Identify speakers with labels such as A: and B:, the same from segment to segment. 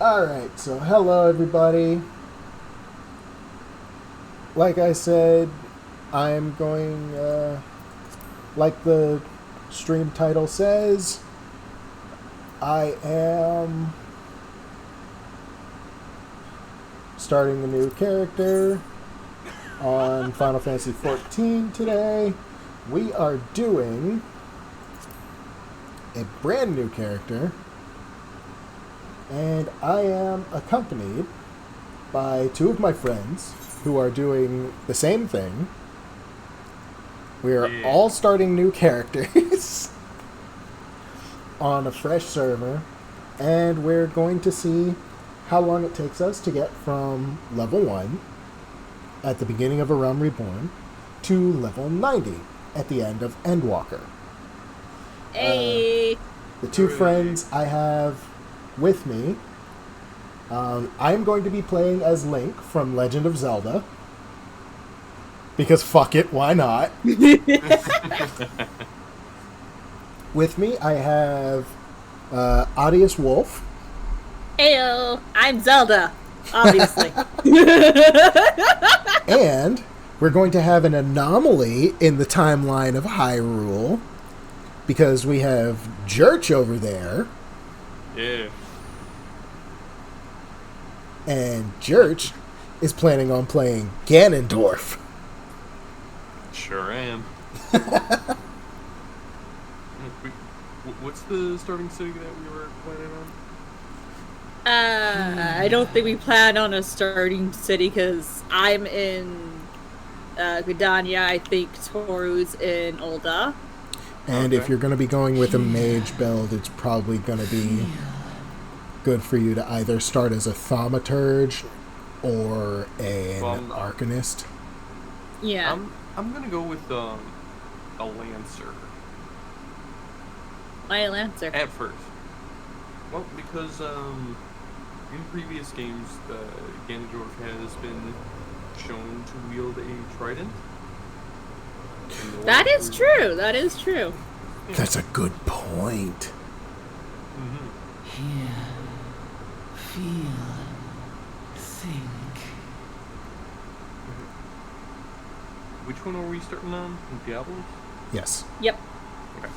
A: Alright, so hello everybody. Like I said, I'm going, like the stream title says, I am starting a new character on Final Fantasy XIV today. We are doing a brand new character, and I am accompanied by two of my friends who are doing the same thing. We are all starting new characters on a fresh server, and we're going to see how long it takes us to get from level 1 at the beginning of A Realm Reborn to level 90 at the end of Endwalker.
B: Hey!
A: The two friends I have with me, I'm going to be playing as Link from Legend of Zelda. Because fuck it, why not? With me, I have Audius Wolf.
B: Heyo! I'm Zelda, obviously.
A: And we're going to have an anomaly in the timeline of Hyrule. Because we have Jurch over there.
C: Yeah.
A: And Jurch is planning on playing Ganondorf.
C: Sure am. What's the starting city that we were planning on?
B: I don't think we plan on a starting city because I'm in Gridania. I think Toru's in Ul'dah.
A: And if you're going to be going with a mage build, it's probably going to be good for you to either start as a thaumaturge or an arcanist.
B: Yeah.
C: I'm gonna go with a lancer.
B: Why a lancer?
C: At first. Well, because in previous games, Ganondorf has been shown to wield a trident.
B: That is true. That is true.
A: That's a good point.
D: Hear, feel, think.
C: Which one are we starting on? Diablos?
A: Yes.
B: Yep.
C: Okay.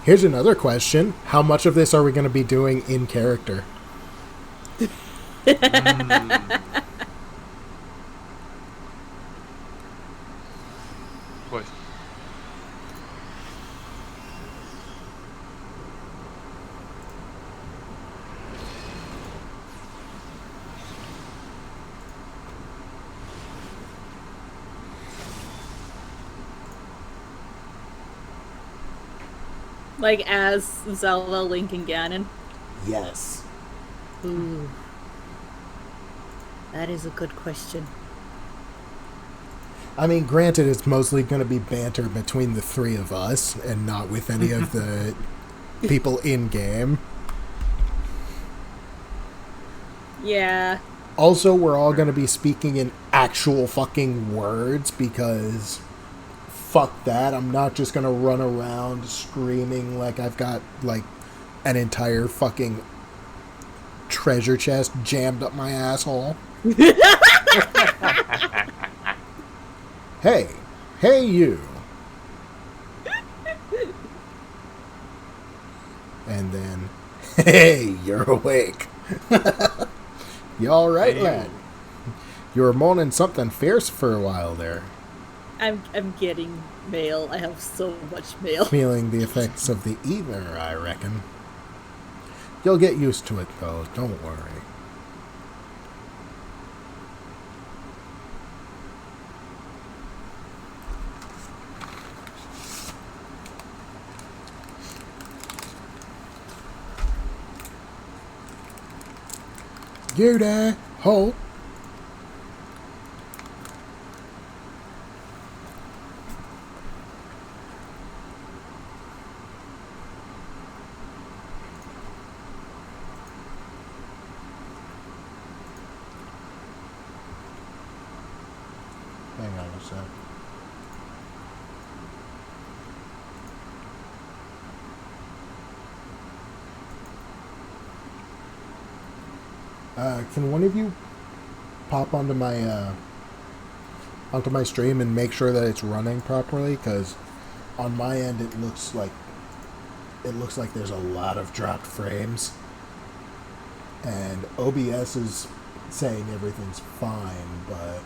A: Here's another question. How much of this are we going to be doing in character?
C: Question.
B: Like as Zelda, Link, and Ganon.
A: Yes.
B: Ooh. That is a good question.
A: I mean, granted, it's mostly going to be banter between the three of us and not with any of the people in-game.
B: Yeah.
A: Also, we're all going to be speaking in actual fucking words because fuck that. I'm not just going to run around screaming like I've got, like, an entire fucking treasure chest jammed up my asshole. Hey you. And then, hey, you're awake. You alright, lad? You were moaning something fierce for a while there.
B: I'm getting mail. I have so much mail.
A: Feeling the effects of the ether, I reckon. You'll get used to it, though, don't worry. You there, hold. Hang on a sec. Can one of you pop onto my stream and make sure that it's running properly? Because on my end, it looks like there's a lot of dropped frames, and OBS is saying everything's fine, but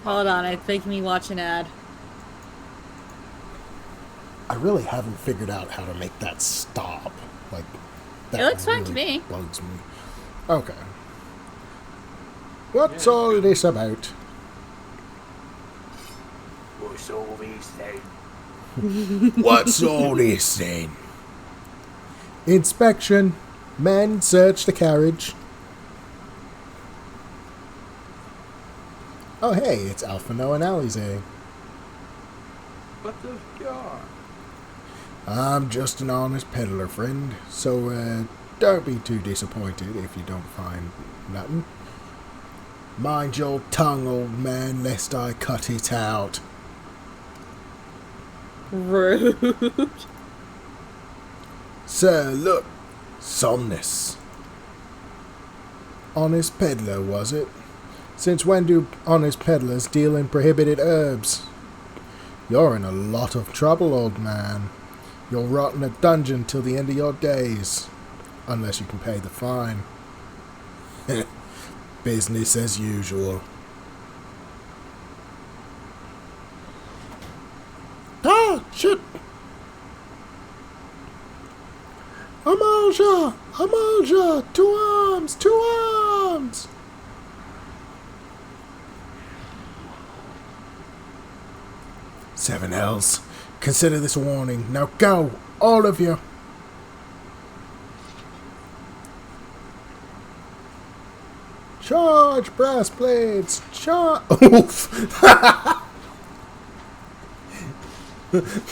B: Hold on, it's making me watch an ad.
A: I really haven't figured out how to make that stop. Like, that
B: It looks fine to
A: really
B: me.
A: bugs me. Okay. What's all this about?
E: What's all this then?
A: What's all this then? Inspection. Men, search the carriage. Oh, hey, it's Alphino and Alize.
C: What the car?
A: I'm just an honest peddler, friend, so don't be too disappointed if you don't find nothing. Mind your tongue, old man, lest I cut it out.
B: Rude.
A: Sir, look, Somnus. Honest peddler, was it? Since when do honest peddlers deal in prohibited herbs? You're in a lot of trouble, old man. You'll rot in a dungeon till the end of your days. Unless you can pay the fine. Business as usual. Ah, shit! Amalja! Amalja! 2 arms! 2 arms! Seven hells. Consider this a warning. Now go! All of you! Charge, brass blades! Charge! Oof!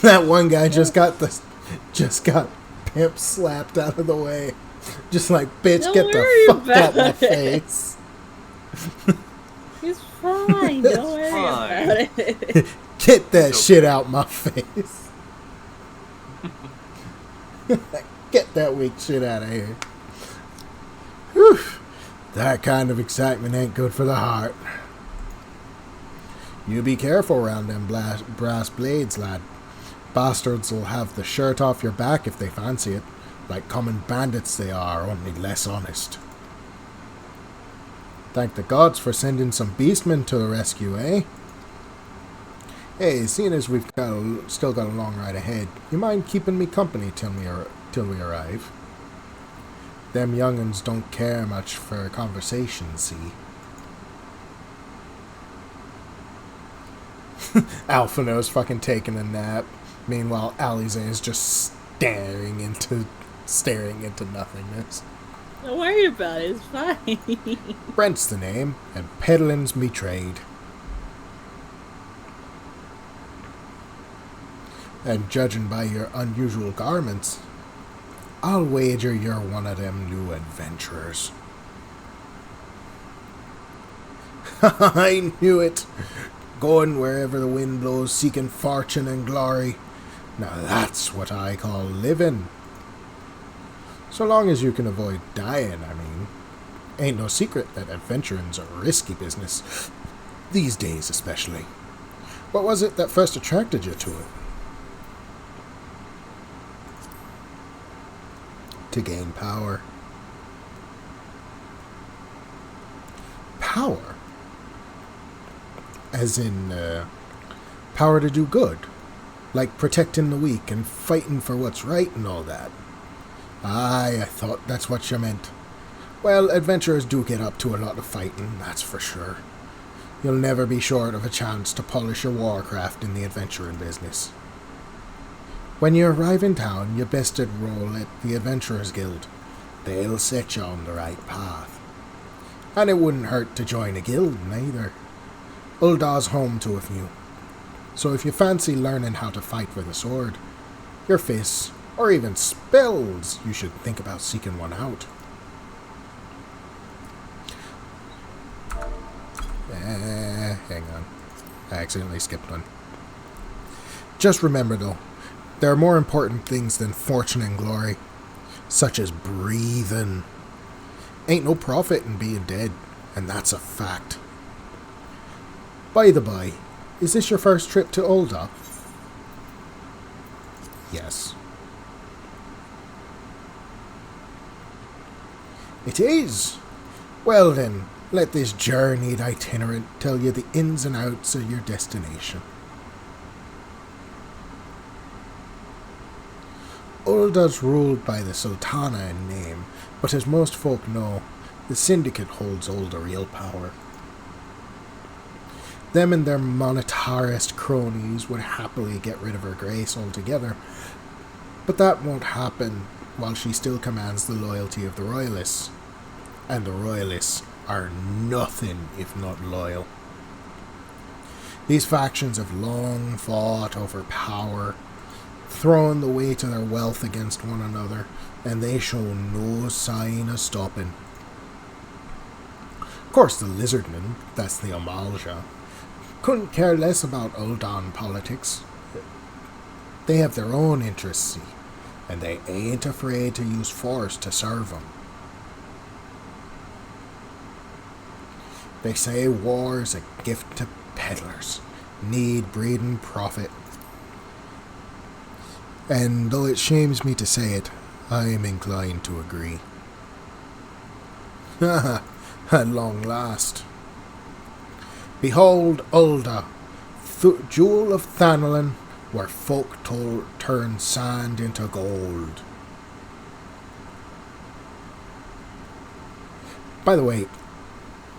A: That one guy just got pimp slapped out of the way. Just like, bitch,
B: Don't
A: get the
B: worry
A: fuck out
B: about
A: my
B: it.
A: face.
B: He's fine. Don't worry
C: fine.
B: about it.
A: Get that
C: It's
A: shit
C: okay.
A: out my face. Get that weak shit out of here. Whew. That kind of excitement ain't good for the heart. You be careful around them brass blades, lad. Bastards will have the shirt off your back if they fancy it. Like common bandits they are, only less honest. Thank the gods for sending some beastmen to the rescue, eh? Hey, seeing as we've still got a long ride ahead, you mind keeping me company till we arrive? Them young'uns don't care much for conversation, see? Alphino's fucking taking a nap. Meanwhile, Alize is just staring into nothingness.
B: Don't worry about it. It's fine.
A: Brent's the name, and peddling's me trade. And judging by your unusual garments, I'll wager you're one of them new adventurers. I knew it! Going wherever the wind blows, seeking fortune and glory. Now that's what I call living. So long as you can avoid dying, I mean. Ain't no secret that adventuring's a risky business. These days especially. What was it that first attracted you to it? To gain power. Power? As in, power to do good. Like protecting the weak and fighting for what's right and all that. Aye, I thought that's what you meant. Well, adventurers do get up to a lot of fighting, that's for sure. You'll never be short of a chance to polish your warcraft in the adventuring business. When you arrive in town, you best enroll at the Adventurers Guild. They'll set you on the right path. And it wouldn't hurt to join a guild, neither. Uldar's home to a few. So if you fancy learning how to fight with a sword, your fists, or even spells, you should think about seeking one out. Hang on. I accidentally skipped one. Just remember though, there are more important things than fortune and glory. such as breathing. Ain't no profit in being dead, and that's a fact. By the by, is this your first trip to Ul'dah? Yes. It is. Well then, let this journeyed itinerant tell you the ins and outs of your destination. Uldah's ruled by the Sultana in name, but as most folk know, the Syndicate holds all the real power. Them and their monetarist cronies would happily get rid of her grace altogether, but that won't happen while she still commands the loyalty of the Royalists. And the Royalists are nothing if not loyal. These factions have long fought over power, throwing the weight of their wealth against one another, and they show no sign of stopping. Of course, the Lizardmen, that's the Amalja, couldn't care less about Ul'dah politics. They have their own interests, see, and they ain't afraid to use force to serve them. They say war's a gift to peddlers, need breeding profit. And though it shames me to say it, I am inclined to agree. Haha, at long last. Behold Ul'dah, jewel of Thanalin, where folk turn sand into gold. By the way,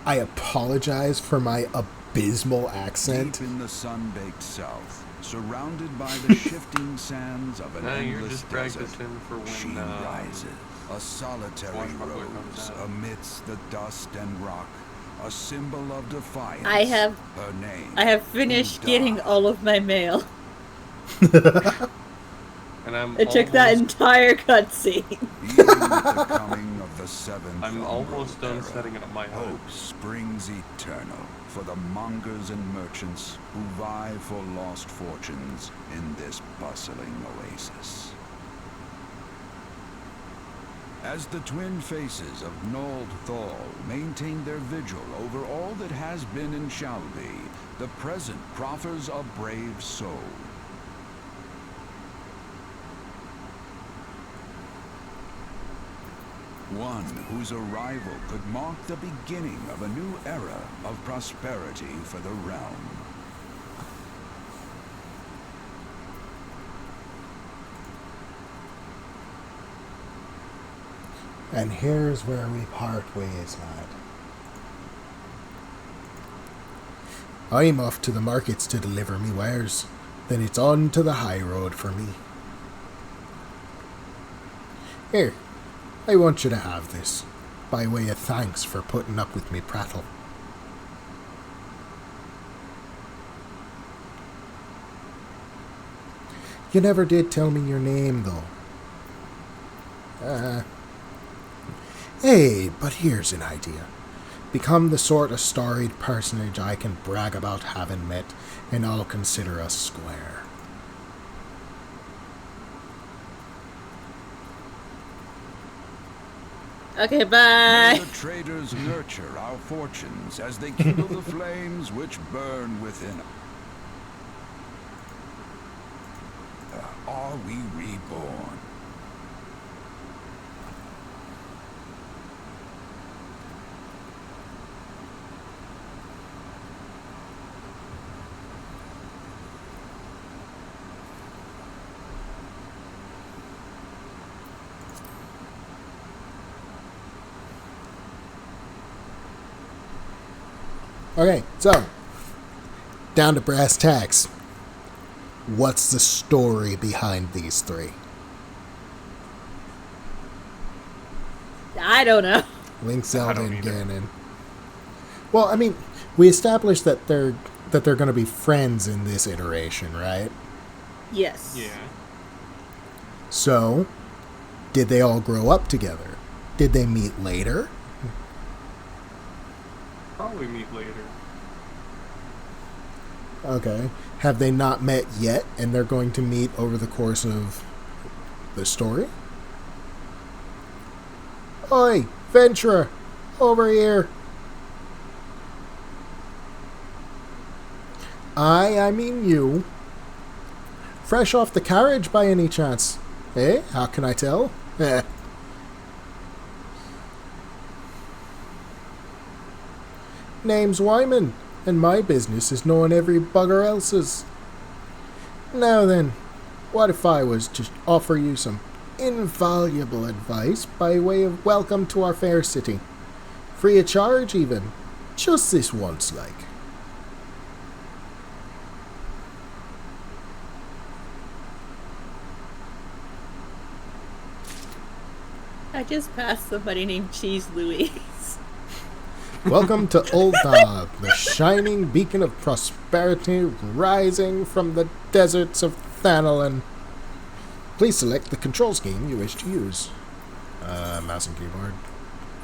A: I apologize for my abysmal accent.
F: Deep in the sun-baked south, surrounded by the shifting sands of an
C: You're
F: endless
C: just
F: desert,
C: practicing for
F: she
C: when
F: rises, a solitary
C: Swashbuckler comes
F: rose
C: out.
F: amidst the dust and rock, a symbol of defiance.
B: I have
F: Her name,
B: finished
F: Ul'dah.
B: getting all of my mail.
C: And I'm
B: It took that entire cutscene.
F: Even with the coming of the seventh
C: I'm almost done
F: era,
C: setting up my
F: hope
C: hopes.
F: springs eternal for the mongers and merchants who vie for lost fortunes in this bustling oasis. As the twin faces of Nold Thal maintain their vigil over all that has been and shall be, the present proffers a brave soul. One whose arrival could mark the beginning of a new era of prosperity for the realm.
A: And here's where we part ways, lad. I'm off to the markets to deliver me wares. Then it's on to the high road for me. Here, I want you to have this, by way of thanks for putting up with me prattle. You never did tell me your name, though. Hey, but here's an idea. Become the sort of storied personage I can brag about having met, and I'll consider us square.
B: Okay,
F: May
B: bye.
F: the traders nurture our fortunes as they kindle the flames which burn within. Are we reborn?
A: Okay, so, down to brass tacks. What's the story behind these three?
B: I don't know.
A: Link, Zelda,
C: don't
A: and
C: either.
A: Ganon. Well, I mean, we established that they're going to be friends in this iteration, right?
B: Yes.
C: Yeah.
A: So, did they all grow up together? Did they meet later?
C: Probably meet later.
A: Okay. Have they not met yet, and they're going to meet over the course of the story? Oi, Venturer! Over here! I mean you. Fresh off the carriage by any chance? Eh? How can I tell? Eh. Name's Wyman, and my business is knowing every bugger else's. Now then, what if I was to offer you some invaluable advice by way of welcome to our fair city? Free of charge, even. Just this once, like.
B: I just passed somebody named Cheese Louise.
A: Welcome to Ul'dah, the shining beacon of prosperity rising from the deserts of Thanalan. Please select the control scheme you wish to use. Mouse and keyboard.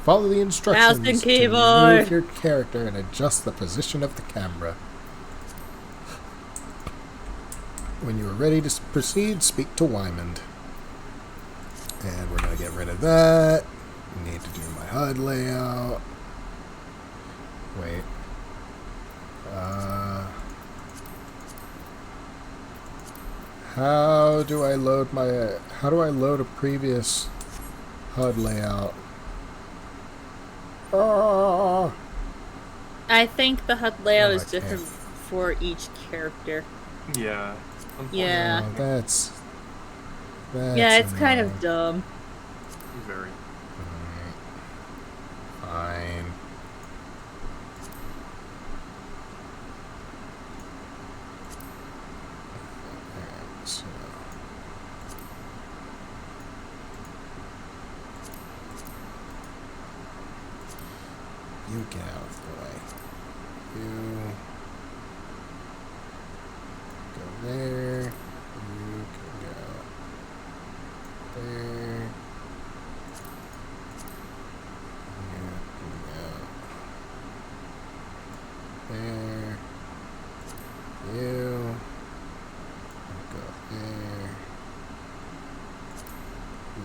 A: Follow the instructions
B: Mouse and
A: to
B: keyboard.
A: move your character and adjust the position of the camera. When you are ready to proceed, speak to Wyman. And we're going to get rid of that. Need to do my HUD layout. Wait. How do I load a previous HUD layout?
B: I think the HUD layout
A: Oh,
B: is
A: I
B: different
A: can't.
B: for each character.
C: Yeah.
B: Yeah.
A: Oh, that's
B: Yeah, it's kind of
A: annoying.
B: dumb.
C: Very.
A: Fine. Alright, so you get out of the way. You go there. You can go there. You can go there. You go there.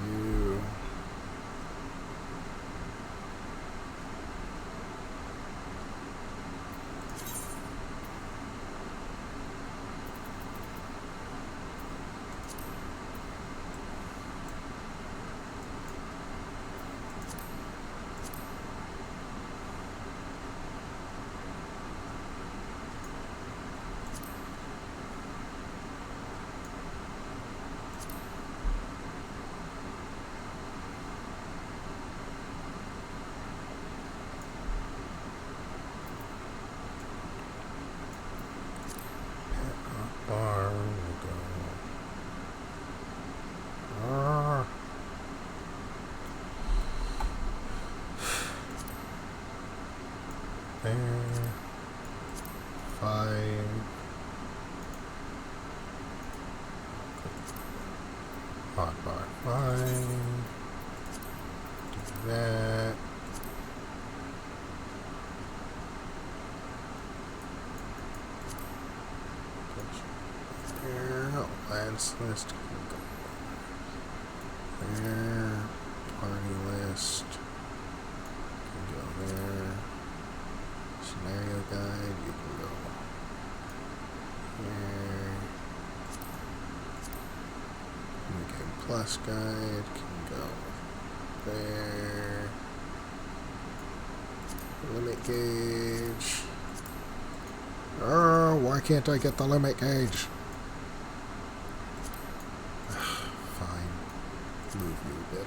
A: You. Bar will go. There. 5. Hotbar 5. Do that. There. Lance list can go there. Party list can go there. Scenario guide, you can go here. New Game Plus guide can go there. Limit gauge. Oh, why can't I get the limit gauge? Fine. Move you a bit.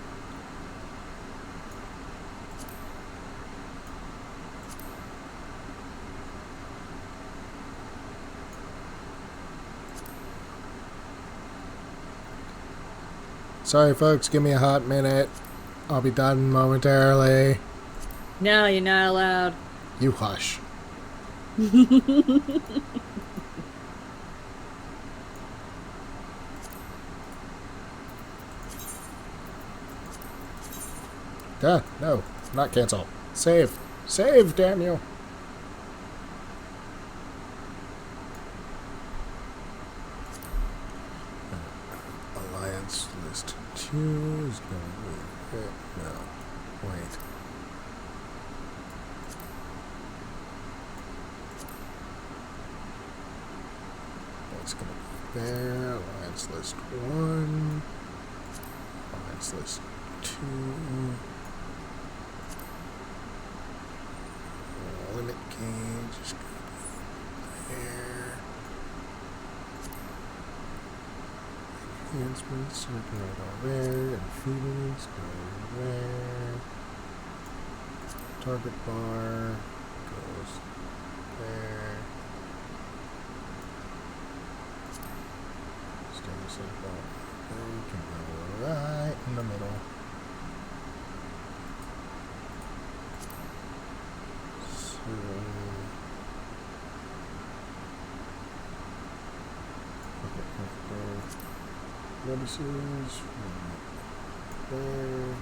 A: Sorry, folks. Give me a hot minute. I'll be done momentarily.
B: No, you're not allowed.
A: You hush. No. Not cancel. Save. Save, damn you. Alliance list 2 is going to be... No. Wait. That's gonna be there. Alliance list 1. Alliance list 2. Limit gauge is gonna be there. Enhancements, right all there. And feedings go there. Target bar goes there. Status symbol can go right in the middle. So notices there.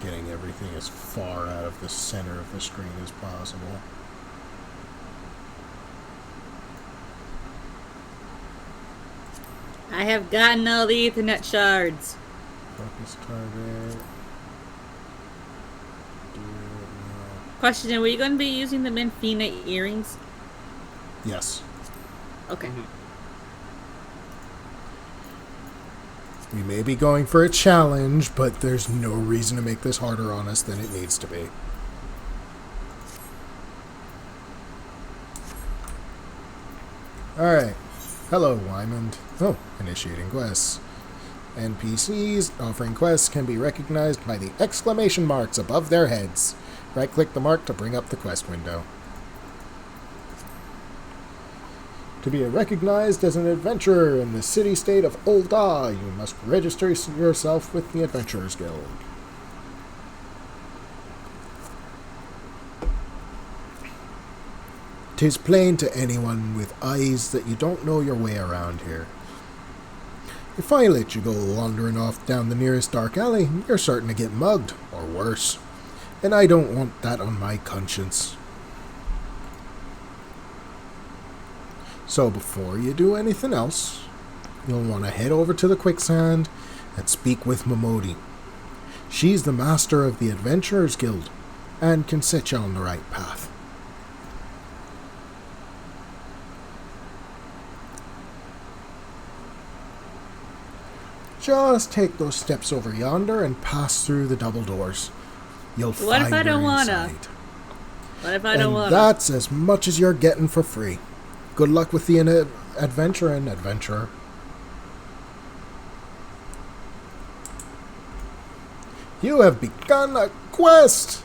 A: Getting everything as far out of the center of the screen as possible.
B: I have gotten all the Ethernet shards.
A: Focus target.
B: Question, were you going to be using the Minfina earrings?
A: Yes.
B: Okay.
A: We may be going for a challenge, but there's no reason to make this harder on us than it needs to be. Alright. Hello, Wymond. Oh, initiating quests. NPCs offering quests can be recognized by the exclamation marks above their heads. Right-click the mark to bring up the quest window. To be recognized as an adventurer in the city-state of Ul'dah, you must register yourself with the Adventurers Guild. "'Tis plain to anyone with eyes that you don't know your way around here. If I let you go wandering off down the nearest dark alley, you're certain to get mugged, or worse. And I don't want that on my conscience. So before you do anything else, you'll want to head over to the quicksand and speak with Momodi. She's the master of the Adventurers Guild and can set you on the right path." Just take those steps over yonder and pass through the double doors. You'll
B: What
A: find
B: if I don't
A: her
B: wanna?
A: inside.
B: What if I don't want
A: That's as much as you're getting for free. Good luck with the adventurer. You have begun a quest!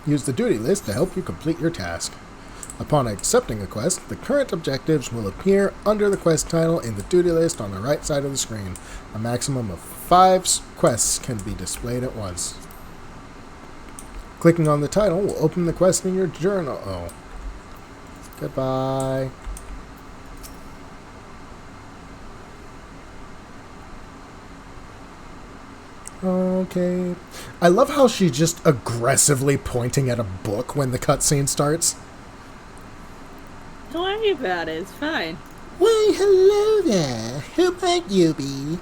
A: Use the duty list to help you complete your task. Upon accepting a quest, the current objectives will appear under the quest title in the duty list on the right side of the screen. A maximum of 5 quests can be displayed at once. Clicking on the title will open the quest in your journal. Oh. Goodbye. Okay. I love how she's just aggressively pointing at a book when the cutscene starts.
B: Don't worry about it. It's fine.
A: Why, hello there. Who might you be?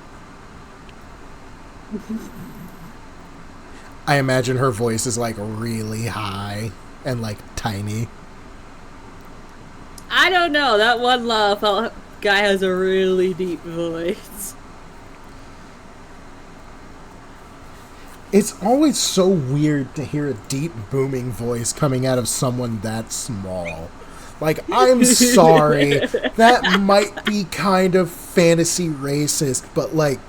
A: I imagine her voice is like really high and like tiny.
B: I don't know. That one guy has a really deep voice.
A: It's always so weird to hear a deep booming voice coming out of someone that small. Like, I'm sorry, that might be kind of fantasy racist, but like,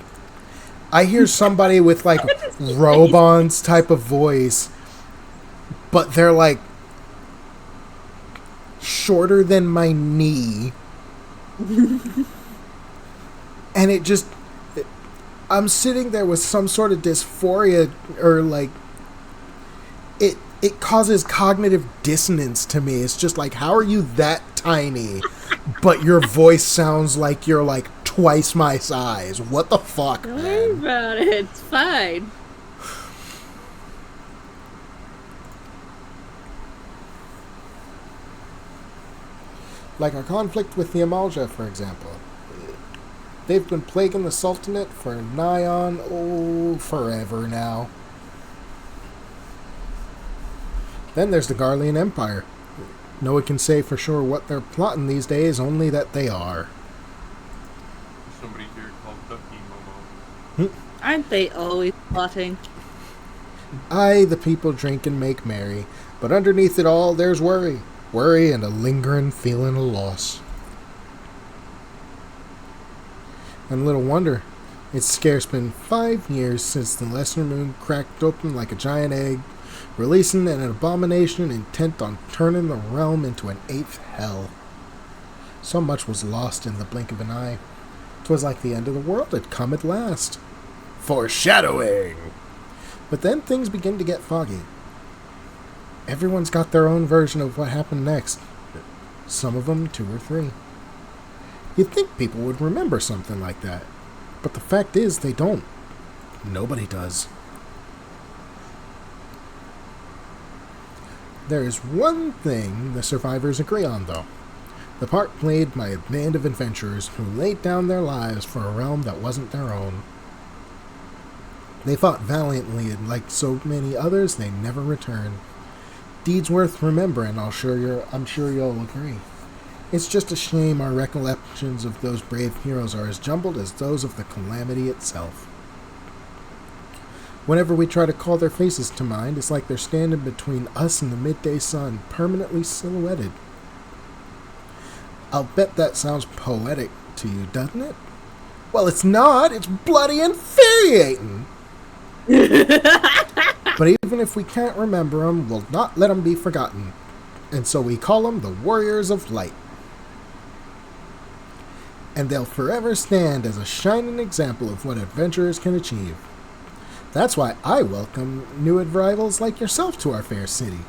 A: I hear somebody with like Robon's type of voice, but they're like shorter than my knee. And it just, I'm sitting there with some sort of dysphoria, or like, it causes cognitive dissonance to me. It's just like, how are you that tiny, but your voice sounds like you're like twice my size? What the fuck,
B: Don't worry about it. It's fine.
A: Like our conflict with the Amalja, for example. They've been plaguing the Sultanate for nigh on, forever now. Then there's the Garlean Empire. No one can say for sure what they're plotting these days, only that they are.
C: Somebody here called Ducky Momo.
B: Aren't they always plotting?
A: Aye, the people drink and make merry, but underneath it all there's worry. Worry and a lingering feeling of loss. And little wonder, it's scarce been 5 years since the lesser moon cracked open like a giant egg, releasing an abomination intent on turning the realm into an 8th hell. So much was lost in the blink of an eye. 'Twas like the end of the world had come at last. Foreshadowing! But then things begin to get foggy. Everyone's got their own version of what happened next. Some of them 2 or 3. You'd think people would remember something like that. But the fact is, they don't. Nobody does. There is one thing the survivors agree on, though. The part played by a band of adventurers who laid down their lives for a realm that wasn't their own. They fought valiantly, and like so many others, they never returned. Deeds worth remembering, I'm sure you'll agree. It's just a shame our recollections of those brave heroes are as jumbled as those of the calamity itself. Whenever we try to call their faces to mind, it's like they're standing between us and the midday sun, permanently silhouetted. I'll bet that sounds poetic to you, doesn't it? Well, it's not. It's bloody infuriating. But even if we can't remember them, we'll not let them be forgotten. And so we call them the Warriors of Light. And they'll forever stand as a shining example of what adventurers can achieve. That's why I welcome new arrivals like yourself to our fair city.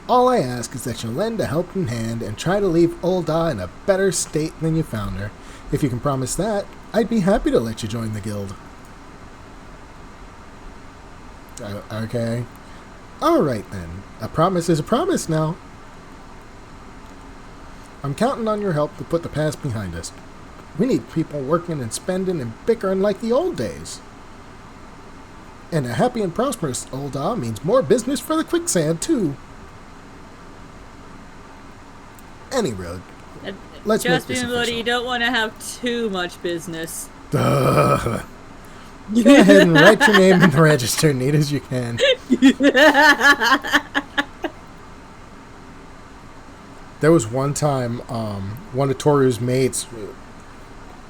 A: All I ask is that you lend a helping hand and try to leave Ul'dah in a better state than you found her. If you can promise that, I'd be happy to let you join the guild. Okay. Alright then. A promise is a promise now. I'm counting on your help to put the past behind us. We need people working and spending and bickering like the old days. And a happy and prosperous Ul'dah means more business for the quicksand, too. Any road. Let's make this
B: Justin, but
A: official.
B: you don't want to have too much business.
A: Go ahead and write your name in the register, neat as you can. There was one time, one of Toru's mates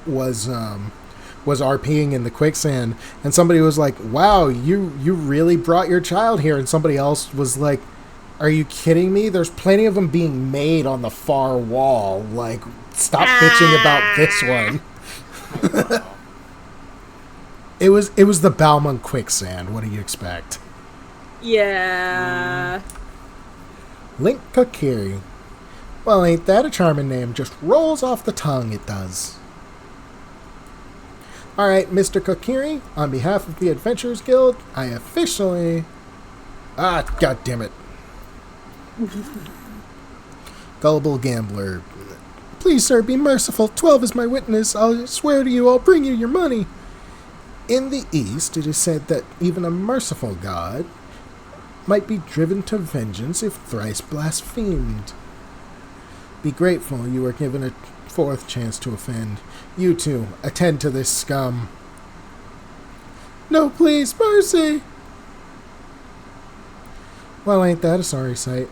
A: was RPing in the quicksand, and somebody was like, "Wow, you really brought your child here," and somebody else was like, "Are you kidding me? There's plenty of them being made on the far wall. Like, stop bitching about this one." It was the Balmung quicksand. What do you expect?
B: Yeah.
A: Link Kokiri. Well, ain't that a charming name? Just rolls off the tongue, it does. Alright, Mr. Kokiri, on behalf of the Adventurers Guild, I officially... God damn it. Gullible gambler. Please, sir, be merciful. 12 is my witness. I'll swear to you I'll bring you your money. In the East, it is said that even a merciful god might be driven to vengeance if thrice blasphemed. Be grateful you were given a 4th chance to offend. You too, attend to this scum. No, please, mercy! Well, ain't that a sorry sight?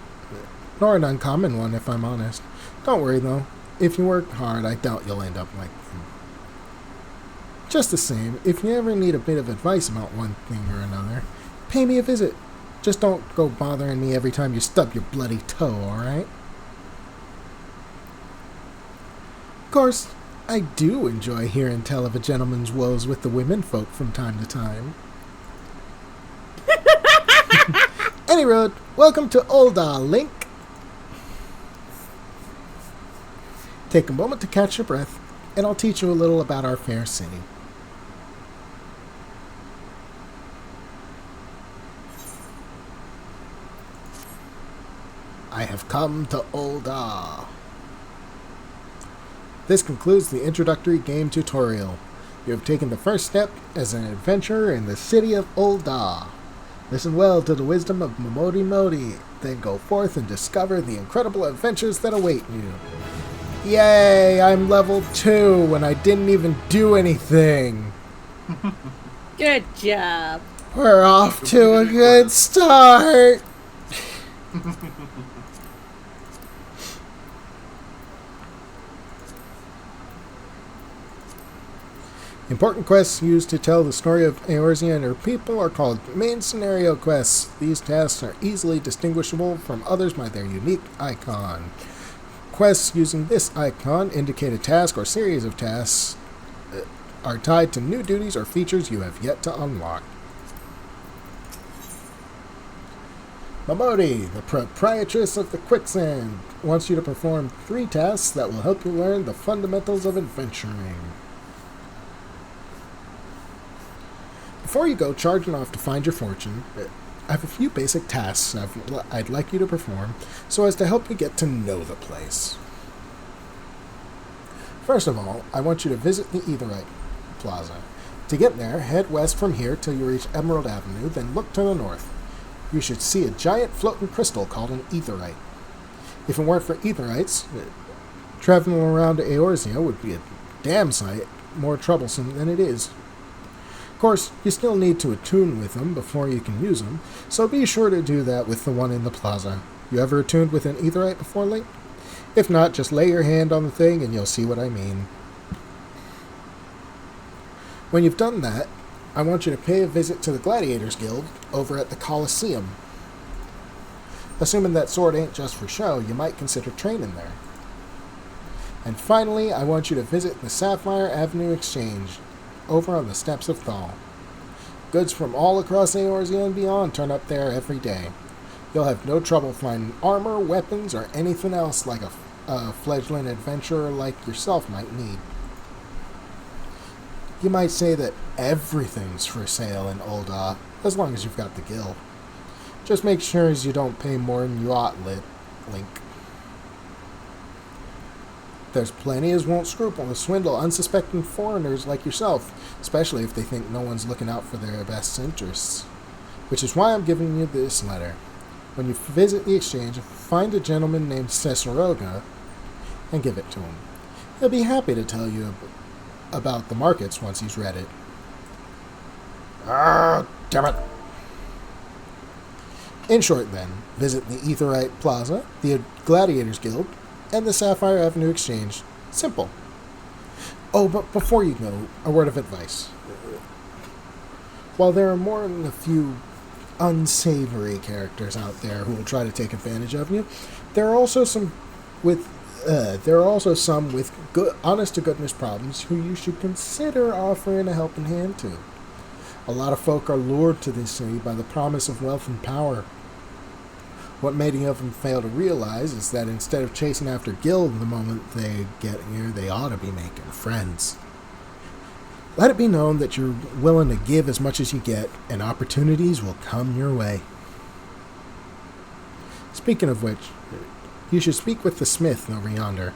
A: Nor an uncommon one, if I'm honest. Don't worry, though. If you work hard, I doubt you'll end up like him. Just the same, if you ever need a bit of advice about one thing or another, pay me a visit. Just don't go bothering me every time you stub your bloody toe, alright? Of course, I do enjoy hearing tell of a gentleman's woes with the women folk from time to time. Any road, welcome to Ul'dah, Link. Take a moment to catch your breath, and I'll teach you a little about our fair city. I have Welcome to Ul'dah. This concludes the introductory game tutorial. You have taken the first step as an adventurer in the city of Ul'dah. Listen well to the wisdom of Momodi Modi, then go forth and discover the incredible adventures that await you. Yay, I'm level 2 when I didn't even do anything.
B: Good job.
A: We're off to a good start. Important quests used to tell the story of Eorzea and her people are called main scenario quests. These tasks are easily distinguishable from others by their unique icon. Quests using this icon indicate a task or series of tasks are tied to new duties or features you have yet to unlock. Momodi, the proprietress of the Quicksand, wants you to perform 3 tasks that will help you learn the fundamentals of adventuring. Before you go charging off to find your fortune, I have a few basic tasks I'd like you to perform so as to help you get to know the place. First of all, I want you to visit the Aetheryte Plaza. To get there, head west from here till you reach Emerald Avenue, then look to the north. You should see a giant floating crystal called an Aetheryte. If it weren't for Aetherites, traveling around Eorzea would be a damn sight more troublesome than it is. Of course, you still need to attune with them before you can use them, so be sure to do that with the one in the plaza. You ever attuned with an Aetherite before, Link? If not, just lay your hand on the thing and you'll see what I mean. When you've done that, I want you to pay a visit to the Gladiators Guild over at the Colosseum. Assuming that sword ain't just for show, you might consider training there. And finally, I want you to visit the Sapphire Avenue Exchange over on the steps of Thal. Goods from all across Eorzea and beyond turn up there every day. You'll have no trouble finding armor, weapons, or anything else like a fledgling adventurer like yourself might need. You might say that everything's for sale in Ul'dah, as long as you've got the guild. Just make sure you don't pay more than you ought, Link. There's plenty as won't scruple to swindle unsuspecting foreigners like yourself, especially if they think no one's looking out for their best interests. Which is why I'm giving you this letter. When you visit the exchange, find a gentleman named Cesaroga and give it to him. He'll be happy to tell you about the markets once he's read it. Ah, damn it! In short, then, visit the Aetheryte Plaza, the Gladiators Guild, and the Sapphire Avenue Exchange. Simple. Oh, but before you go, a word of advice. While there are more than a few unsavory characters out there who will try to take advantage of you, there are also some with good, honest-to-goodness problems who you should consider offering a helping hand to. A lot of folk are lured to this city by the promise of wealth and power. What many of them fail to realize is that instead of chasing after guild the moment they get here, they ought to be making friends. Let it be known that you're willing to give as much as you get, and opportunities will come your way. Speaking of which, you should speak with the smith over yonder.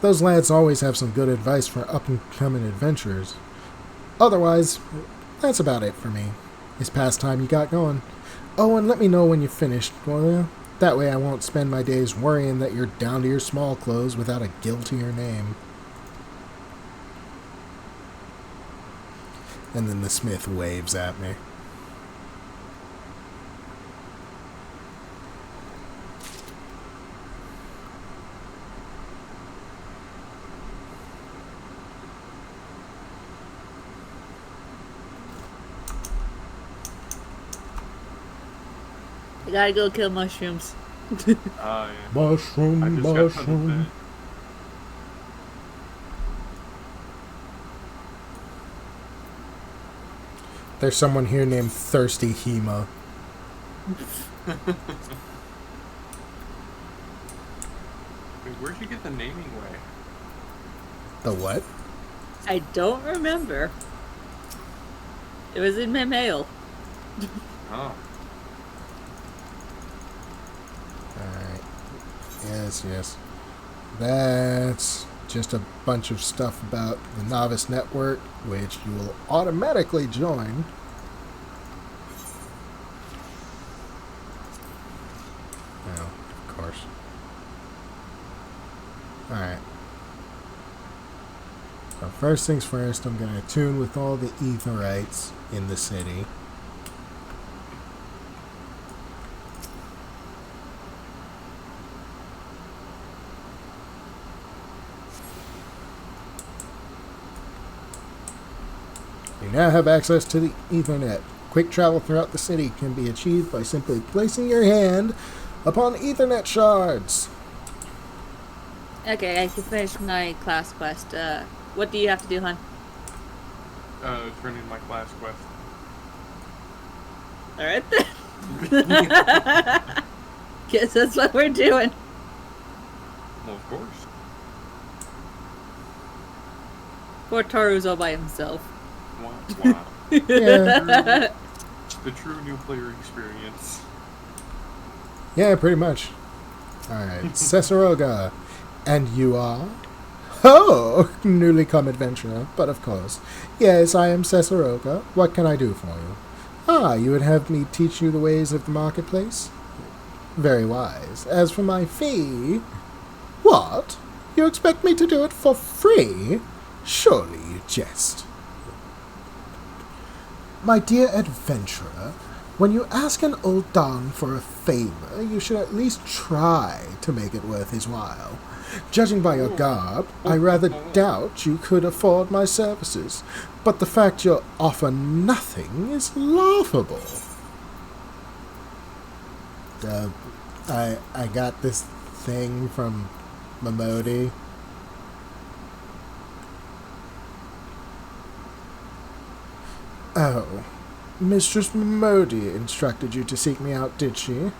A: Those lads always have some good advice for up-and-coming adventurers. Otherwise, that's about it for me. It's past time you got going. Oh, and let me know when you're finished, will you? That way I won't spend my days worrying that you're down to your small clothes without a guild to your name. And then the smith waves at me.
B: I gotta go kill mushrooms.
C: Yeah.
A: Mushroom,
C: I just got done with
A: mushroom.
C: that.
A: There's someone here named Thirsty Hema.
C: Wait, where'd you get the naming way?
A: The what?
B: I don't remember. It was in my mail.
C: Oh.
A: Alright. Yes, yes. That's just a bunch of stuff about the Novice Network, which you will automatically join. Oh, of course. Alright. So first things first, I'm going to tune with all the Aetherites in the city. You now have access to the Ethernet. Quick travel throughout the city can be achieved by simply placing your hand upon Ethernet shards.
B: Okay, I can finish my class quest. What do you have to do, hon?
C: Turn in my class quest.
B: Alright then. Guess that's what we're doing.
C: Well, of course.
B: Poor Toru's all by himself.
C: Wow.
A: Yeah,
C: The true new player experience.
A: yeah, pretty much. Alright, Cesaroga. And you are? Oh, newly come adventurer, but of course. Yes, I am Cesaroga. What can I do for you? Ah, you would have me teach you the ways of the marketplace? Very wise. As for my fee... What? You expect me to do it for free? Surely you jest. My dear adventurer, when you ask an old Don for a favor, you should at least try to make it worth his while. Judging by your garb, I rather doubt you could afford my services, but the fact you'll offer nothing is laughable. I got this thing from Momodi. Oh, Mistress Momodi instructed you to seek me out, did she?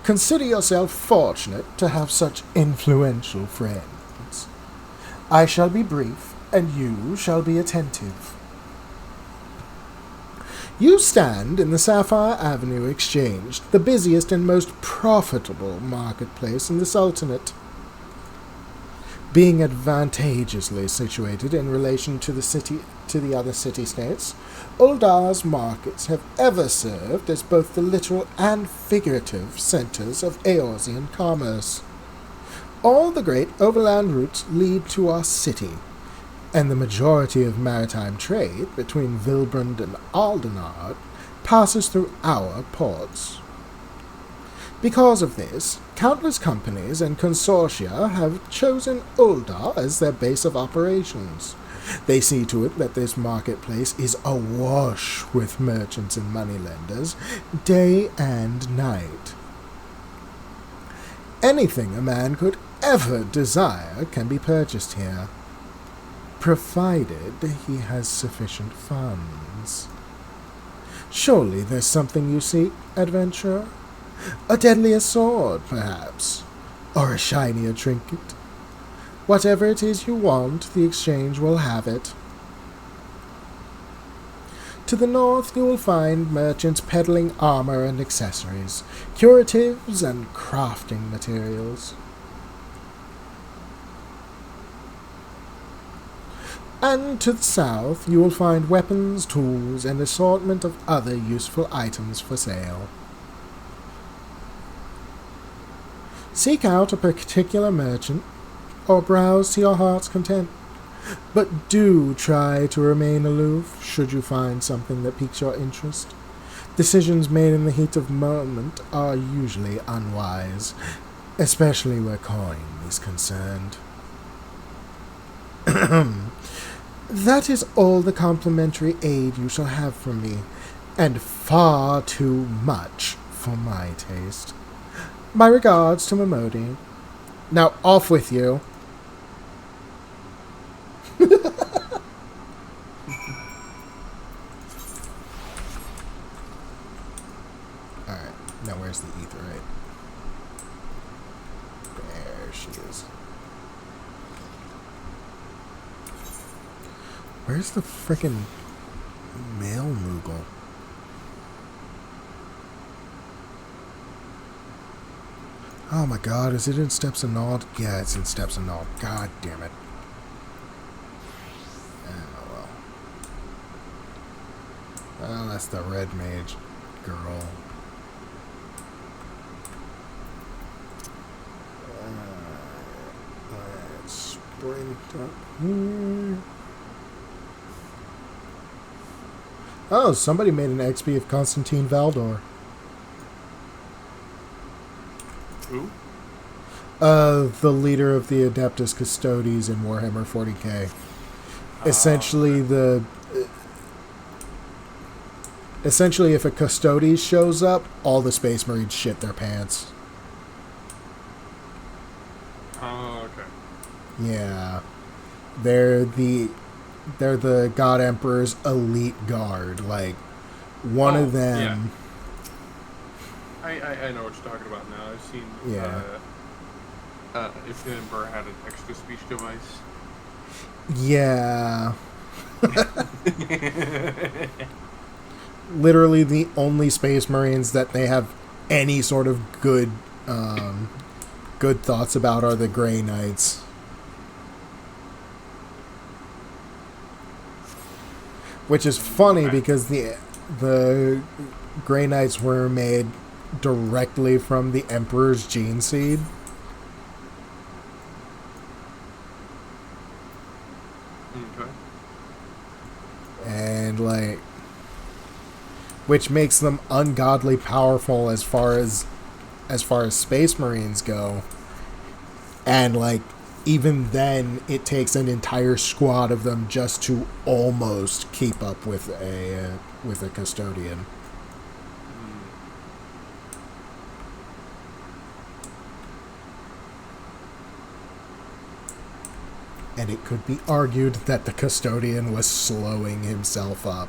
A: Consider yourself fortunate to have such influential friends. I shall be brief, and you shall be attentive. You stand in the Sapphire Avenue Exchange, the busiest and most profitable marketplace in the Sultanate. Being advantageously situated in relation to the other city-states, Uldar's markets have ever served as both the literal and figurative centers of Eorzean commerce. All the great overland routes lead to our city, and the majority of maritime trade between Vilbrand and Aldenard passes through our ports. Because of this, countless companies and consortia have chosen Uldar as their base of operations. They see to it that this marketplace is awash with merchants and moneylenders, day and night. Anything a man could ever desire can be purchased here, provided he has sufficient funds. Surely there's something you seek, adventurer? A deadlier sword, perhaps, or a shinier trinket. Whatever it is you want, the exchange will have it. To the north you will find merchants peddling armor and accessories, curatives and crafting materials. And to the south you will find weapons, tools, and assortment of other useful items for sale. Seek out a particular merchant, or browse to your heart's content. But do try to remain aloof, should you find something that piques your interest. Decisions made in the heat of moment are usually unwise, especially where coin is concerned. That is all the complimentary aid you shall have from me, and far too much for my taste. My regards to Momodi. Now off with you. Alright, now where's the Aetherite? There she is. Where's the frickin' male Moogle? Oh my god, is it in Steps and Nald? Yeah, it's in Steps and Nald. God damn it. Oh well. Well, that's the red mage girl. Let's sprint up here. Oh, somebody made an XP of Constantine Valdor.
C: Who?
A: The leader of the Adeptus Custodes in Warhammer 40k. Essentially, if a Custodes shows up, all the Space Marines shit their pants.
C: Oh, okay.
A: Yeah, they're the God Emperor's elite guard. Like one of them.
C: Yeah. I know what you're talking about now. I've seen.
A: Yeah.
C: If the Emperor had an extra speech device.
A: Yeah. Literally the only Space Marines that they have any sort of good thoughts about are the Grey Knights. Which is funny because the Grey Knights were made directly from the Emperor's gene seed.
C: Okay.
A: And like, which makes them ungodly powerful as far as Space Marines go. And like, even then, it takes an entire squad of them just to almost keep up with a custodian. And it could be argued that the custodian was slowing himself up.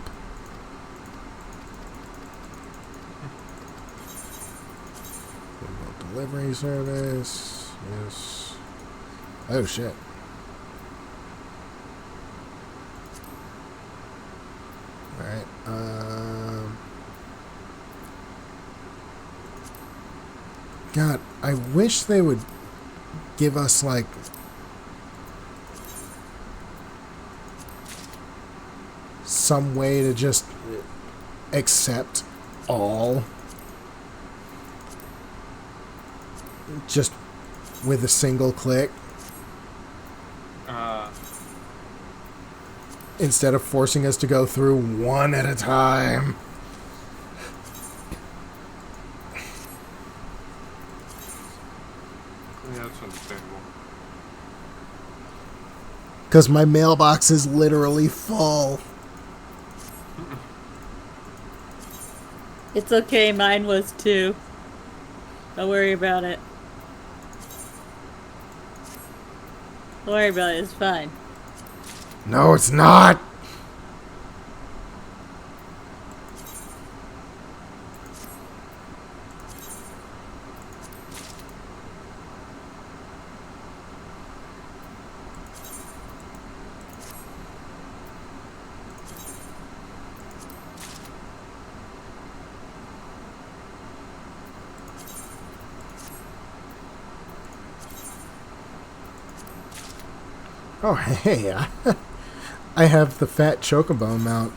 A: Remote delivery service. Yes. Oh shit. Alright, God, I wish they would give us, like, some way to just accept all. Just with a single click. Instead of forcing us to go through one at a time.
C: Yeah, that's understandable.
A: Because my mailbox is literally full.
B: It's okay, mine was too. Don't worry about it. Don't worry about it, it's fine.
A: No, it's not. Oh, hey, I have the fat chocobo mount.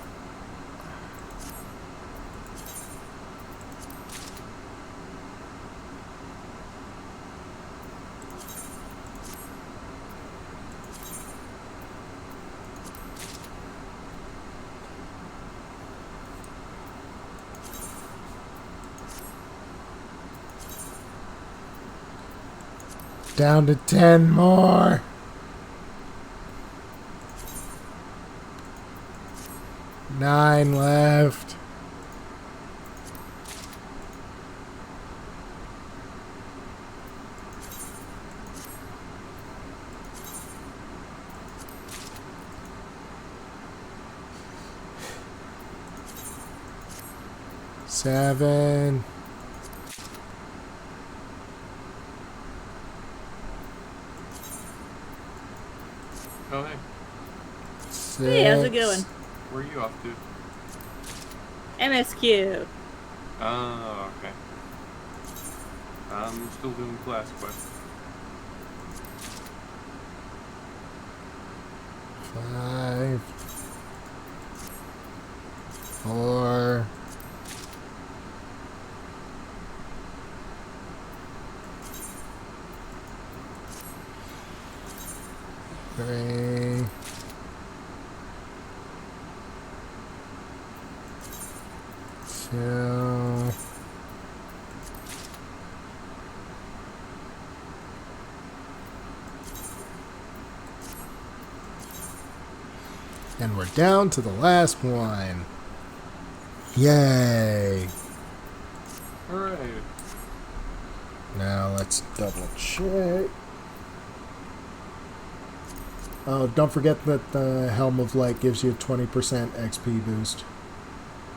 A: Down to 10 more. Nine left. Seven.
C: Oh, hey.
A: Six.
B: Hey, how's it going?
C: Where are you off to?
B: MSQ.
C: Oh, okay. I'm still doing class quest.
A: 5, 4, 3, 2, and we're down to the last one. Yay!
C: Alright.
A: Now let's double check. Oh, don't forget that the Helm of Light gives you a 20% XP boost.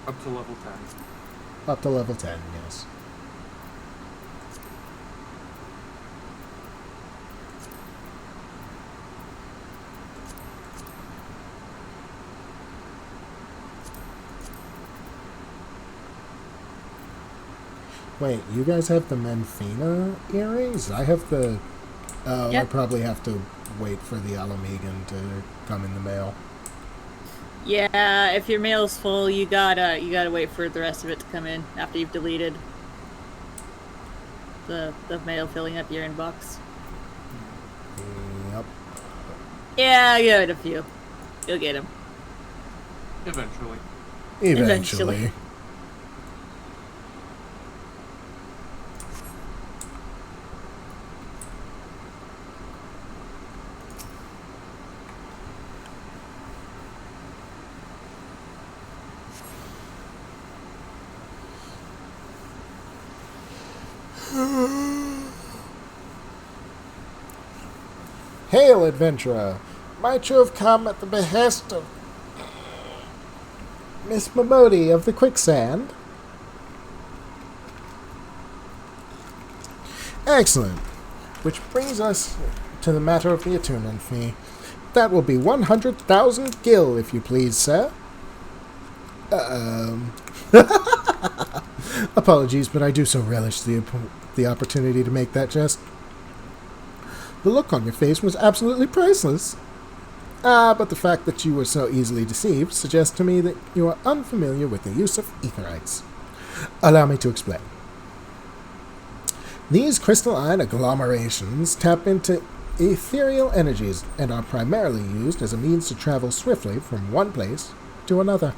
C: Up to level 10.
A: Up to level 10, yes. Wait, you guys have the Menfina earrings? I have the... Oh,
B: Yep.
A: I probably have to wait for the Alamegan to come in the mail.
B: Yeah, if your mail's full, you gotta wait for the rest of it to come in after you've deleted the mail filling up your inbox.
A: Yep.
B: Yeah, give it a few. You'll get them.
C: Eventually.
A: Eventually. Hail, adventurer! Might you have come at the behest of Miss Momodi of the Quicksand? Excellent. Which brings us to the matter of the attunement fee. That will be 100,000 gil, if you please, sir. Apologies, but I do so relish the opportunity to make that jest. The look on your face was absolutely priceless. But the fact that you were so easily deceived suggests to me that you are unfamiliar with the use of etherites. Allow me to explain. These crystalline agglomerations tap into ethereal energies and are primarily used as a means to travel swiftly from one place to another.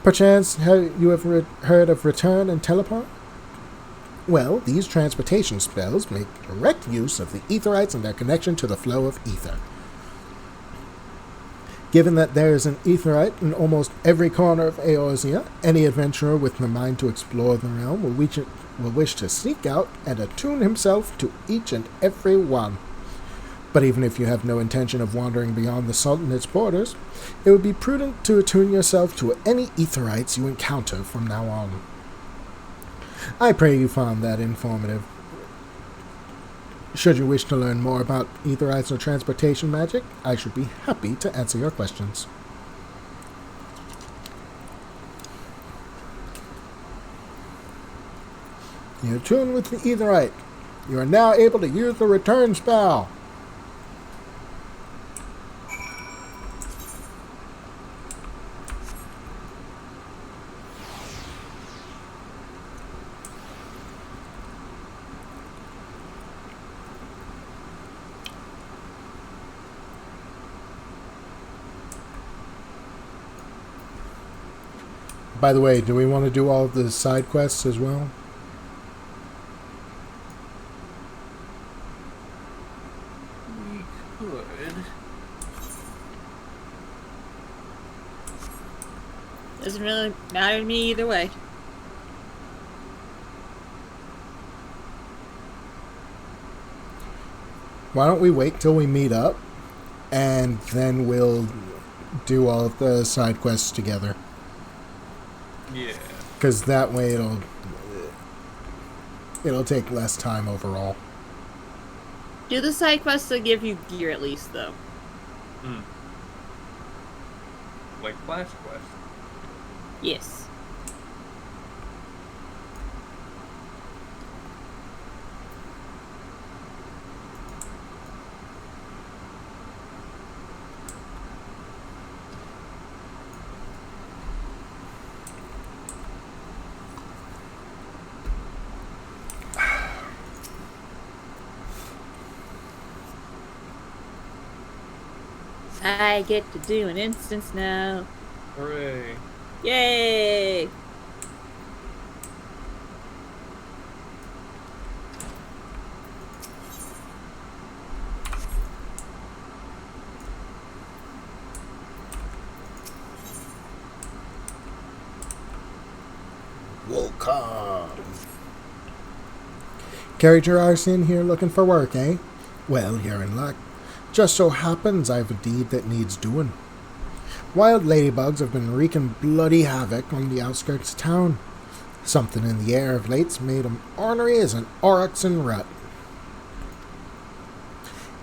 A: Perchance you have heard of return and teleport? Well, these transportation spells make direct use of the etherites and their connection to the flow of ether. Given that there is an etherite in almost every corner of Eorzea, any adventurer with the mind to explore the realm will wish to seek out and attune himself to each and every one. But even if you have no intention of wandering beyond the Sultanate's borders, it would be prudent to attune yourself to any etherites you encounter from now on. I pray you found that informative. Should you wish to learn more about etherites or transportation magic, I should be happy to answer your questions. You attune with the etherite. You are now able to use the return spell. By the way, do we want to do all of the side quests as well?
C: We could.
B: Doesn't really matter to me either way.
A: Why don't we wait till we meet up, and then we'll do all of the side quests together.
C: Yeah.
A: Because that way it'll take less time overall.
B: Do the side quests to give you gear at least, though.
C: Like Flash Quest.
B: Yes. I get to do an instance now.
C: Hooray.
B: Yay!
A: Welcome. Carried your arse in here looking for work, eh? Well, you're in luck. Just so happens I've a deed that needs doing. Wild ladybugs have been wreaking bloody havoc on the outskirts of town. Something in the air of late's made 'em ornery as an oryx in rut.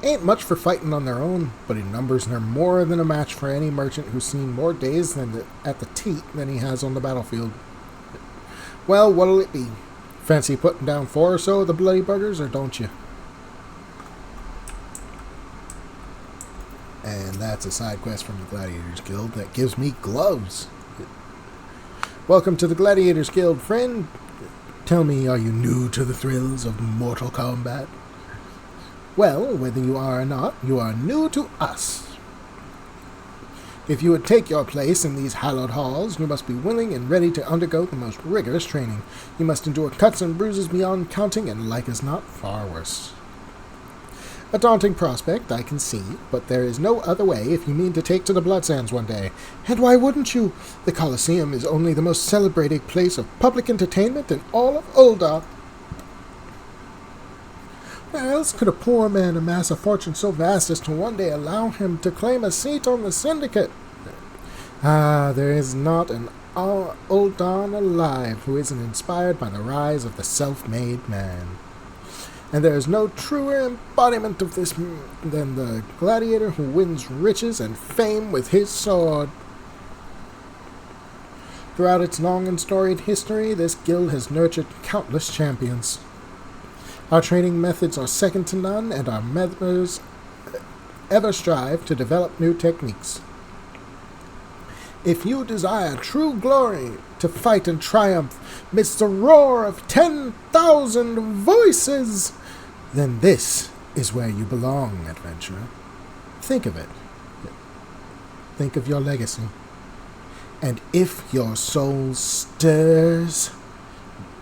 A: Ain't much for fighting on their own, but in numbers they're more than a match for any merchant who's seen more days at the teat than he has on the battlefield. Well, what'll it be? Fancy putting down 4 or so of the bloody buggers, or don't you? And that's a side quest from the Gladiators Guild that gives me gloves. Welcome to the Gladiators Guild, friend. Tell me, are you new to the thrills of Mortal Kombat? Well, whether you are or not, you are new to us. If you would take your place in these hallowed halls, you must be willing and ready to undergo the most rigorous training. You must endure cuts and bruises beyond counting, and like as not, far worse. A daunting prospect, I can see, but there is no other way if you mean to take to the Blood Sands one day. And why wouldn't you? The Colosseum is only the most celebrated place of public entertainment in all of Ul'dah. Where else could a poor man amass a fortune so vast as to one day allow him to claim a seat on the syndicate? Ah, there is not an Ul'dah alive who isn't inspired by the rise of the self-made man. And there is no truer embodiment of this than the gladiator who wins riches and fame with his sword. Throughout its long and storied history, this guild has nurtured countless champions. Our training methods are second to none, and our members ever strive to develop new techniques. If you desire true glory, to fight and triumph midst the roar of 10,000 voices, then this is where you belong, adventurer. Think of it. Think of your legacy. And if your soul stirs,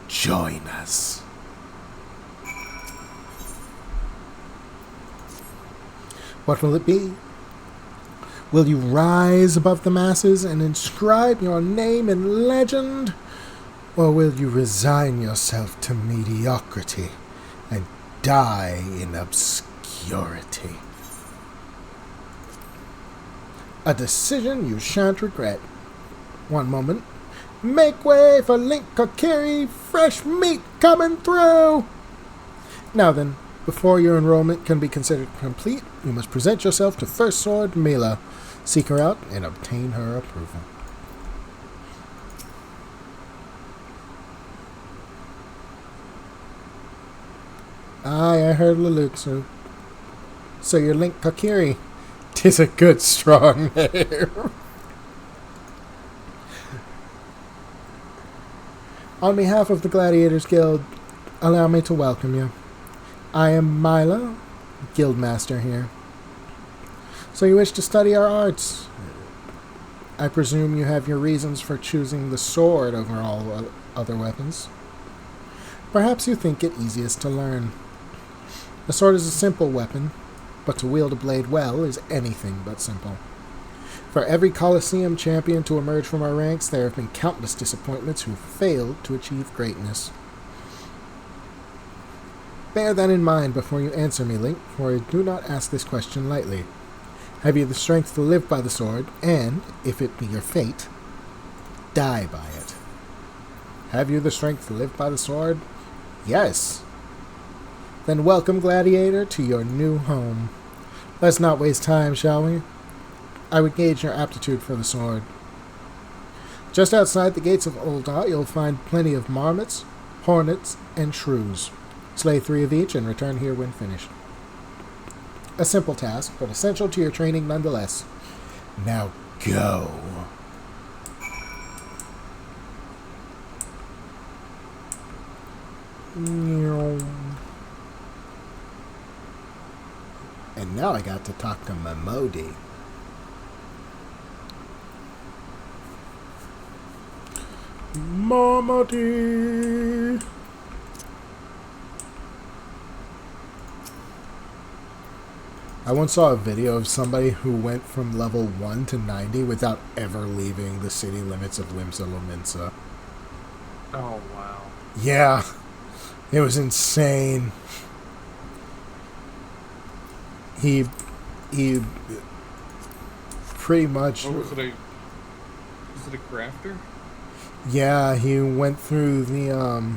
A: join us. What will it be? Will you rise above the masses and inscribe your name in legend? Or will you resign yourself to mediocrity and die in obscurity? A decision you shan't regret. One moment. Make way for Link Kokiri, fresh meat coming through! Now then, before your enrollment can be considered complete, you must present yourself to First Sword Mila. Seek her out and obtain her approval. Aye, I heard Leluxu. So you're Link Kokiri. 'Tis a good strong name. On behalf of the Gladiators Guild, allow me to welcome you. I am Mila, Guildmaster here. So you wish to study our arts? I presume you have your reasons for choosing the sword over all other weapons. Perhaps you think it easiest to learn. A sword is a simple weapon, but to wield a blade well is anything but simple. For every Colosseum champion to emerge from our ranks, there have been countless disappointments who failed to achieve greatness. Bear that in mind before you answer me, Link, for I do not ask this question lightly. Have you the strength to live by the sword, and, if it be your fate, die by it? Have you the strength to live by the sword? Yes. Then welcome, Gladiator, to your new home. Let's not waste time, shall we? I would gauge your aptitude for the sword. Just outside the gates of Ul'dah, you'll find plenty of marmots, hornets, and shrews. Slay 3 of each and return here when finished. A simple task, but essential to your training nonetheless. Now go. And now I got to talk to Mamodi. Mama D. I once saw a video of somebody who went from level 1 to 90 without ever leaving the city limits of Limsa Lominsa.
C: Oh, wow.
A: Yeah, it was insane. He pretty much...
C: Oh, was it a crafter?
A: Yeah, he went through the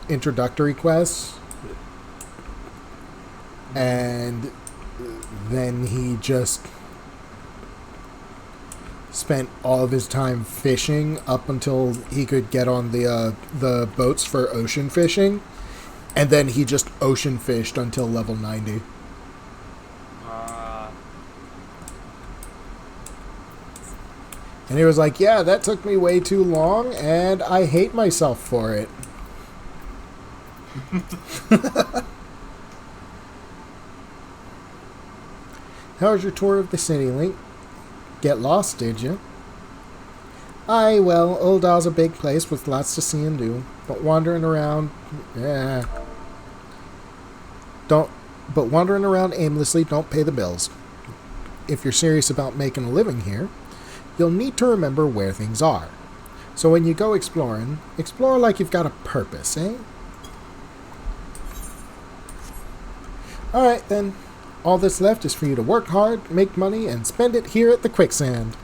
A: introductory quests, and then he just spent all of his time fishing up until he could get on the boats for ocean fishing, and then he just ocean fished until level 90. And he was like, yeah, that took me way too long, and I hate myself for it. How was your tour of the city, Link? Get lost, did you? Aye, well, Ul'dah's a big place with lots to see and do, but wandering around, But wandering around aimlessly don't pay the bills. If you're serious about making a living here, you'll need to remember where things are. So when you go exploring, explore like you've got a purpose, eh? Alright then. All that's left is for you to work hard, make money, and spend it here at the quicksand.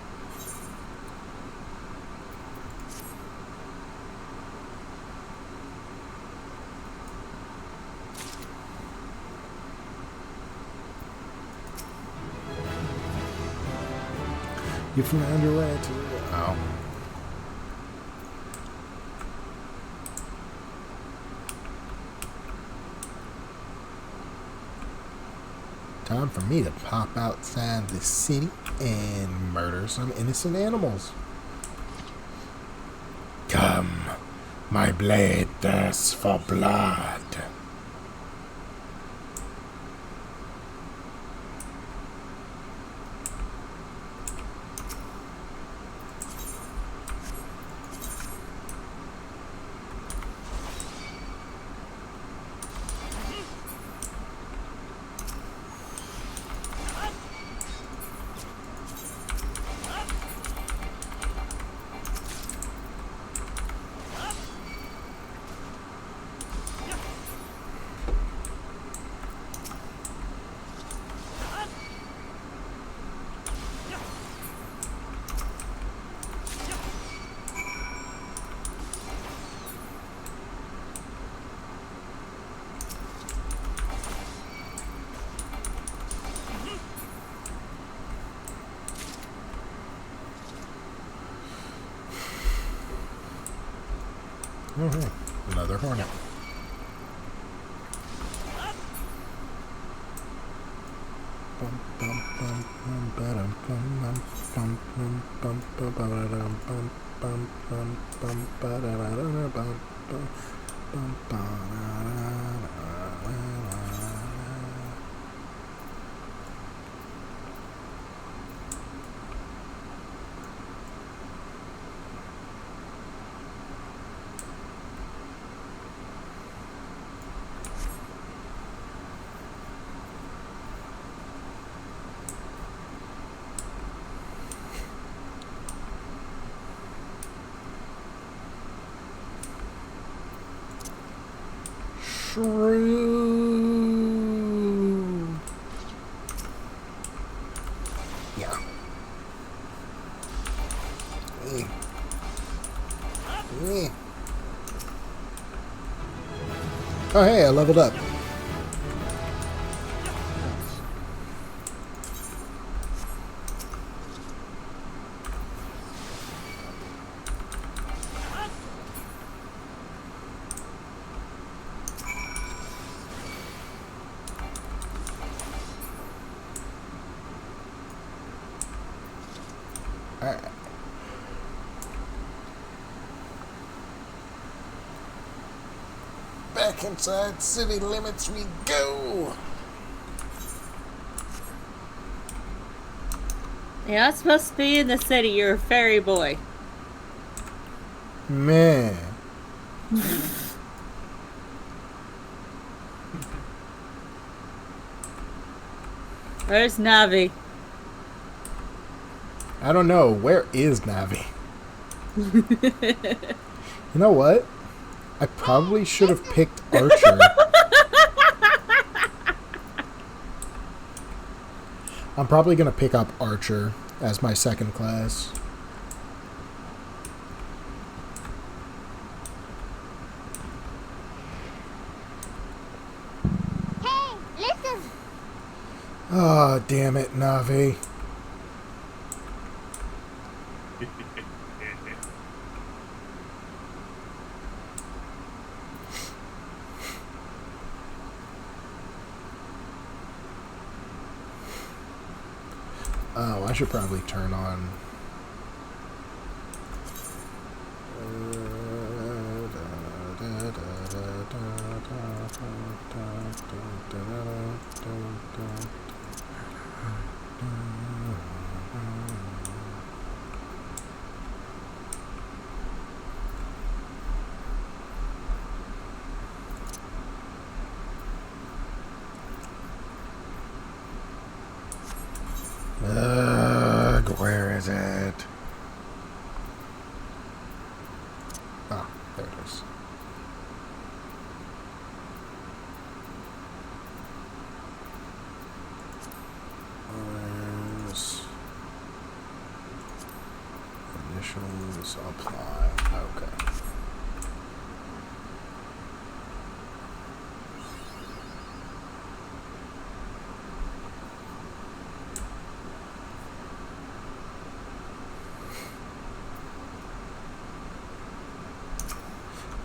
A: You found your way to... Oh. Time for me to pop outside the city and murder some innocent animals. Come, my blade thirsts for blood. Another hornet. True. Yeah. Oh, hey, I leveled up. Alright. Back inside city limits we go.
B: You're not supposed to be in the city. You're a fairy boy.
A: Man.
B: Where's Navi?
A: I don't know. Where is Navi? You know what? I probably should have picked Archer. I'm probably going to pick up Archer as my second class.
G: Hey, listen!
A: Oh, damn it, Navi. Oh, I should probably turn on... where is it? Ah, there it is. Where's initials apply? Okay.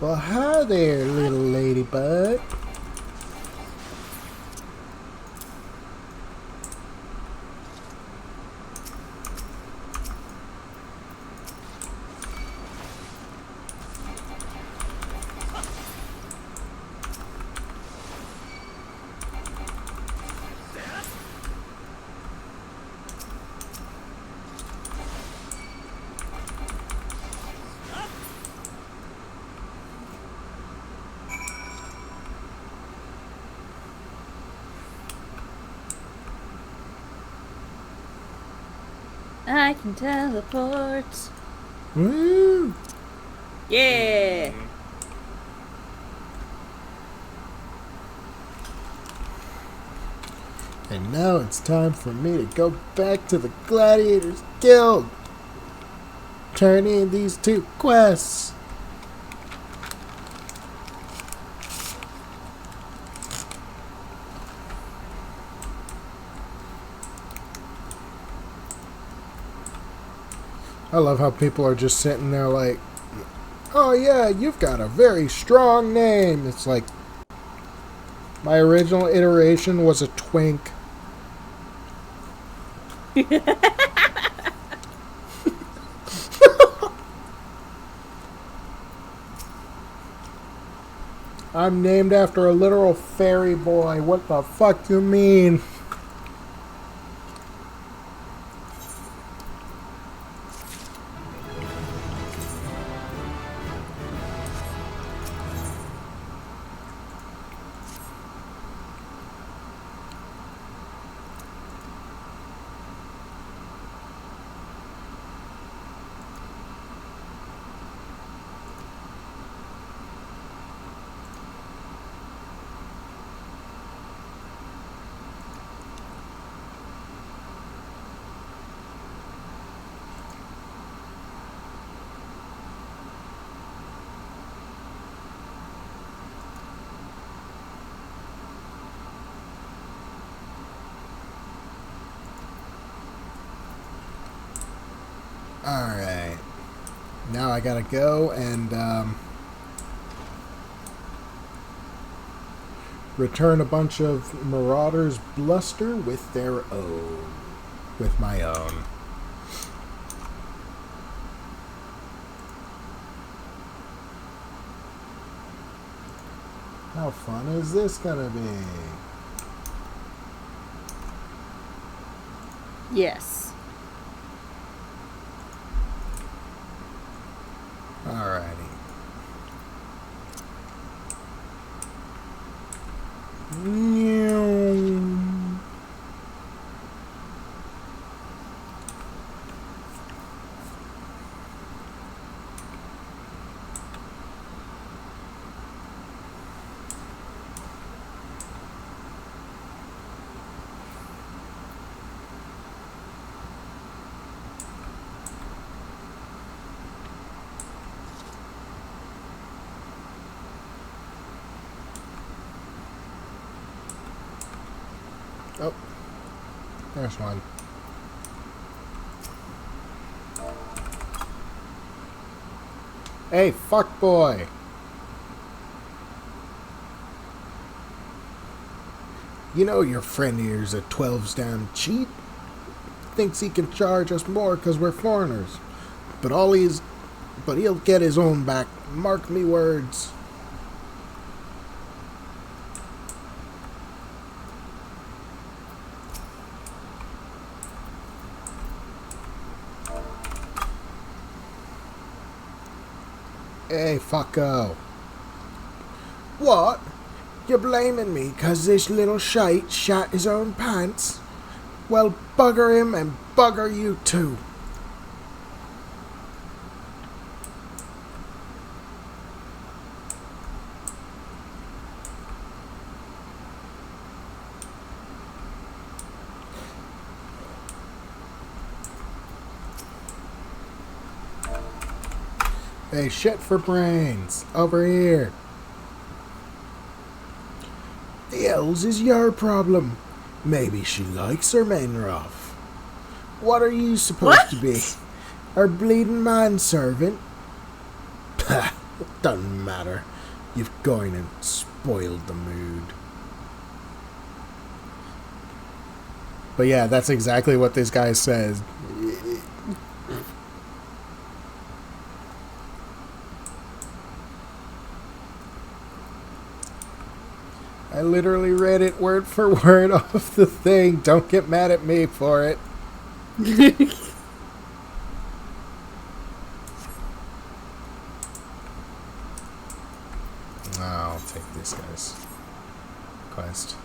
A: Well, hi there, little ladybug.
B: I can teleport.
A: Woo!
B: Yeah.
A: And now it's time for me to go back to the Gladiators Guild. Turn in these 2 quests. I love how people are just sitting there like, oh yeah, you've got a very strong name. It's like, my original iteration was a twink. I'm named after a literal fairy boy. What the fuck you mean? Alright. Now I gotta go and return a bunch of Marauders' bluster with their own. With my own. How fun is this gonna be?
B: Yes.
A: Alrighty. Meow. Oh, there's one. Hey, fuck boy. You know your friend here's a 12's damn cheat. Thinks he can charge us more because we're foreigners. But he'll get his own back. Mark me words. Hey, fucko. What? You're blaming me 'cause this little shite shat his own pants? Well, bugger him and bugger you too. Hey, shit for brains. Over here. The hells is your problem. Maybe she likes her men rough. What are you supposed to be? Her bleeding manservant? Pah, it doesn't matter. You've gone and spoiled the mood. But yeah, that's exactly what this guy says. I literally read it word for word off the thing. Don't get mad at me for it. I'll take this guy's quest.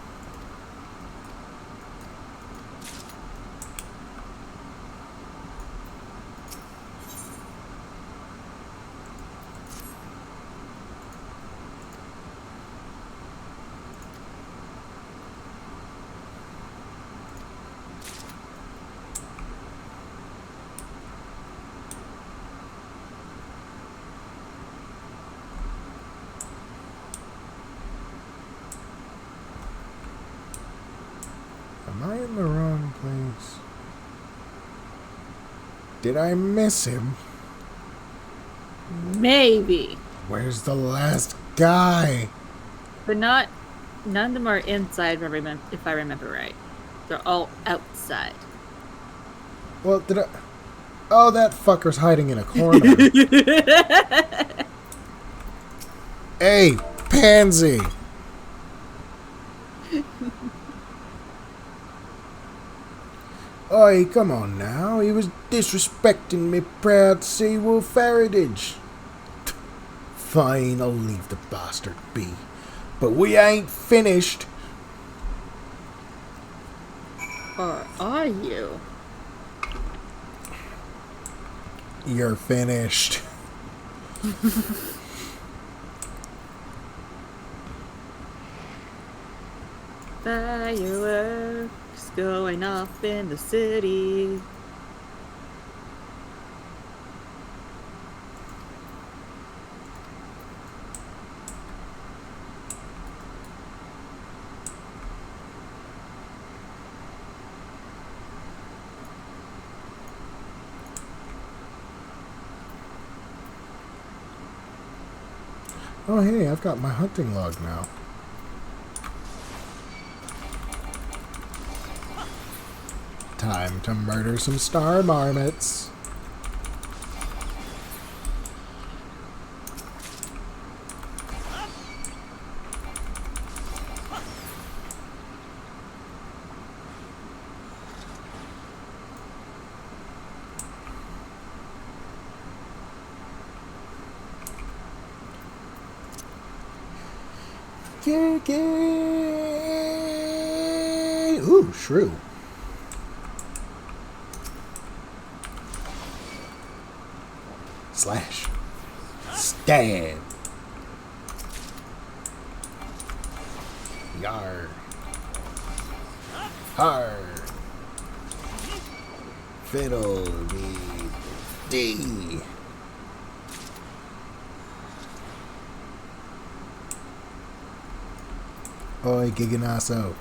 A: Am I in the wrong place? Did I miss him?
B: Maybe.
A: Where's the last guy?
B: But none of them are inside, if I remember right. They're all outside.
A: Well, did I... Oh, that fucker's hiding in a corner. Hey, pansy! Oi, come on now. He was disrespecting me proud Seawolf heritage. Fine, I'll leave the bastard be. But we ain't finished.
B: Or are you?
A: You're finished.
B: Fireworks going off in the city.
A: Oh, hey, I've got my hunting log now. Time to murder some star marmots. Kiki! Ooh, shrew. Slash. Stab. Yar. Har. Fiddle dee dee. Oi, Giganasso.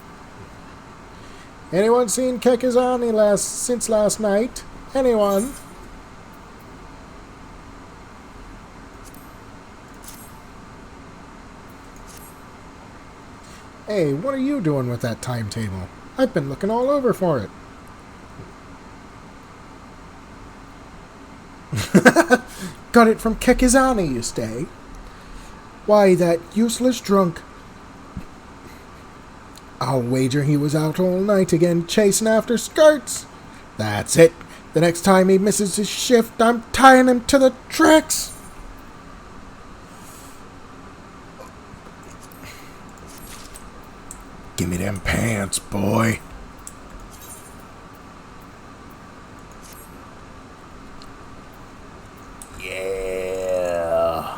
A: Anyone seen Kekizani since last night? Anyone? Hey, what are you doing with that timetable? I've been looking all over for it. Got it from Kekizani, you stay. Why, that useless drunk. I'll wager he was out all night again chasing after skirts. That's it. The next time he misses his shift, I'm tying him to the tracks. Give me them pants, boy. Yeah.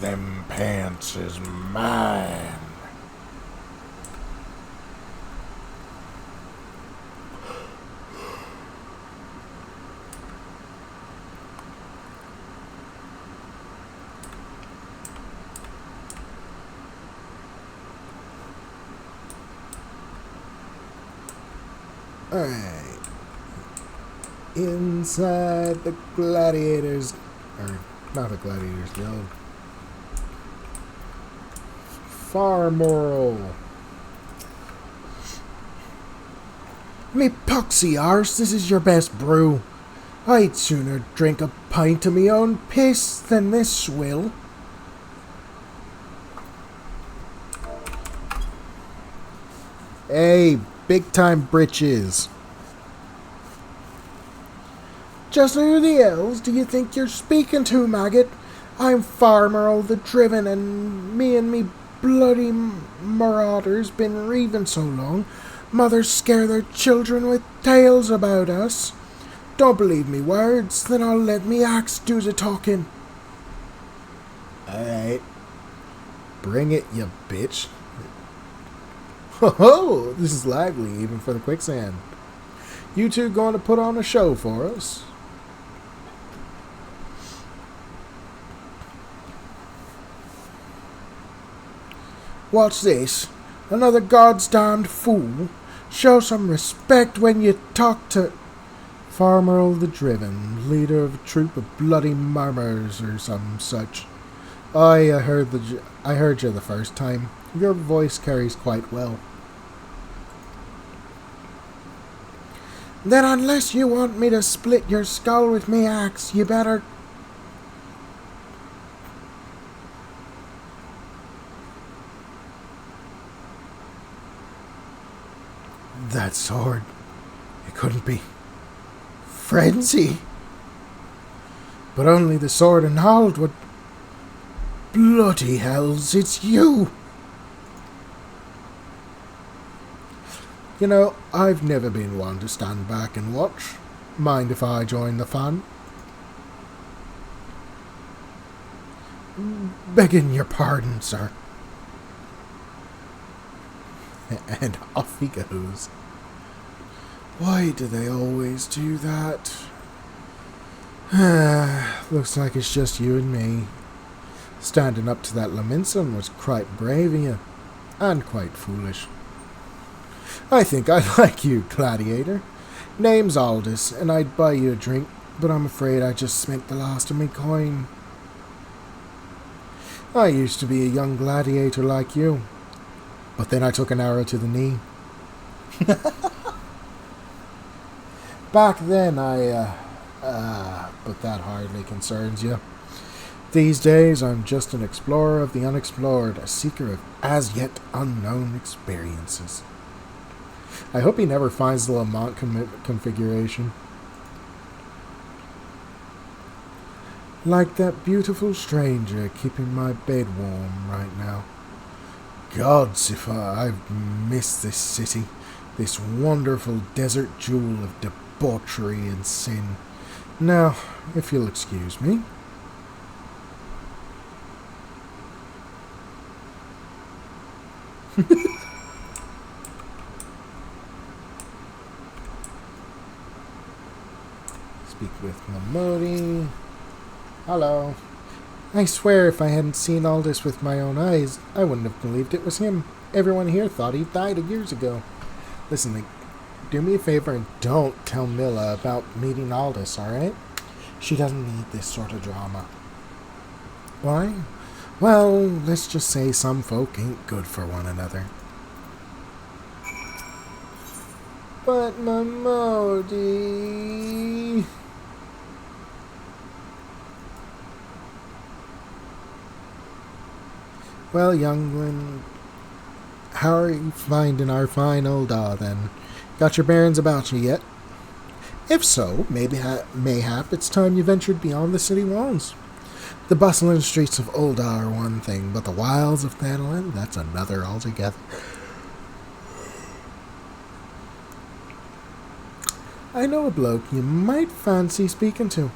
A: Them pants is mine. Alright. Inside the gladiators, or not the gladiators guild. Farmoral. Me poxy arse, this is your best brew. I'd sooner drink a pint of me own piss than this swill. Hey, big time britches. Just who the hells do you think you're speaking to, maggot? I'm Farmer the Driven, and me bloody marauders been reaving so long, mothers scare their children with tales about us. Don't believe me words, then I'll let me axe do the talking. Alright. Bring it, you bitch. Ho, this is lively, even for the quicksand. You two going to put on a show for us? What's this? Another God's darned fool? Show some respect when you talk to Farmer the Driven, leader of a troop of bloody murmurs or some such. I heard you the first time. Your voice carries quite well. Then unless you want me to split your skull with me axe, you better... That sword, it couldn't be frenzy. But only the sword and hold would... Bloody hells, it's you! You know, I've never been one to stand back and watch. Mind if I join the fun? Begging your pardon, sir. And off he goes. Why do they always do that? Looks like it's just you and me. Standing up to that Laminson was quite brave of you, and quite foolish. I think I like you, Gladiator. Name's Aldous, and I'd buy you a drink, but I'm afraid I just spent the last of me coin. I used to be a young gladiator like you, but then I took an arrow to the knee. Back then but that hardly concerns you. These days, I'm just an explorer of the unexplored, a seeker of as yet unknown experiences. I hope he never finds the Lamont configuration. Like that beautiful stranger keeping my bed warm right now. Gods, if I've missed this city, this wonderful desert jewel of debauchery and sin. Now, if you'll excuse me. Speak with Mamodi. Hello. I swear if I hadn't seen all this with my own eyes, I wouldn't have believed it was him. Everyone here thought he died years ago. Listen, do me a favor and don't tell Milla about meeting Aldous, alright? She doesn't need this sort of drama. Why? Well, let's just say some folk ain't good for one another. But Mamodi... Well, youngling, how are you finding our fine old then? Got your bearings about you yet? If so, mayhap it's time you ventured beyond the city walls. The bustling streets of Ul'dah are one thing, but the wilds of Thanalan, that's another altogether. I know a bloke you might fancy speaking to.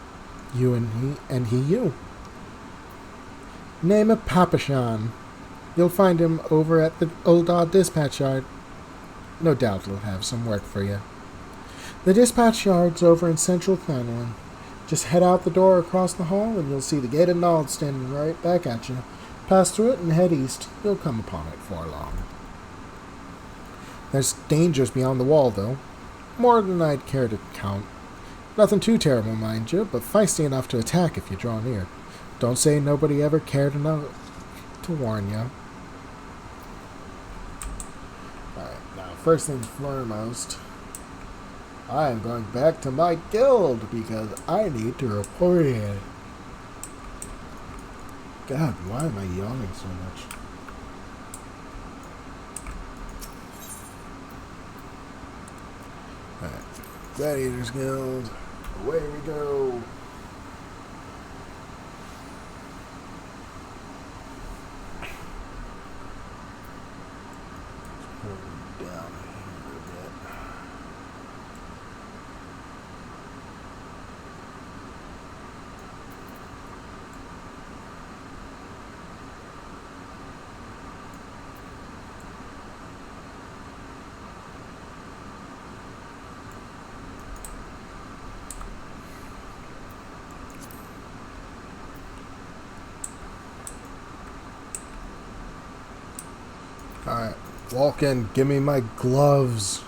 A: You and he you. Name of Papashan. You'll find him over at the Ul'dah dispatch yard. No doubt he'll have some work for you. The dispatch yard's over in central Thanalan. Just head out the door across the hall and you'll see the gate of Nald standing right back at you. Pass through it and head east. You'll come upon it before long. There's dangers beyond the wall, though. More than I'd care to count. Nothing too terrible, mind you, but feisty enough to attack if you draw near. Don't say nobody ever cared enough to warn you. Alright, now first things foremost, I am going back to my guild because I need to report in. God, why am I yawning so much? Alright, Gladiators Guild, away we go. Alright, walk in, give me my gloves.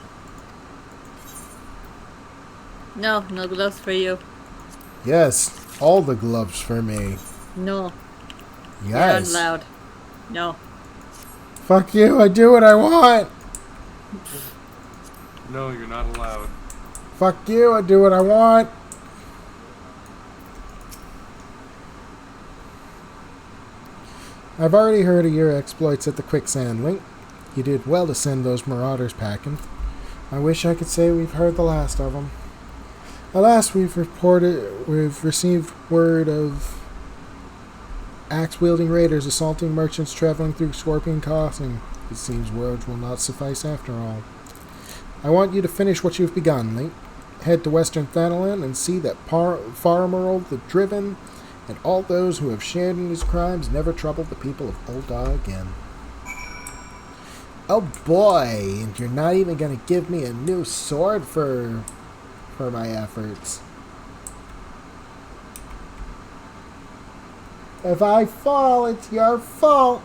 B: No gloves for you.
A: Yes, all the gloves for me.
B: No.
A: Yes.
B: You're not allowed. No.
A: Fuck you, I do what I want.
C: No, you're not allowed.
A: Fuck you, I do what I want. I've already heard of your exploits at the Quicksand Link. You did well to send those marauders packing. I wish I could say we've heard the last of them. Alas, we've received word of axe-wielding raiders assaulting merchants traveling through Scorpion Crossing. It seems words will not suffice after all. I want you to finish what you've begun, Link. Head to Western Thanalan and see that Farmerald the Driven and all those who have shared in his crimes never trouble the people of Ul'dah again. Oh boy, and you're not even going to give me a new sword for my efforts. If I fall, it's your fault.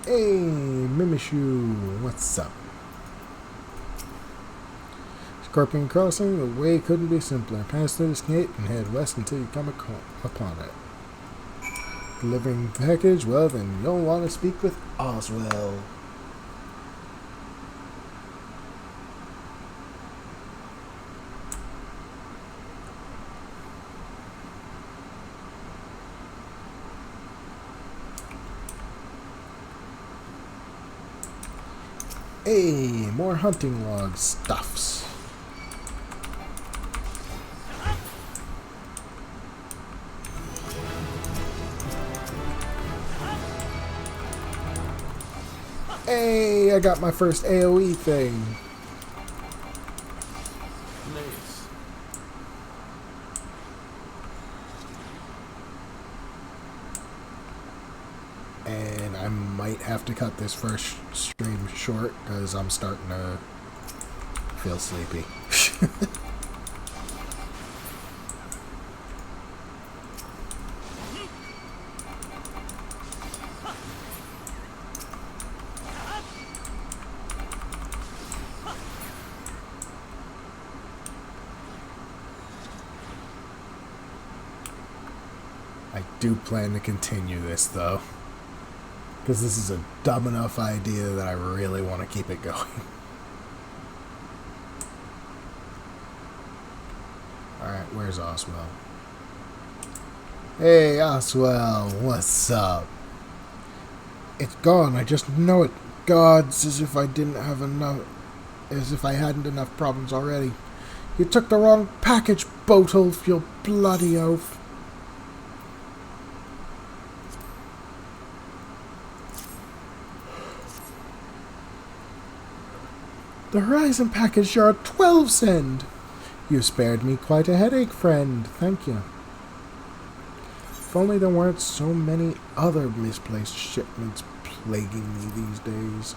A: Hey, Mimishu, what's up? Scorpion Crossing, the way couldn't be simpler. Pass through this gate and head west until you come upon it. Delivering package? Well, then you'll want to speak with Oswell. Hey, more hunting log stuffs. Hey, I got my first AoE thing.
C: Nice.
A: And I might have to cut this first stream short because I'm starting to feel sleepy. I do plan to continue this though, because this is a dumb enough idea that I really want to keep it going. Alright, where's Oswell? Hey Oswell, what's up? It's gone, I just know it. Gods, as if I didn't have enough, as if I hadn't enough problems already. You took the wrong package, Boatolf, you bloody oaf. The Horizon package, you're a 12 send. You spared me quite a headache, friend. Thank you. If only there weren't so many other misplaced shipments plaguing me these days.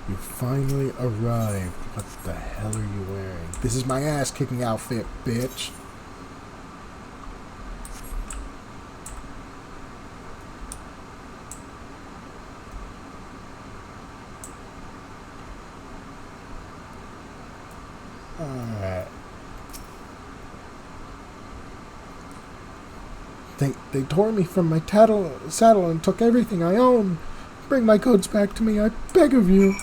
A: You finally arrived. What the hell are you wearing? This is my ass-kicking outfit, bitch. Alright. They tore me from my saddle and took everything I own. Bring my goods back to me, I beg of you.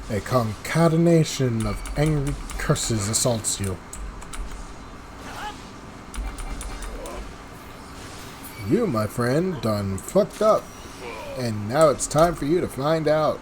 A: A concatenation of angry curses assaults you. You, my friend, done fucked up. And now it's time for you to find out.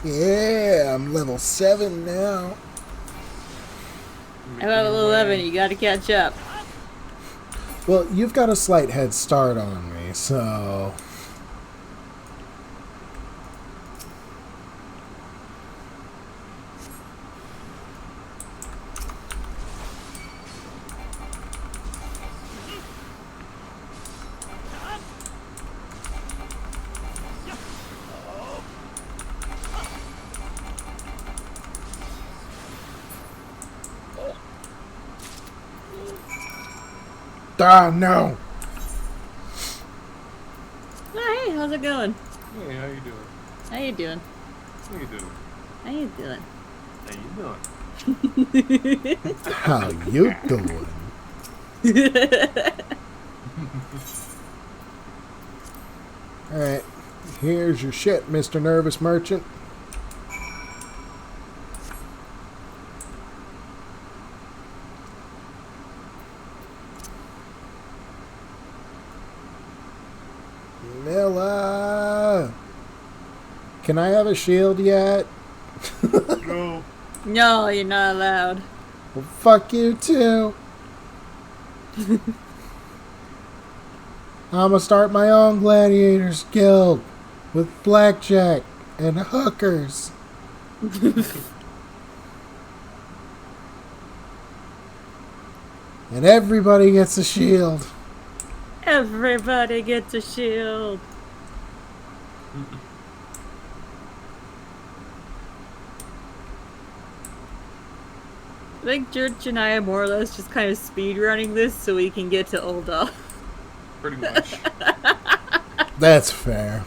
A: Yeah, I'm level 7 now.
B: I'm level 11, you gotta catch up.
A: Well, you've got a slight head start on me, so... Ah, no!
B: Oh, hey, how's it going?
C: Hey, how you doing?
B: How you doing?
C: How you doing?
B: How you doing?
C: How you doing?
A: How you doing? Alright, here's your shit, Mr. Nervous Merchant. Milla! Can I have a shield yet?
C: No.
B: No, you're not allowed.
A: Well, fuck you too. I'ma start my own gladiators guild with blackjack and hookers. And everybody gets a shield.
B: Everybody gets a shield. I think George and I are more or less just kind of speed running this so we can get to Ulda.
C: Pretty much.
A: That's fair.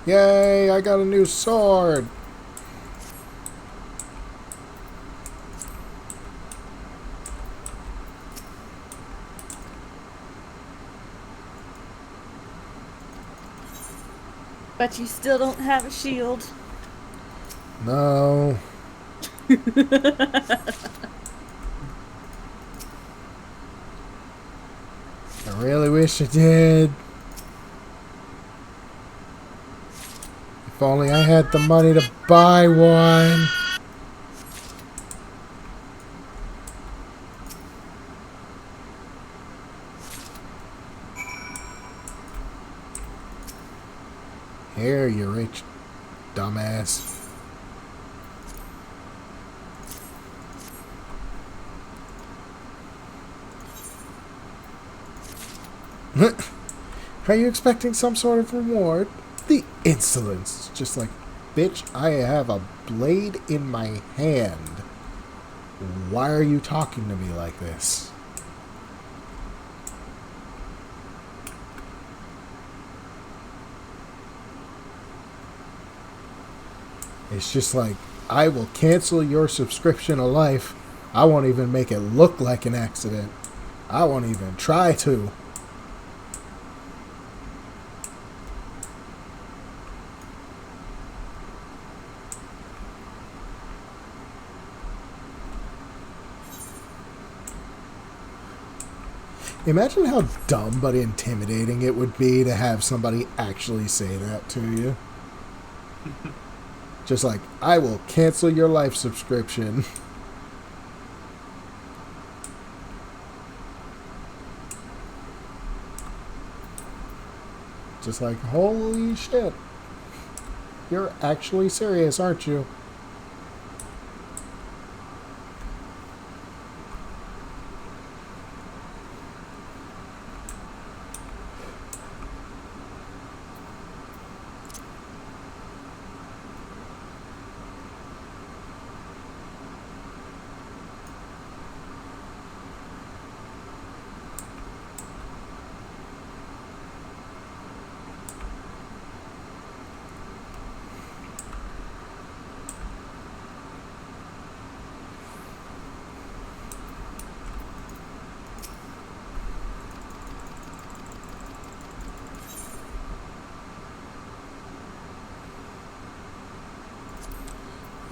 A: Yay, I got a new sword.
B: But you still don't have a shield.
A: No. I really wish I did. If only I had the money to buy one. Here, you rich dumbass. Are you expecting some sort of reward? The insolence. Just like, bitch, I have a blade in my hand. Why are you talking to me like this? It's just like, I will cancel your subscription of life. I won't even make it look like an accident. I won't even try to. Imagine how dumb but intimidating it would be to have somebody actually say that to you. Just like, I will cancel your life subscription. Just like, holy shit. You're actually serious, aren't you?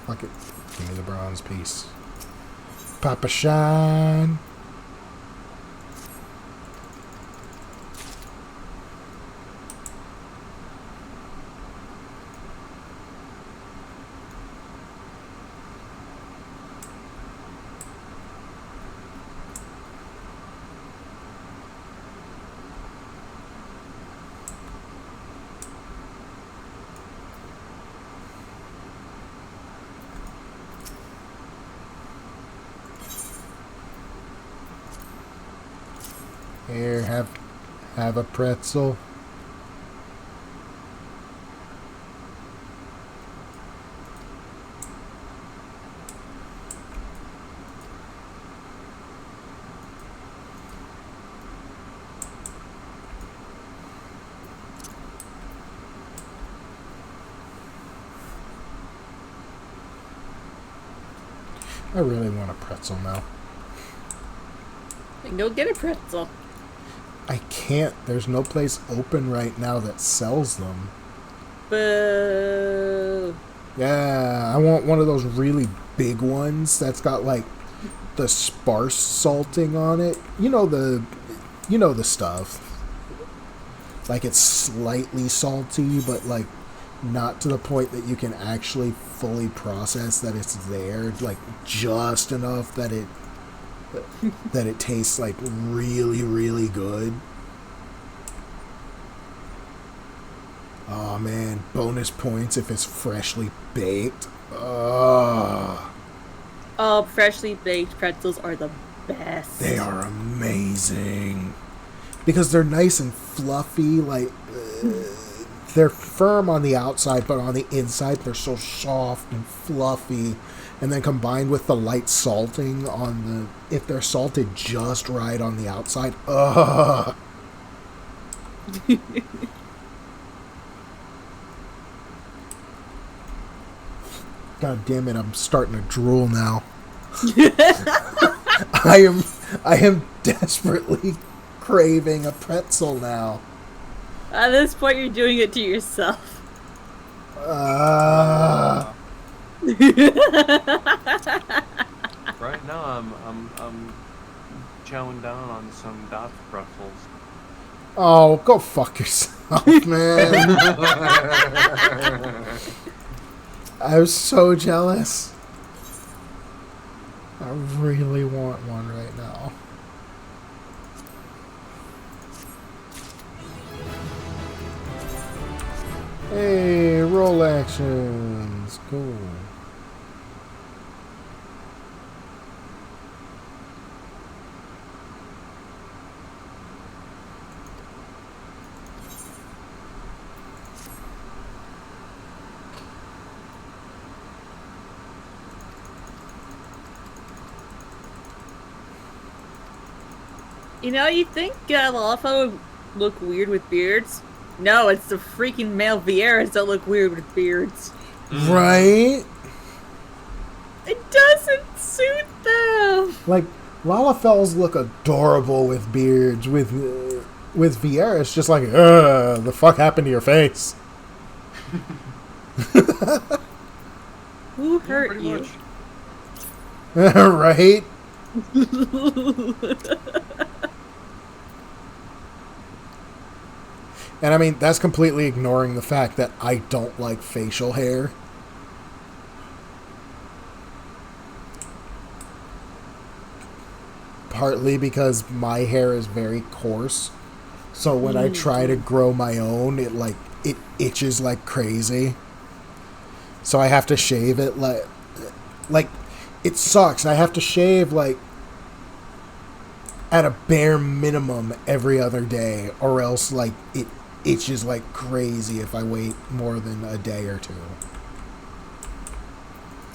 A: Fuck it. Give me the bronze piece. Papa Shine. Here, have a pretzel. I really want a pretzel now.
B: Then go get a pretzel.
A: I can't. There's no place open right now that sells them.
B: Boo.
A: Yeah, I want one of those really big ones that's got like the sparse salting on it. You know the stuff. Like it's slightly salty, but like not to the point that you can actually fully process that it's there. Like just enough that it tastes like really, really good. Oh man, bonus points if it's freshly baked.
B: Oh, freshly baked pretzels are the best.
A: They are amazing. Because they're nice and fluffy, like they're firm on the outside, but on the inside they're so soft and fluffy. And then combined with the light salting on the, if they're salted just right on the outside, ugh. God damn it, I'm starting to drool now. I am desperately craving a pretzel now.
B: At this point, you're doing it to yourself.
C: Right now, I'm chowing down on some Dots pretzels.
A: Oh, go fuck yourself, man. I'm so jealous. I really want one right now. Hey, roll actions. Cool.
B: You know, you think Lawful would look weird with beards? No, it's the freaking male Vieras that look weird with beards.
A: Right?
B: It doesn't suit them.
A: Like, Lalafels look adorable with beards. With Vieira, it's just like, the fuck happened to your face?
B: Who hurt you?
A: Right? And I mean, that's completely ignoring the fact that I don't like facial hair. Partly because my hair is very coarse. So when I try to grow my own, it itches like crazy. So I have to shave it like it sucks. I have to shave like at a bare minimum every other day, or else like it itches like crazy if I wait more than a day or two.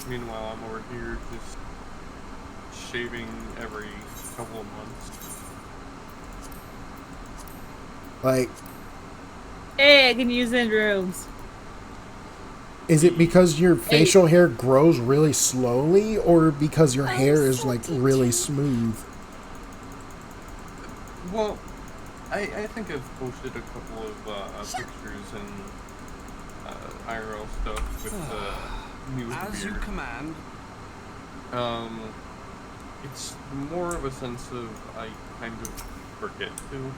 C: Meanwhile, I'm over here just shaving every couple of months.
A: Like,
B: Hey, I can use in rooms.
A: is it because your facial hair grows really slowly, or because your hair is like really smooth?
C: Well, I think I've posted a couple of pictures and IRL stuff with new
F: As
C: beard.
F: you command.
C: It's more of a sense of I kind of forget to.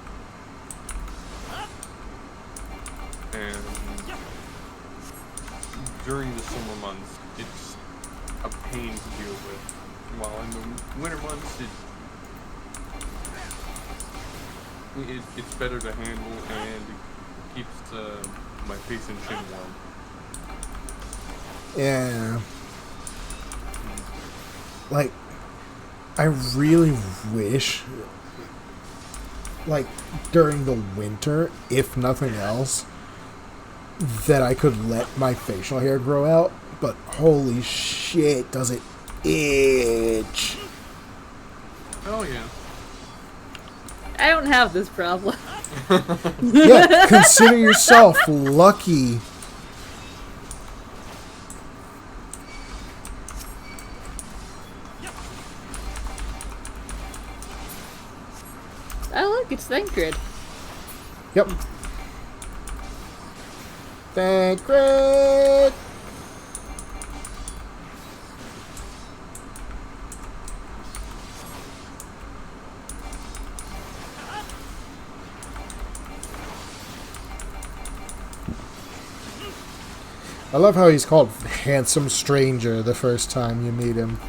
C: And during the summer months, it's a pain to deal with. While in the winter months, it's better to handle, and it keeps my face and chin warm.
A: Yeah. Like, I really wish like, during the winter, if nothing else, that I could let my facial hair grow out, but holy shit, does it itch.
C: Oh, yeah.
B: I don't have this problem.
A: Yeah, consider yourself lucky.
B: Oh, look, it's Thancred.
A: Yep. Thancred! I love how he's called Handsome Stranger the first time you meet him.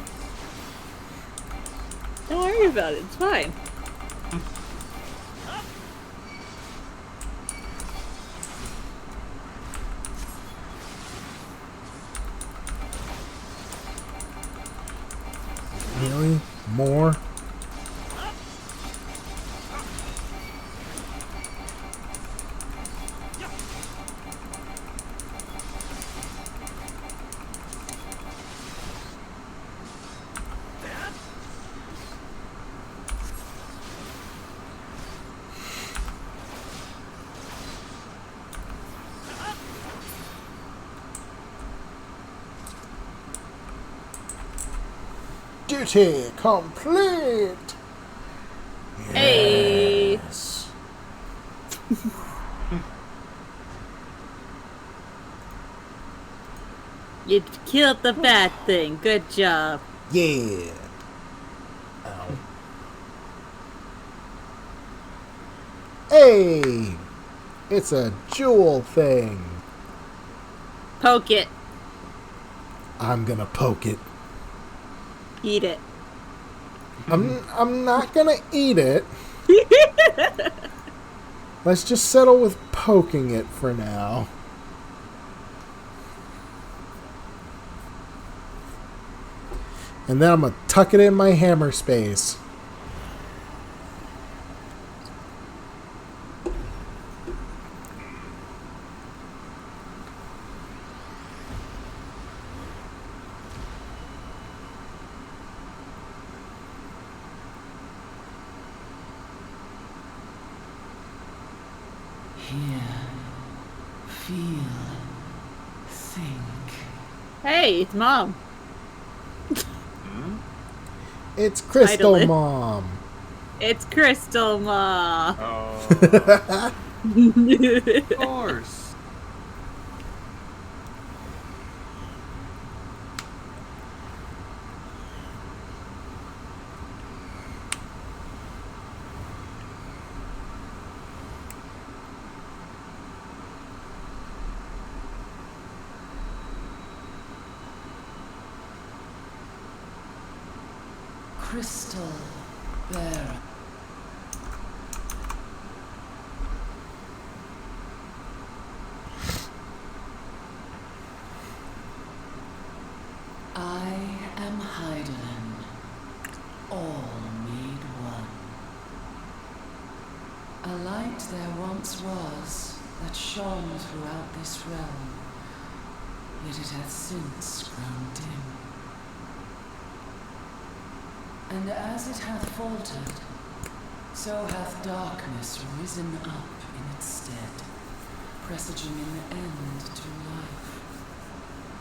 B: Don't worry about it, it's fine.
A: Really? More? Duty complete!
B: Hey!
A: Yes.
B: You killed the bad thing. Good job.
A: Yeah. Ow. Hey! It's a jewel thing.
B: Poke it.
A: I'm gonna poke it.
B: Eat it.
A: I'm not gonna eat it. Let's just settle with poking it for now. And then I'm gonna tuck it in my hammer space.
D: Hear, feel, think.
B: Hey, it's Mom.
A: It's Crystal
B: Idly.
A: Mom.
B: It's Crystal Ma.
C: Oh, of course.
D: Crystal bearer. I am Heidelin, all made one. A light there once was that shone throughout this realm, yet it hath since grown dim. And as it hath faltered, so hath darkness risen up in its stead, presaging an end to life.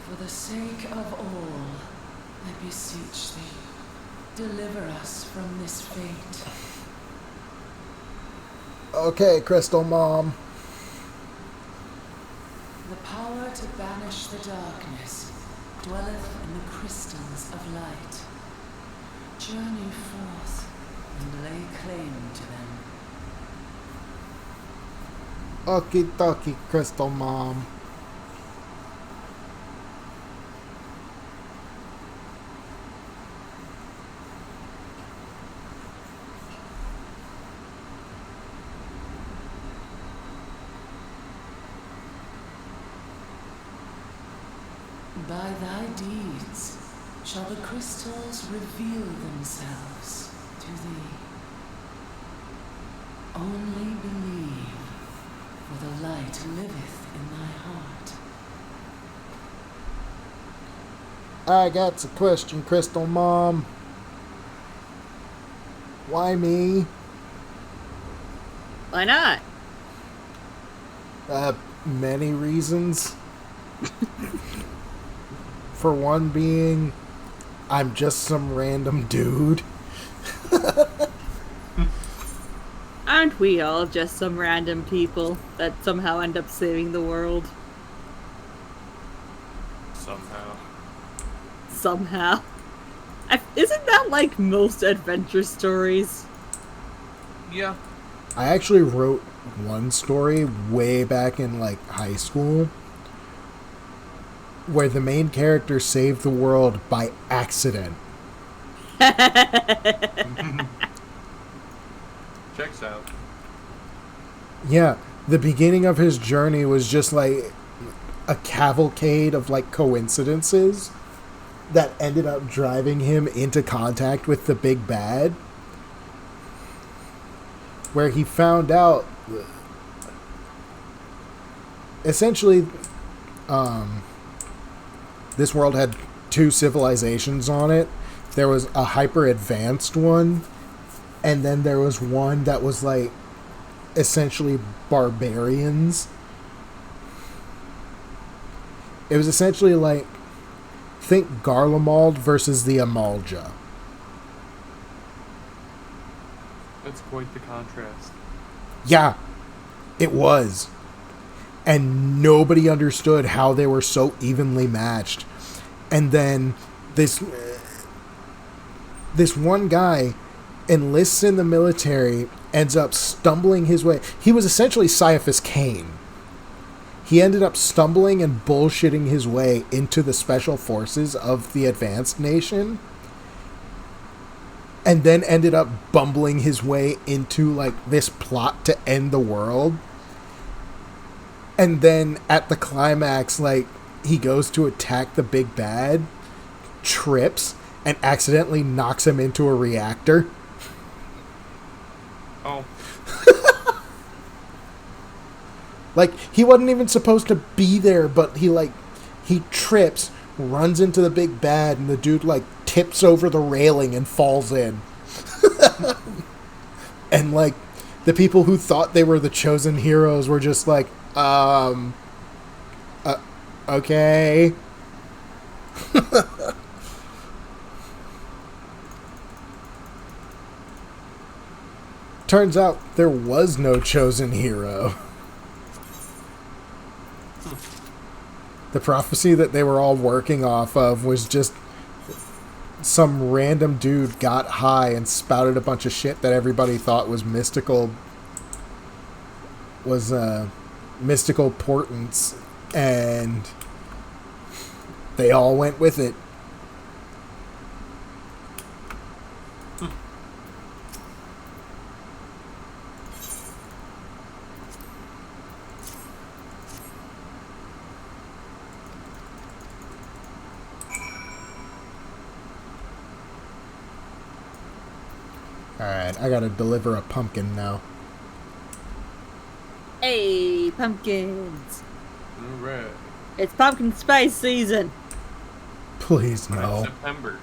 D: For the sake of all, I beseech thee, deliver us from this fate.
A: Okay, Crystal Mom.
D: The power to banish the darkness dwelleth in the crystals of light. Journey forth and lay claim to them.
A: Okie dokie, Crystal Mom.
D: By thy deeds shall the crystals reveal themselves to thee. Only believe, for the light liveth in thy heart.
A: I got a question, Crystal Mom. Why me?
B: Why not?
A: Many reasons. For one being, I'm just some random dude.
B: Aren't we all just some random people that somehow end up saving the world?
C: Somehow.
B: Somehow. Isn't that like most adventure stories?
C: Yeah.
A: I actually wrote one story way back in like high school where the main character saved the world by accident.
C: Checks out.
A: Yeah, the beginning of his journey was just like a cavalcade of like coincidences that ended up driving him into contact with the big bad, where he found out essentially this world had two civilizations on it. There was a hyper advanced one, and then there was one that was like essentially barbarians. It was essentially like, think Garlemald versus the Amalja.
C: That's quite the contrast.
A: Yeah, it was. And nobody understood how they were so evenly matched. And then this one guy enlists in the military, ends up stumbling his way. He was essentially Caiaphas Cain. He ended up stumbling and bullshitting his way into the special forces of the advanced nation, and then ended up bumbling his way into like this plot to end the world. And then at the climax, like, he goes to attack the big bad, trips, and accidentally knocks him into a reactor.
C: Oh.
A: Like, he wasn't even supposed to be there, but he trips, runs into the big bad, and the dude, like, tips over the railing and falls in. And, like, the people who thought they were the chosen heroes were just like, okay. Turns out there was no chosen hero. The prophecy that they were all working off of was just some random dude got high and spouted a bunch of shit that everybody thought was mystical portents, and they all went with it. Alright, I gotta deliver a pumpkin now.
B: Hey, pumpkins!
C: Alright.
B: It's pumpkin spice season!
A: Please no.
C: September.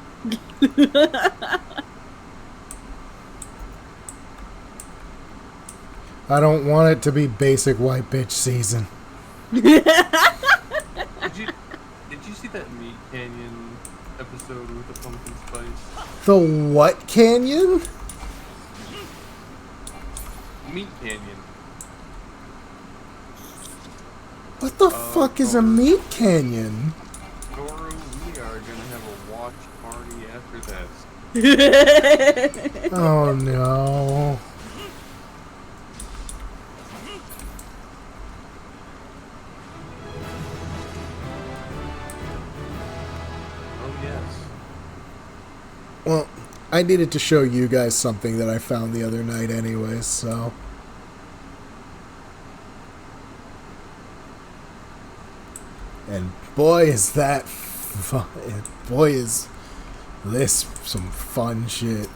A: I don't want it to be basic white bitch season.
C: Did you see that Meat Canyon episode with the pumpkin spice?
A: The what canyon?
C: Meat Canyon.
A: What the fuck is a meat canyon?
C: Toru, we are gonna have a watch party after this.
A: Oh no.
C: Oh yes.
A: Well, I needed to show you guys something that I found the other night anyways, so... And boy is that fun. Boy is this some fun shit.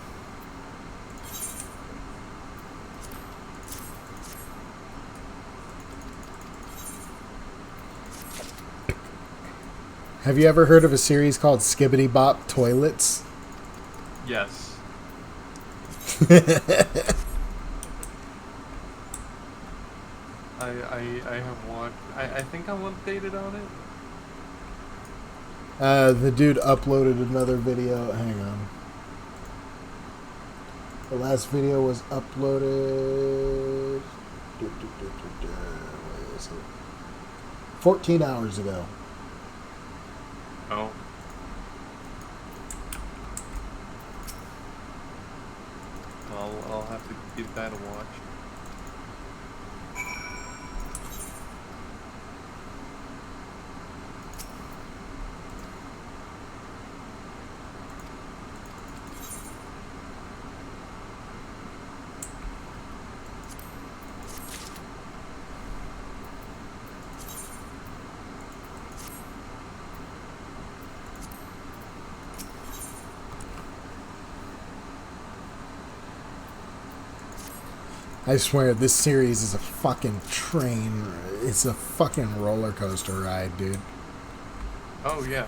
A: Have you ever heard of a series called Skibbity Bop Toilets?
C: Yes. I have watched. I think I'm updated on it.
A: The dude uploaded another video. Hang on. The last video was uploaded. Where is it? 14 hours ago.
C: Oh. I'll have to give that a watch.
A: I swear, this series is a fucking train. It's a fucking roller coaster ride, dude.
C: Oh yeah.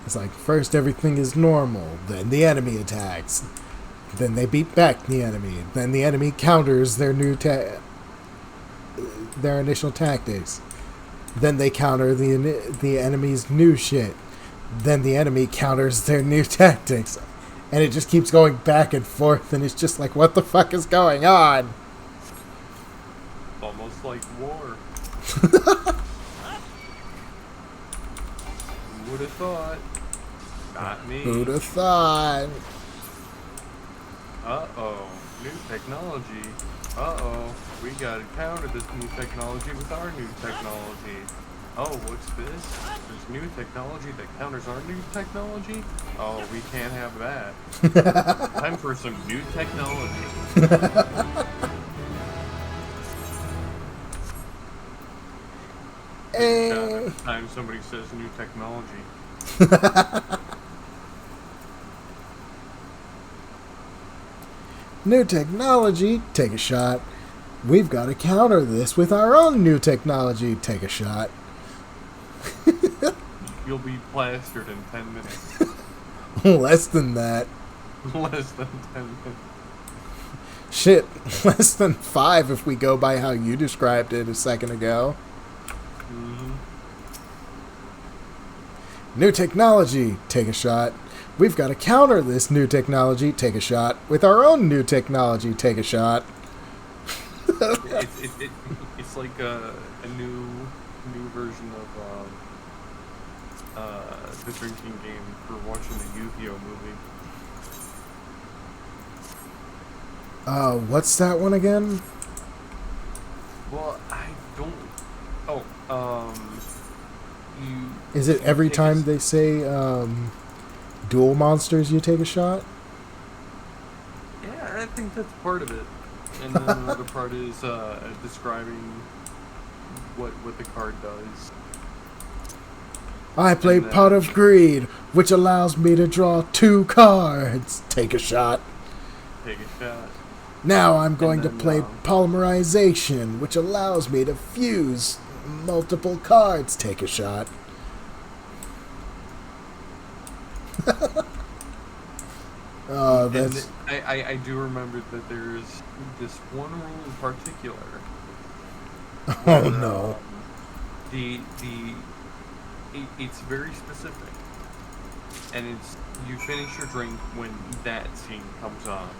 A: It's like, first everything is normal, then the enemy attacks. Then they beat back the enemy. Then the enemy counters their initial tactics. Then they counter the enemy's new shit. Then the enemy counters their new tactics. And it just keeps going back and forth, and it's just like, what the fuck is going on?
C: Almost like war. Who would have thought? Not me.
A: Who'd have thought?
C: Uh-oh. New technology. Uh-oh. We gotta counter this new technology with our new technology. Oh, what's this? There's new technology that counters our new technology? Oh, we can't have that. Time for some new technology. Time somebody says new technology.
A: New technology, take a shot. We've got to counter this with our own new technology, take a shot.
C: You'll be plastered in 10 minutes.
A: Less than that.
C: Less than 10 minutes.
A: Shit, less than 5 if we go by how you described it a second ago.
C: Mm-hmm.
A: New technology, take a shot. We've got to counter this new technology, take a shot, with our own new technology, take a shot.
C: It's like a new version of the drinking game for watching the Yu-Gi-Oh movie.
A: What's that one again?
C: Well, I don't. Oh,
A: Is it every time they say dual monsters you take a shot?
C: Yeah, I think that's part of it. And then another part is describing what the card does.
A: I play Pot of Greed, which allows me to draw 2 cards. Take a shot.
C: Take a shot.
A: Now I'm going to play Polymerization, which allows me to fuse multiple cards. Take a shot. Oh, that's...
C: I do remember that there's this one rule in particular.
A: Oh no.
C: It's very specific, and it's you finish your drink when that scene comes on.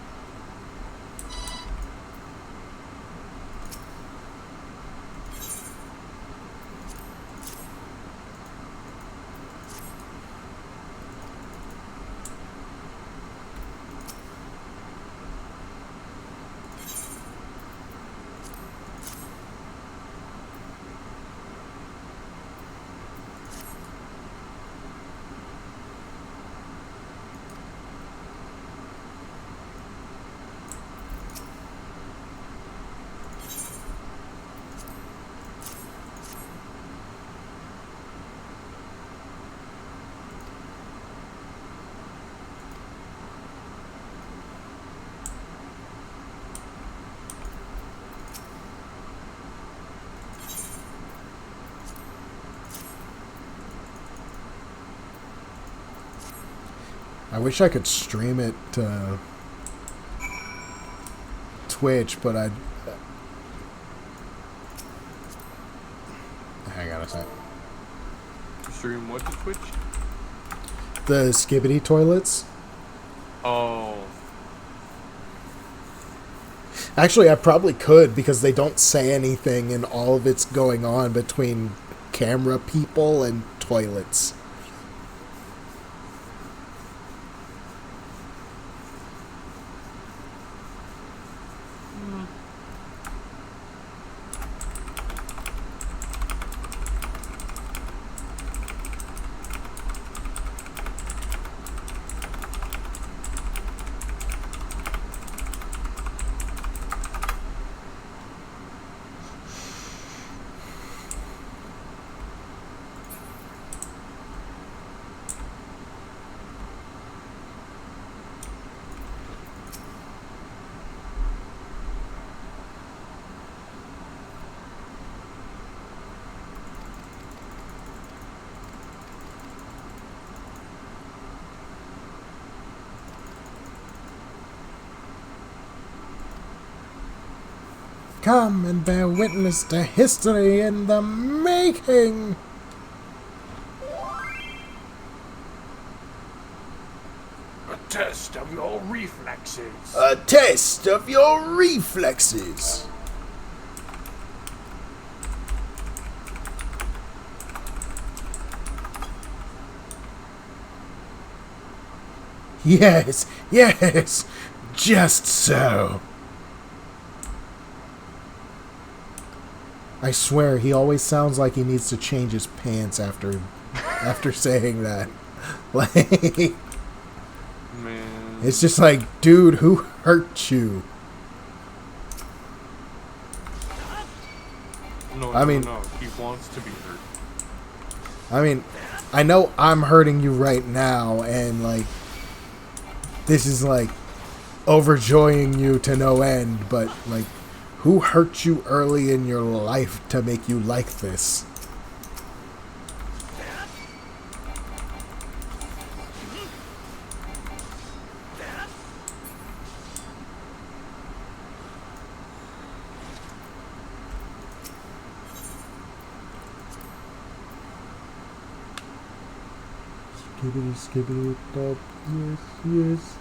A: I wish I could stream it to Twitch, but I'd... Hang on a sec.
C: Stream what to Twitch?
A: The Skibbity toilets.
C: Oh.
A: Actually, I probably could, because they don't say anything and all of it's going on between camera people and toilets. Come and bear witness to history in the making.
E: A test of your reflexes.
A: A test of your reflexes. Yes, yes, just so. I swear, he always sounds like he needs to change his pants after saying that. Like,
C: Man.
A: it's just like, dude, who hurt you?
C: No,
A: I mean-
C: no, he wants to be hurt.
A: I mean, I know I'm hurting you right now, and like, this is like overjoying you to no end, but like, who hurt you early in your life to make you like this? Skibbity, skibbity, dub, yes, yes.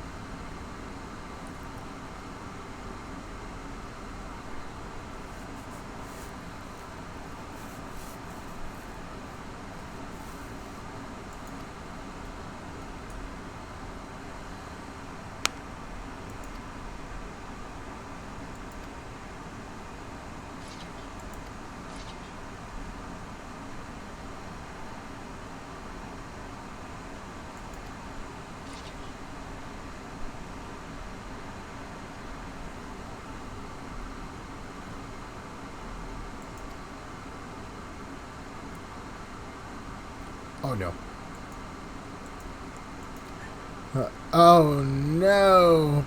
A: Oh no. Oh no.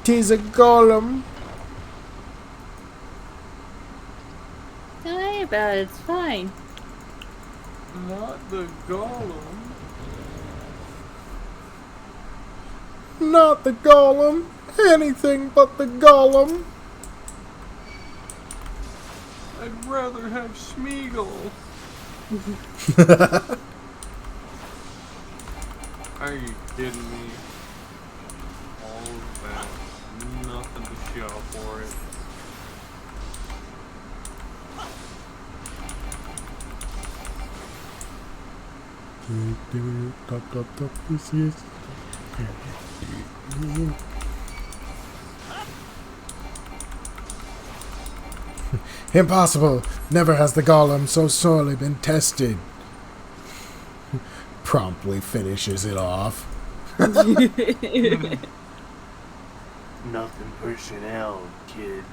A: Tis a golem.
B: Don't worry about it, it's fine.
C: Not the golem.
A: Not the golem. Anything but the golem.
C: I'd rather have Smeagol. Are you kidding me? All of that. Nothing to show for it.
A: Impossible. Never has the golem so sorely been tested. Promptly finishes it off.
E: Nothing personnel, kid.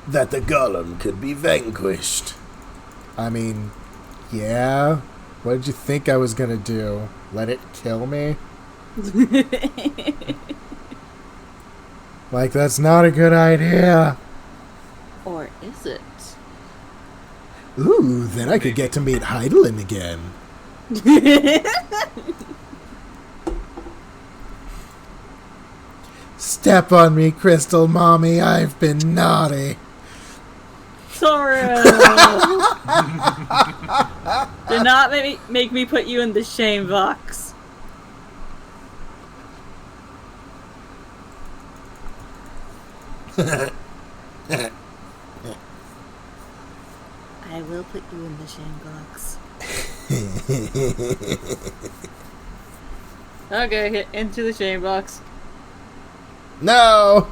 A: That the golem could be vanquished. I mean, yeah. What did you think I was gonna do? Let it kill me? Like, that's not a good idea.
B: Or is it?
A: Ooh, then I could get to meet Heidelin again. Step on me, Crystal Mommy. I've been naughty.
B: Toru! Do not make me put you in the shame box. I will put you in the shame box. Okay, hit into the shame box.
A: No!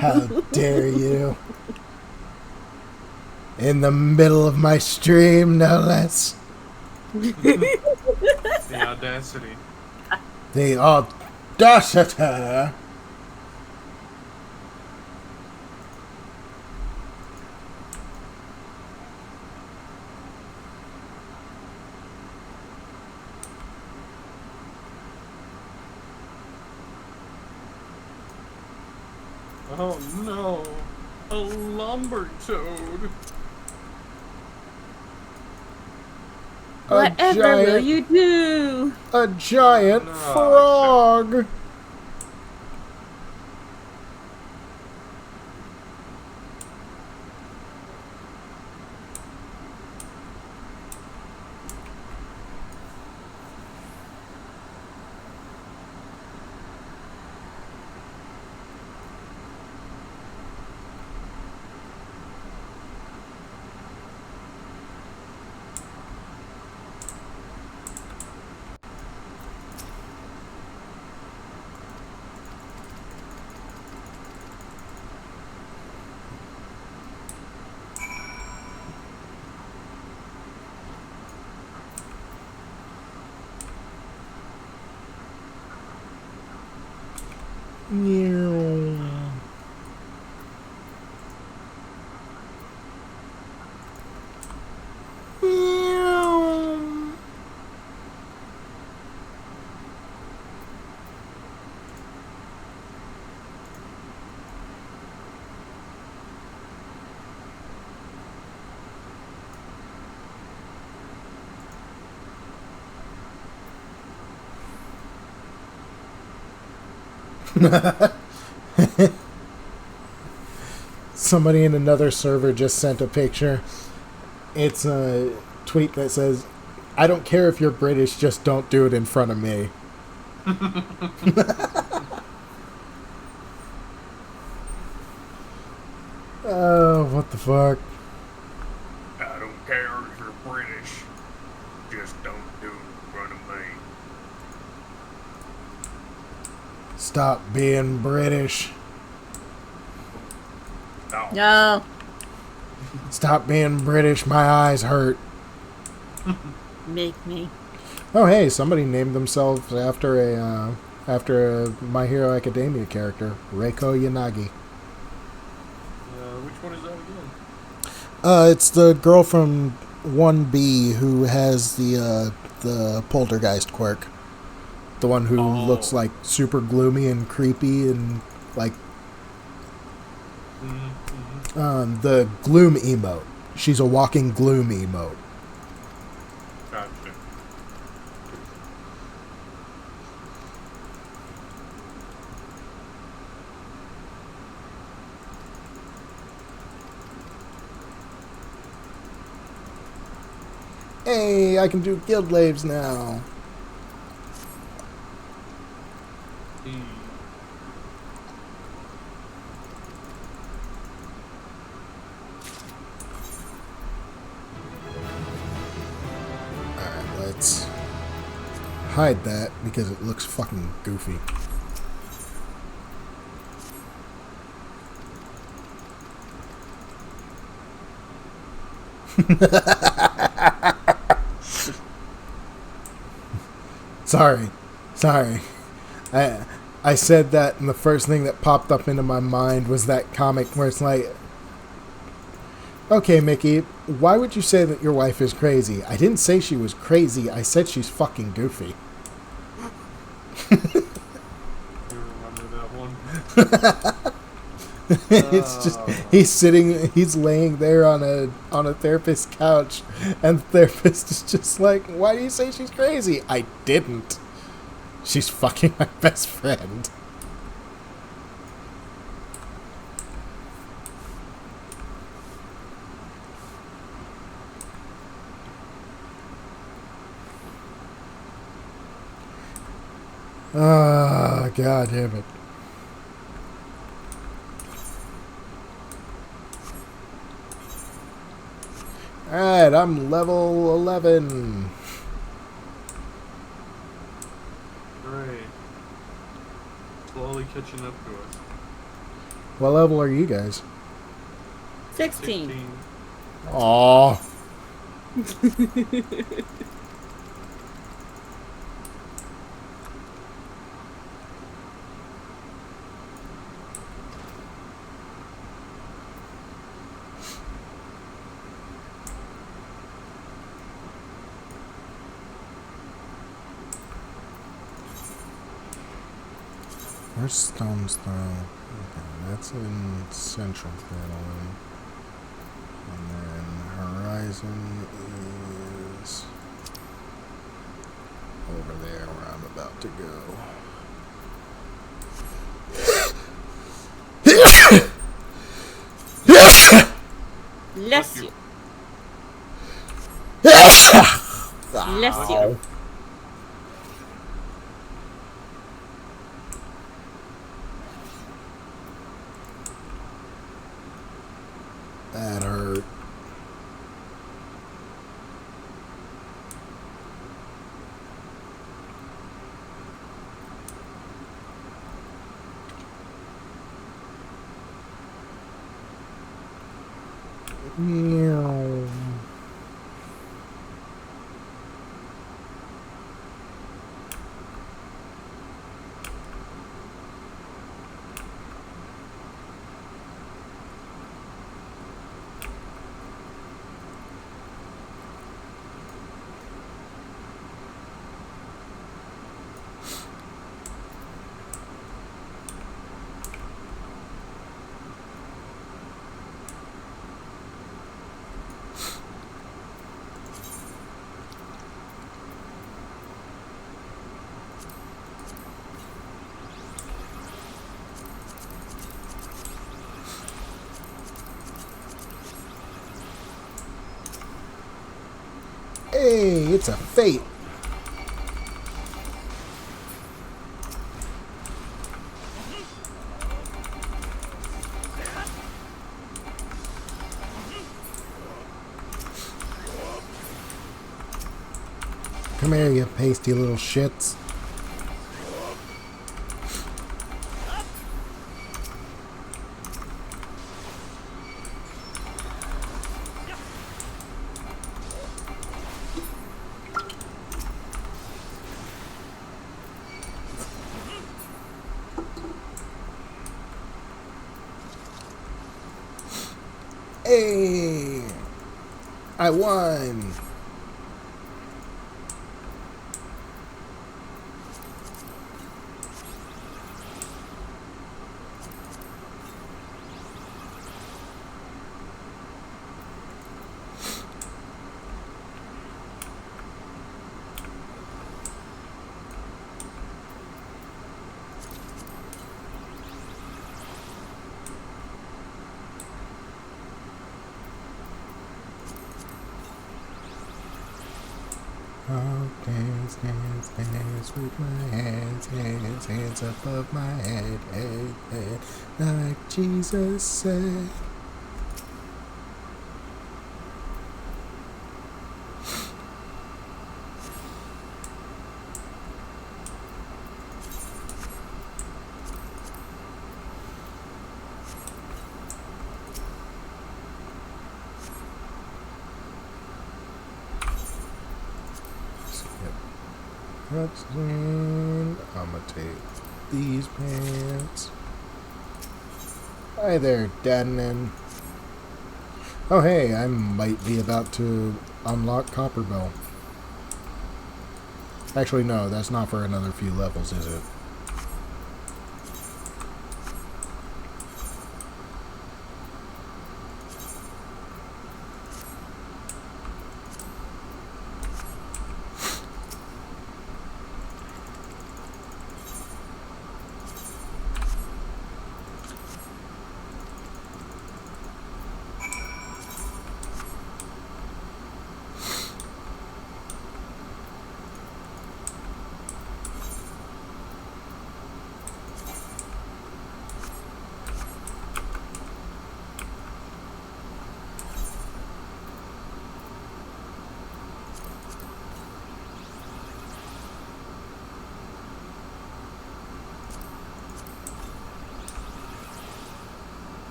A: How dare you? In the middle of my stream, no less.
C: The audacity.
A: The audacity.
C: Oh no, a lumber toad.
B: Whatever will you do?
A: A giant
C: No.
A: frog. Somebody in another server just sent a picture. It's a tweet that says, "I don't care if you're British, just don't do it in front of me." Oh, what the fuck?
E: I don't care if you're British. Just don't do it in front of me.
A: Stop being British.
E: Oh,
B: No.
A: Stop being British. My eyes hurt.
B: Make me.
A: Oh, hey, somebody named themselves after a My Hero Academia character, Reiko Yanagi.
C: Which one is that again?
A: It's the girl from 1B who has the poltergeist quirk. The one who looks like super gloomy and creepy and like the gloom emote. She's a walking gloom emote.
C: Gotcha.
A: Hey, I can do guild laves now. Alright, let's hide that because it looks fucking goofy. Sorry. Sorry. I said that, and the first thing that popped up into my mind was that comic where it's like, okay, Mickey, why would you say that your wife is crazy? I didn't say she was crazy. I said she's fucking goofy.
C: I remember that one.
A: It's just he's laying there on a therapist's couch, and the therapist is just like, why do you say she's crazy? I didn't. She's fucking my best friend. Ah, god damn it. Alright, I'm level 11.
C: Great. Slowly catching up to us.
A: What level are you guys?
B: 16.
C: 16.
A: Aww. Where's Stone's Throw? Okay, that's in Central Italy. And then Horizon is over there where I'm about to go.
B: Bless you. Bless you.
A: Ow. That hurt. Meow. Hey, it's a fate. Come here, you pasty little shits. Hey, I won. Oh, dance, dance, dance with my hands, hands, hands above my head, head, head, like Jesus said. cutscene. I'm gonna take these pants. Hi there, Dadman. Oh hey, I might be about to unlock Copperbell. Actually, no, that's not for another few levels, is it?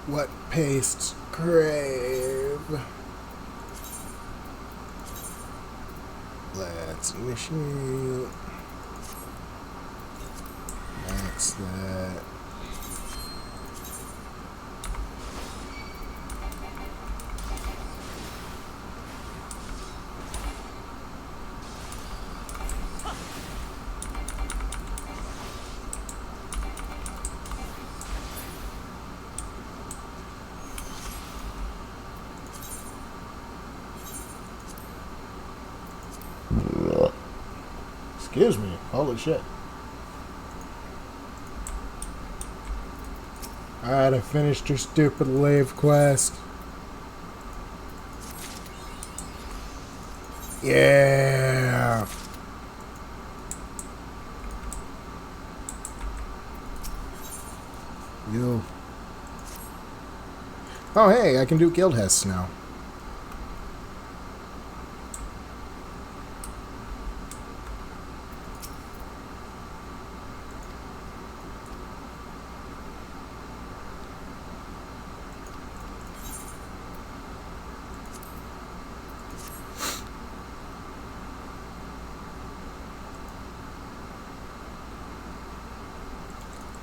A: What pastes crave? Let's initiate. That's that. Excuse me. Holy shit. Alright, I finished your stupid lave quest. Yeah. You. Oh hey, I can do guild hests now.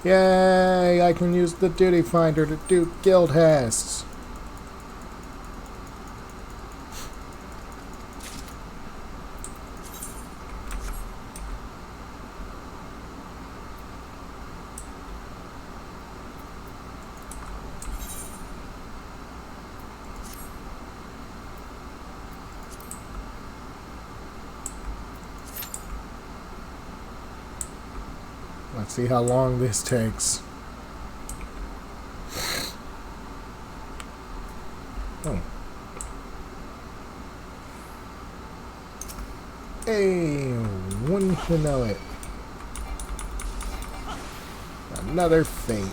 A: Yay! I can use the duty finder to do guild hests. Let's see how long this takes. Oh. Hey, wouldn't you know it? Another fate.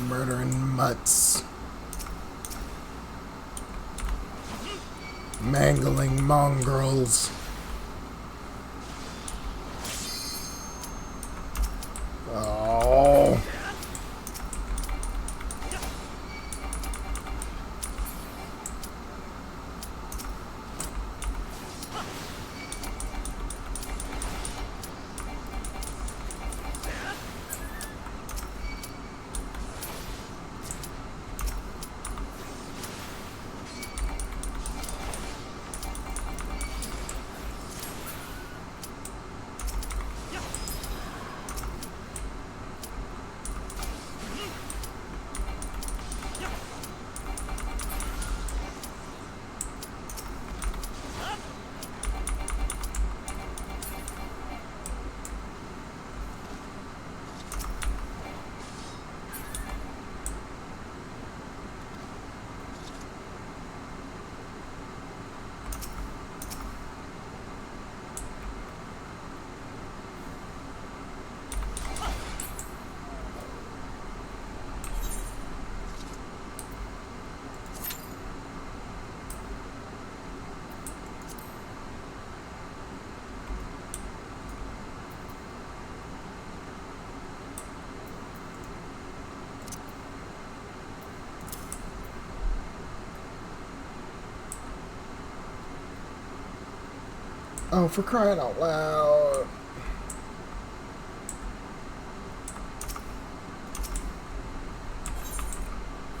A: Murdering mutts. Mangling mongrels. Oh. Oh, for crying out loud.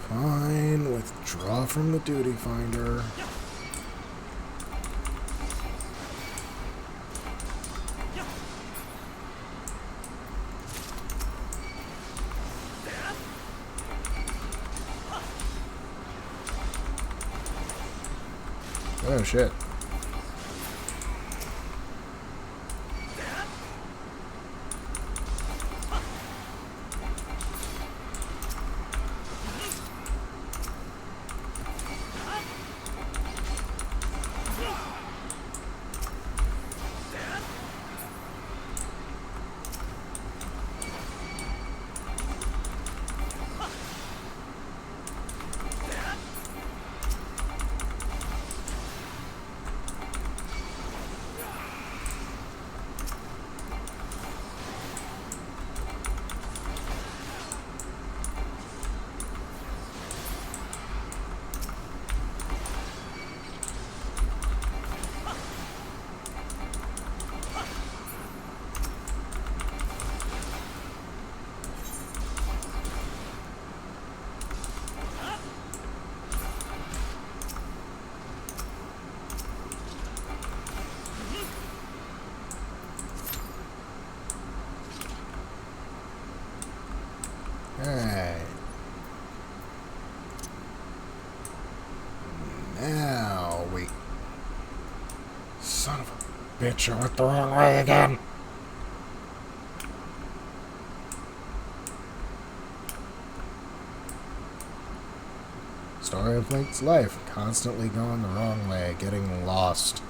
A: Fine, withdraw from the duty finder. Oh shit. Alright. Now, wait. Son of a bitch, I went the wrong way again. Story of Link's life, constantly going the wrong way, getting lost.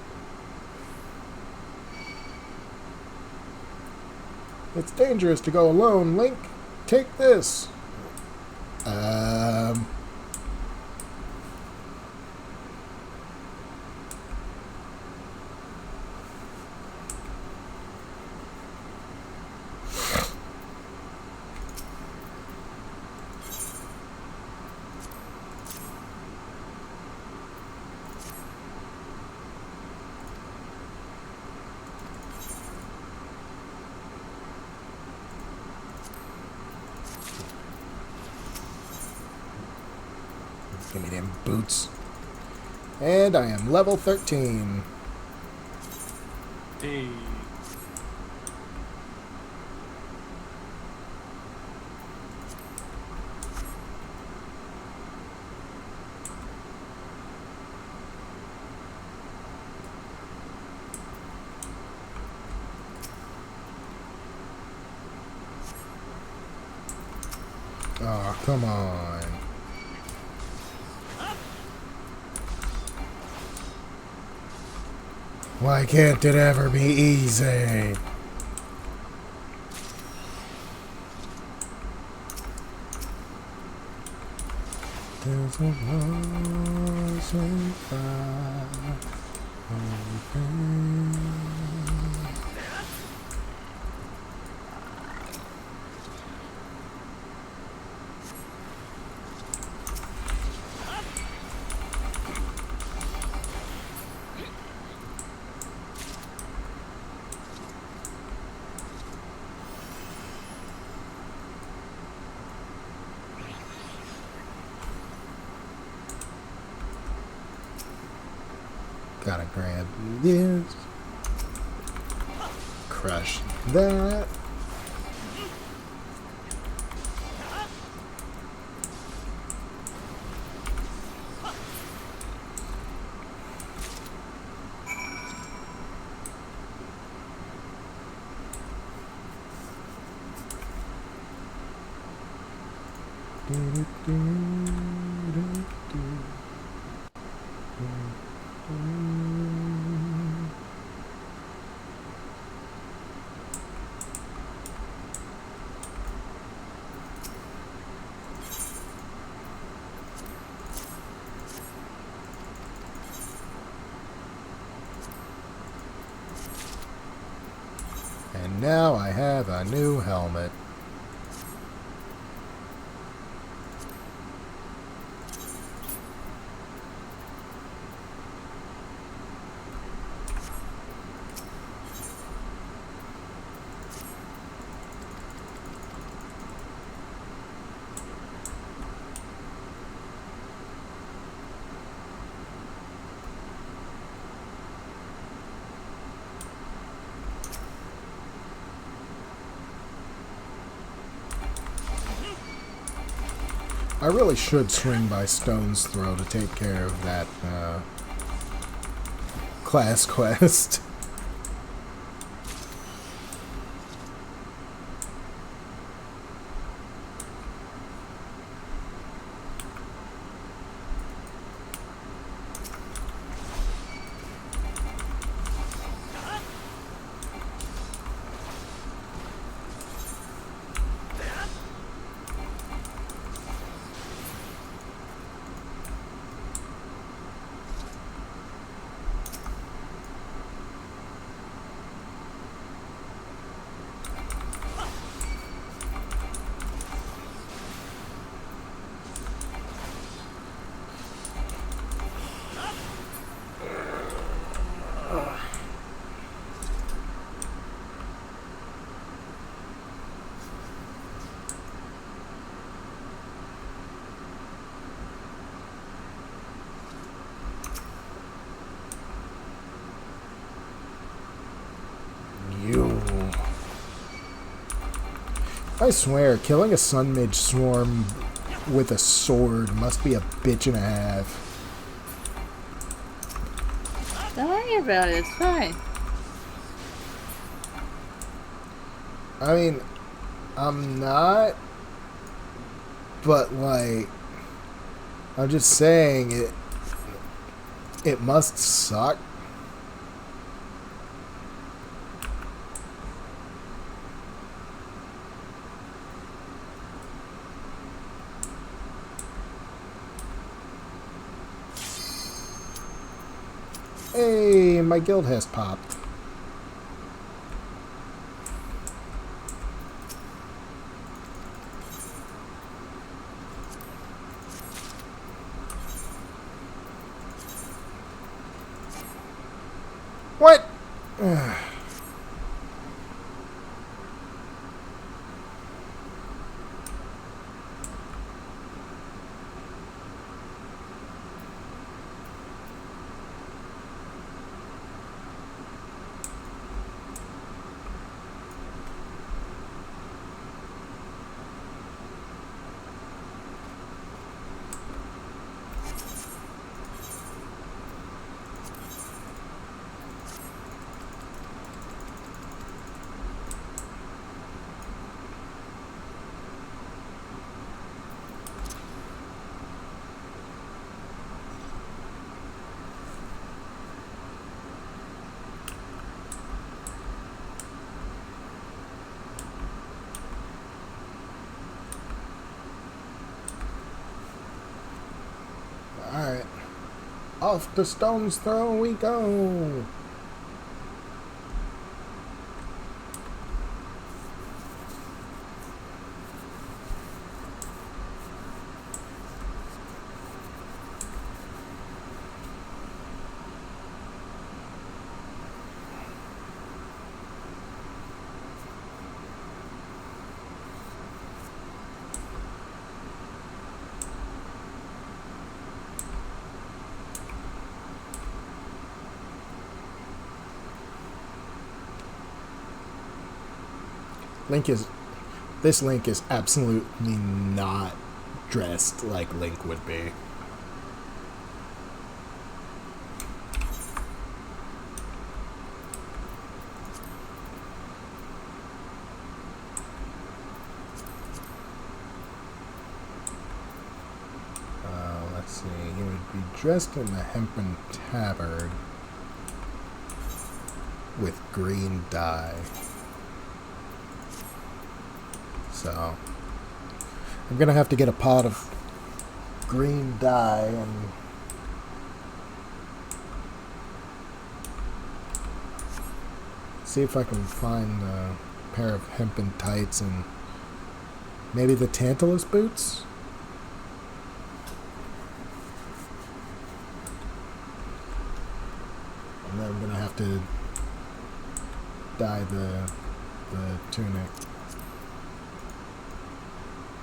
A: It's dangerous to go alone, Link. Take this. Give me them boots. And I am level 13.
C: Hey.
A: Oh, come on. Why can't it ever be easy? There's a rising fire. Gotta grab this. Crush that. And now I have a new helmet. I really should swing by Stone's Throw to take care of that class quest. I swear, killing a Sun Mage Swarm with a sword must be a bitch and a half.
B: Don't worry about it, it's fine.
A: I mean, I'm not, but like, I'm just saying it must suck. Hey, my guild has popped. What? Alright. Off the Stone's Throw we go. This Link is absolutely not dressed like Link would be. Let's see, he would be dressed in the hempen tabard with green dye. So I'm gonna have to get a pot of green dye and see if I can find a pair of hempen tights and maybe the Tantalus boots. And then I'm gonna have to dye the tunic.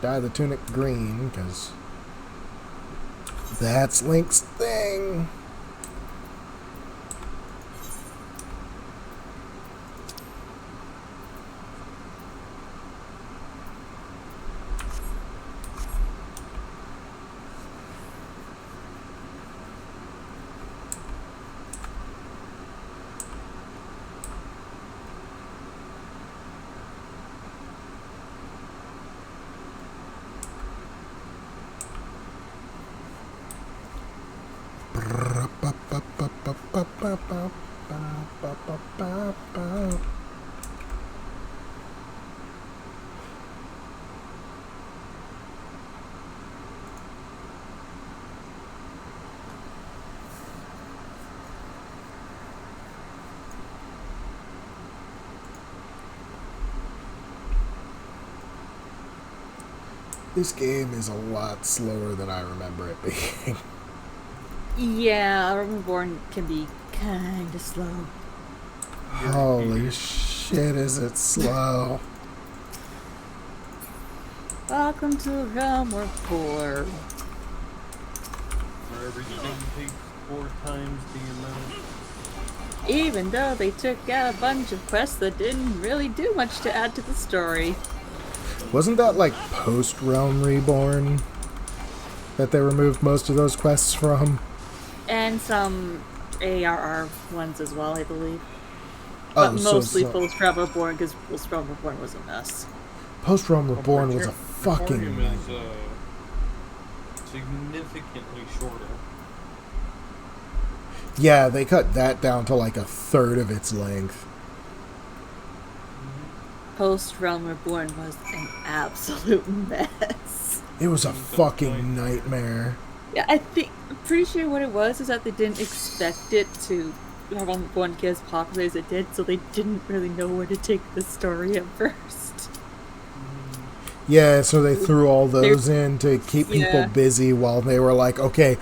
A: Dye the tunic green, because that's Link's thing. ba, ba, ba, ba, ba, ba. This game is a lot slower than I remember it being.
B: Yeah, Reborn can be kind of slow.
A: Holy shit, is it slow.
B: Welcome to a realm where poor.
C: Where everything takes 4 times the amount.
B: Even though they took out a bunch of quests that didn't really do much to add to the story.
A: Wasn't that like post-Realm Reborn that they removed most of those quests from?
B: And some ARR ones as well, I believe.
A: Oh,
B: But mostly post-Realm Reborn, because post-Realm Reborn was a mess.
A: Post-Realm Reborn was a fucking...
C: is significantly shorter.
A: Yeah, they cut that down to like a third of its length.
B: Post-Realm Reborn was an absolute mess.
A: It was a fucking nightmare.
B: Yeah, I'm pretty sure what it was is that they didn't expect it to have one get as popular as it did, so they didn't really know where to take the story at first.
A: Yeah, so they threw all those in to keep people busy while they were like, okay,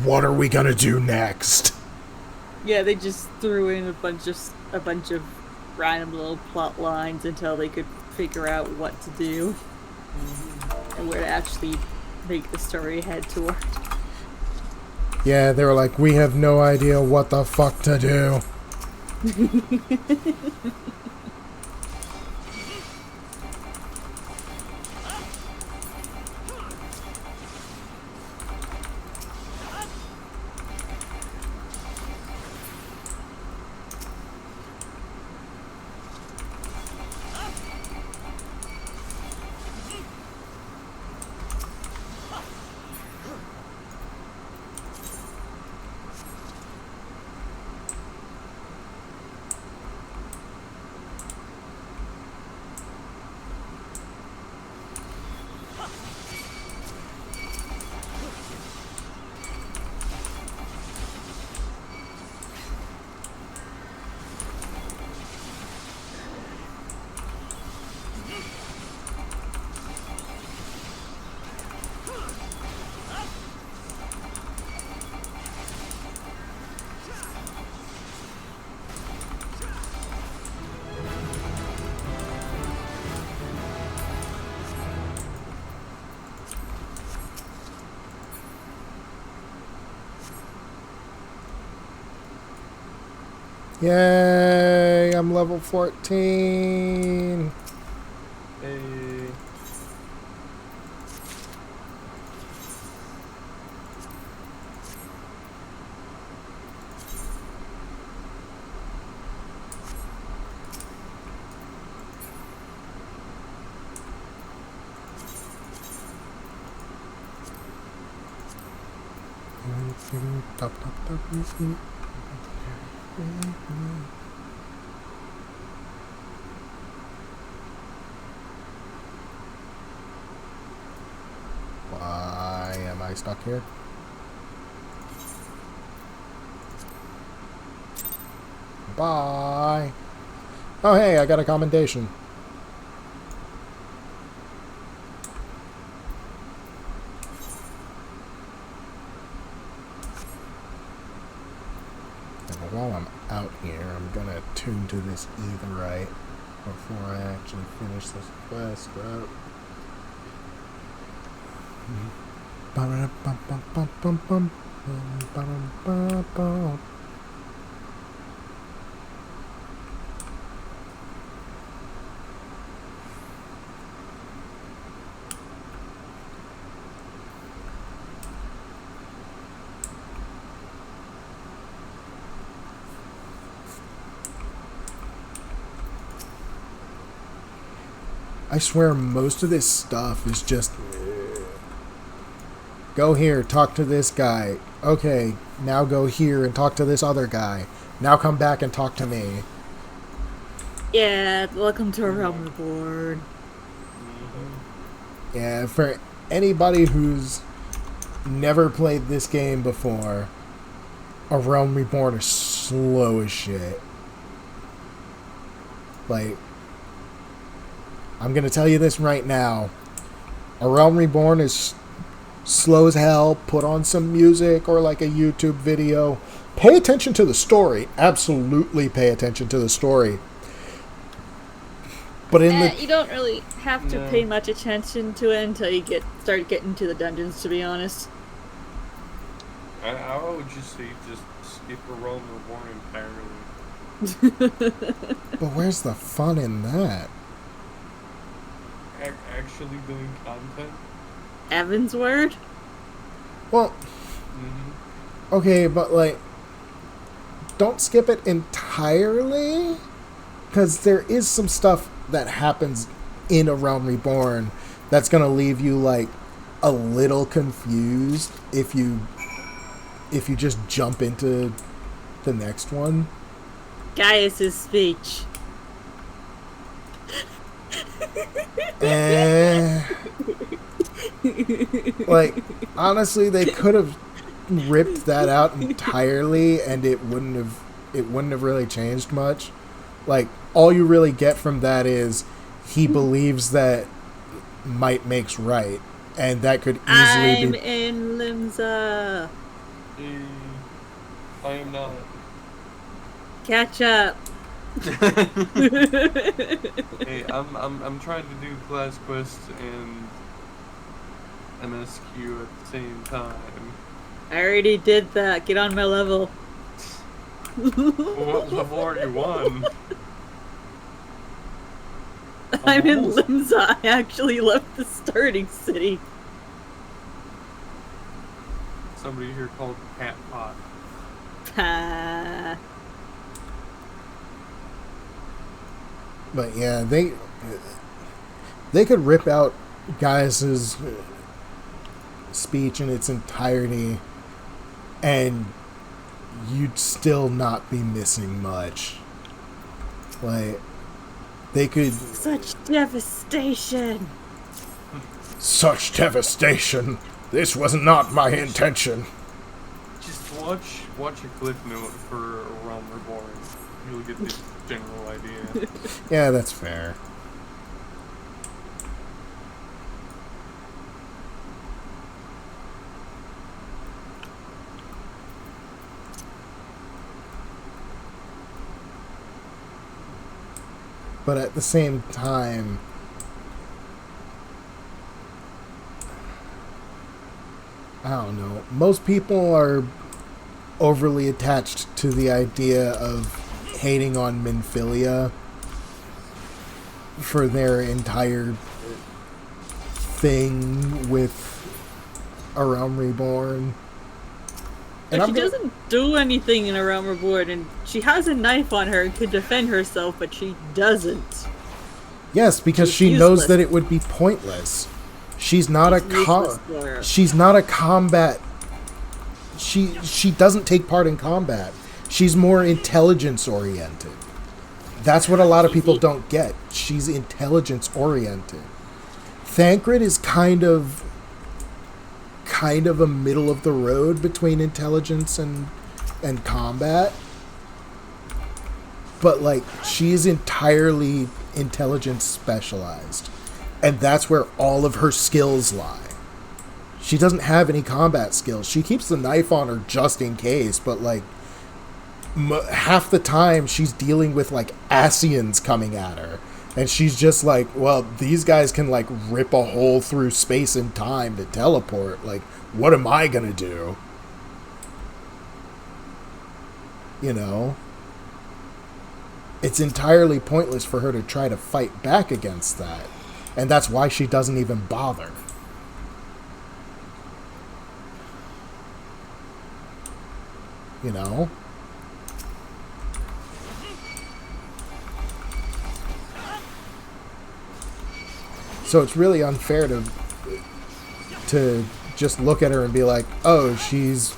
A: what are we gonna do next?
B: Yeah, they just threw in a bunch of random little plot lines until they could figure out what to do and where to actually make the story head toward.
A: Yeah, they were like, we have no idea what the fuck to do. Yay, I'm level 14.
C: Hey.
A: Why am I stuck here? Bye. Oh, hey, I got a commendation. And while I'm out here, I'm gonna tune to this etherite before I actually finish this quest route. Ba-da-bum-bum-bum-bum-bum. Ba-dum-ba-bum. I swear most of this stuff is just Go here, talk to this guy. Okay, now go here and talk to this other guy. Now come back and talk to me.
B: Yeah, welcome to Realm Reborn.
A: Yeah, for anybody who's never played this game before, A Realm Reborn is slow as shit. Like, I'm gonna tell you this right now. A Realm Reborn is slow as hell. Put on some music or like a YouTube video. Pay attention to the story. Absolutely pay attention to the story. But
B: You don't really have to pay much attention to it until you start getting to the dungeons, to be honest.
C: I would just say just skip A Realm Reborn entirely.
A: But where's the fun in that?
C: Actually doing content?
B: Evan's word?
A: Well, okay, but like, don't skip it entirely, because there is some stuff that happens in A Realm Reborn that's gonna leave you like a little confused if you just jump into the next one.
B: Gaius' speech.
A: Like, honestly, they could have ripped that out entirely and it wouldn't have really changed much. Like, all you really get from that is he believes that might makes right, and that could easily
B: I'm
A: be...
B: in Limsa.
C: I am not.
B: Catch up.
C: Hey, I'm trying to do class quests and MSQ at the same time.
B: I already did that. Get on my level.
C: What level are you on?
B: I'm in Limsa. I actually left the starting city.
C: Somebody here called Cat Pot.
A: But yeah, they could rip out Gaius's speech in its entirety and you'd still not be missing much. Like, they could...
B: Such devastation.
A: Such devastation. This was not my intention.
C: Just watch a clip note for A Realm Reborn. You'll get the general idea.
A: Yeah, that's fair. But at the same time, I don't know. Most people are overly attached to the idea of hating on Minfilia for their entire thing with A Realm Reborn.
B: But she doesn't do anything in A Realm Reborn, and she has a knife on her and could defend herself, but she doesn't.
A: Yes, because she knows that it would be pointless. She's not a combat. She doesn't take part in combat. She's more intelligence oriented. That's what a lot of people don't get. She's intelligence oriented. Thancred is kind of a middle of the road between intelligence and combat. But like, she's entirely intelligence specialized. And that's where all of her skills lie. She doesn't have any combat skills. She keeps the knife on her just in case, but like half the time she's dealing with like Asians coming at her. And she's just like, well, these guys can like rip a hole through space and time to teleport. Like, what am I gonna do? You know? It's entirely pointless for her to try to fight back against that. And that's why she doesn't even bother. You know? So it's really unfair to just look at her and be like, oh, she's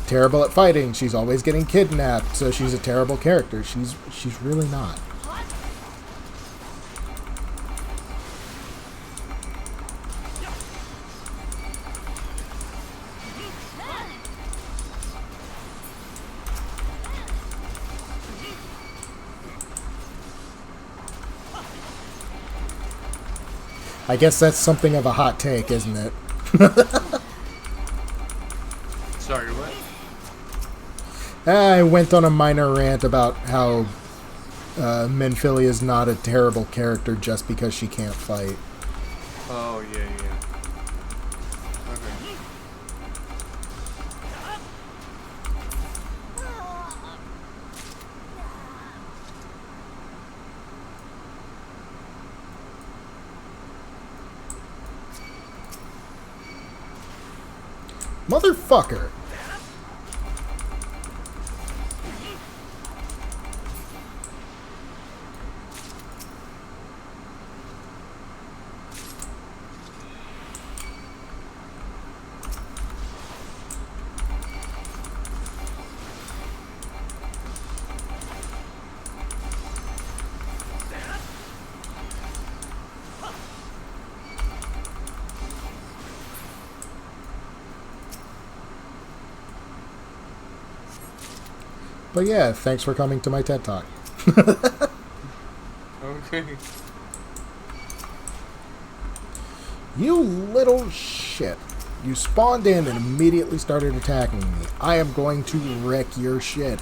A: terrible at fighting. She's always getting kidnapped, so she's a terrible character. She's really not. I guess that's something of a hot take, isn't it?
C: Sorry, what?
A: I went on a minor rant about how Menphilly is not a terrible character just because she can't fight.
C: Oh, yeah. Okay.
A: Motherfucker! But yeah, thanks for coming to my TED Talk.
C: Okay.
A: You little shit. You spawned in and immediately started attacking me. I am going to wreck your shit.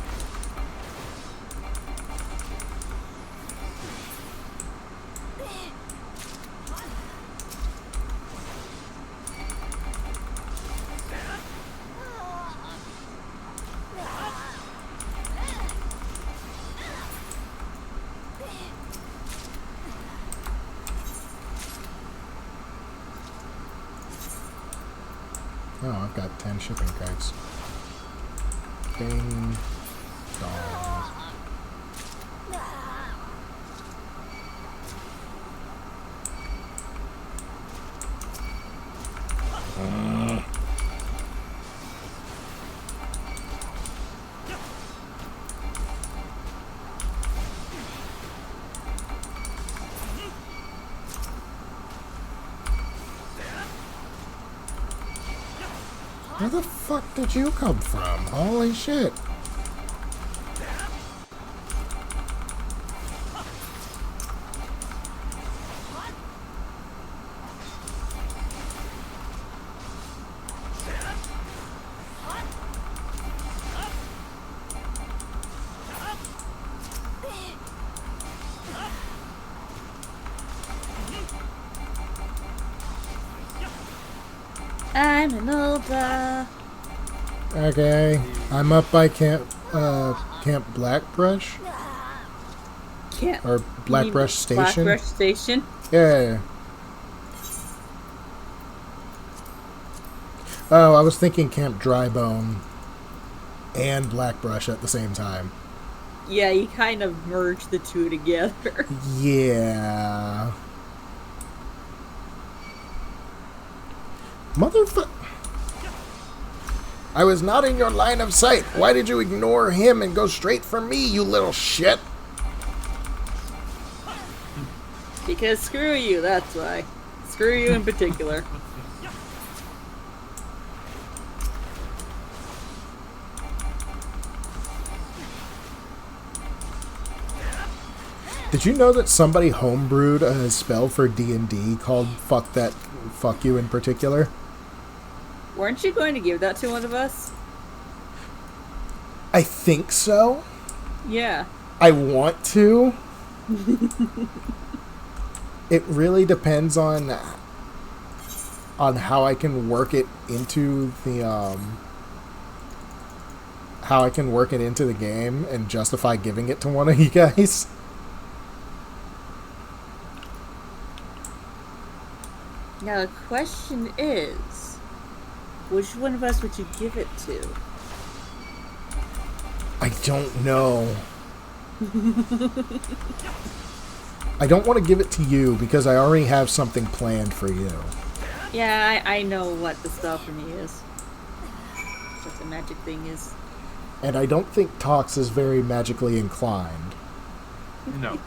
A: Oh, I've got 10 shipping carts. Ding dong. Where the fuck did you come from? Holy shit.
B: I'm an older.
A: Okay, I'm up by Camp Blackbrush?
B: Can't.
A: Or Blackbrush Station?
B: Blackbrush Station?
A: Yeah. Oh, I was thinking Camp Drybone and Blackbrush at the same time.
B: Yeah, you kind of merge the two together.
A: Yeah. Motherfucker. I was not in your line of sight. Why did you ignore him and go straight for me, you little shit?
B: Because screw you, that's why. Screw you in particular.
A: Did you know that somebody homebrewed a spell for D&D called fuck you in particular?
B: Weren't you going to give that to one of us?
A: I think so.
B: Yeah.
A: I want to. It really depends on how I can work it into the how I can work it into the game and justify giving it to one of you guys.
B: Now the question is, which one of us would you give it to?
A: I don't know. I don't want to give it to you because I already have something planned for you.
B: Yeah, I know what the spell for me is. What the magic thing is.
A: And I don't think Tox is very magically inclined.
C: No.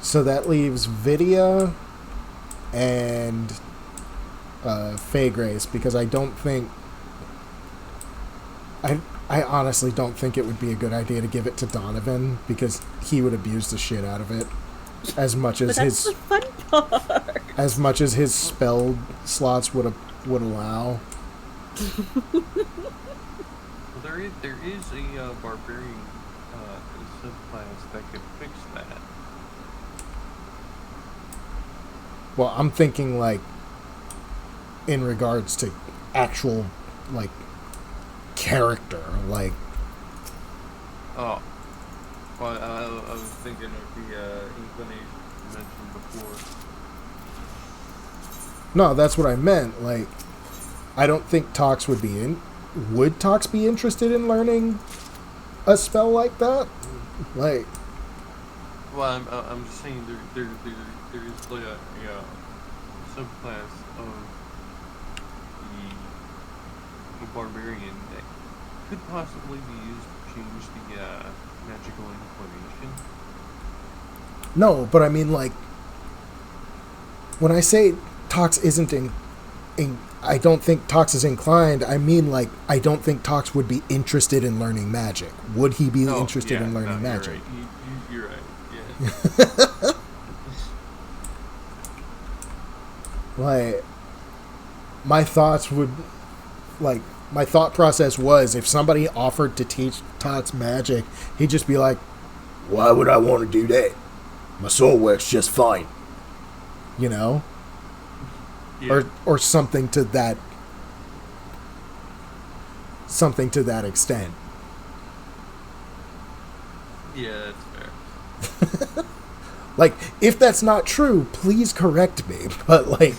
A: So that leaves Vidya and Fey Grace, because I don't think... I honestly don't think it would be a good idea to give it to Donovan, because he would abuse the shit out of it. As much as
B: But that's the fun part.
A: As much as his spell slots would allow.
C: Well, there is a barbarian subclass that could fix that.
A: Well, I'm thinking, like, in regards to actual, like, character, like...
C: Oh. Well, I was thinking of the inclination you mentioned before.
A: No, that's what I meant. Like, I don't think Tox would be in... Would Tox be interested in learning a spell like that? Like...
C: Well, I'm just saying there is like a subclass of the barbarian that could possibly be used to change the magical inclination.
A: No, but I mean, like... When I say Tox isn't I don't think Tox is inclined, I mean, like, I don't think Tox would be interested in learning magic. Would he be interested in learning magic?
C: You're right. Yeah.
A: Like, my thought process was, if somebody offered to teach Tox magic, he'd just be like, why would I want to do that? My soul works just fine. You know?
C: Yeah.
A: Or something to that extent.
C: Yeah, that's fair.
A: Like, if that's not true, please correct me. But, like,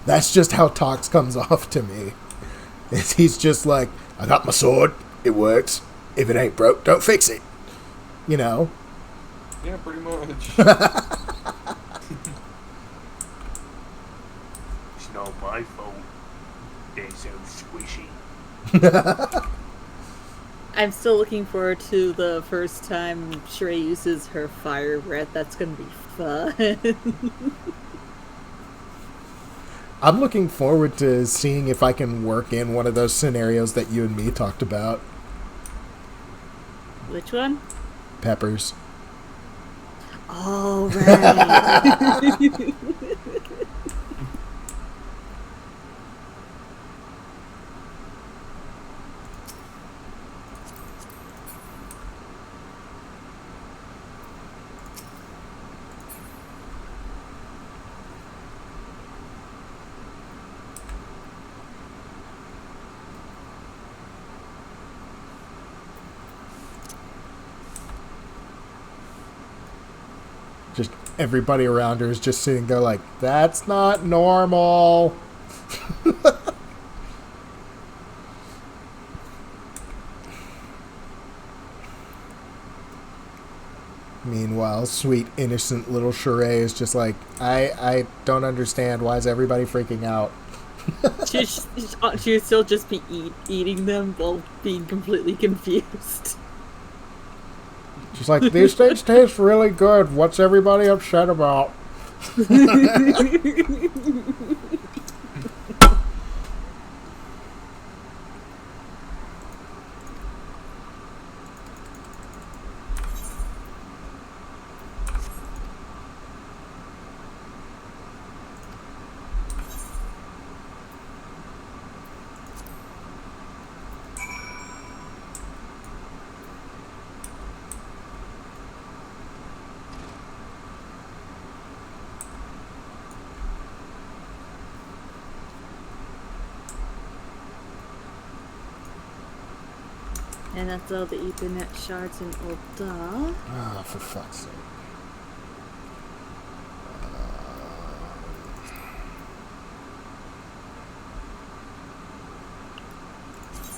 A: that's just how Tox comes off to me. He's just like, I got my sword, it works. If it ain't broke, don't fix it. You know?
C: Yeah, pretty much.
E: It's not my fault. They're so squishy.
B: I'm still looking forward to the first time Shrey uses her fire breath. That's gonna be fun.
A: I'm looking forward to seeing if I can work in one of those scenarios that you and me talked about.
B: Which one?
A: Peppers.
B: Oh, right.
A: Just everybody around her is just sitting there like, that's not normal. Meanwhile, sweet, innocent little Sheree is just like, I don't understand. Why is everybody freaking out?
B: She would still just be eating them while being completely confused.
A: She's like, these things taste really good. What's everybody upset about?
B: And that's all the Ethernet shards in Ulda.
A: Ah, for fuck's sake.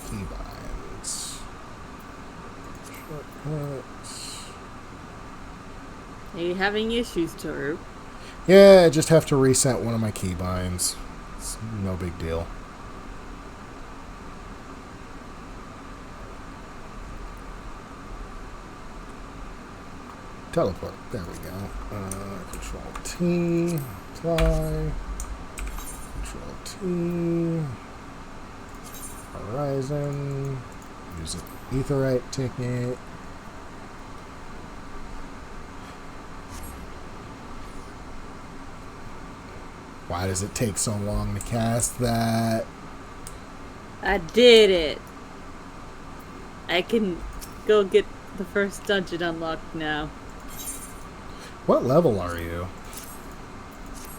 A: Keybinds. Shortcuts.
B: Are you having issues, Toru?
A: Yeah, I just have to reset one of my keybinds. It's no big deal. Teleport. There we go. Control T. Fly. Control T. Horizon. Use an Aetheryte ticket. Why does it take so long to cast that?
B: I did it. I can go get the first dungeon unlocked now.
A: What level are you?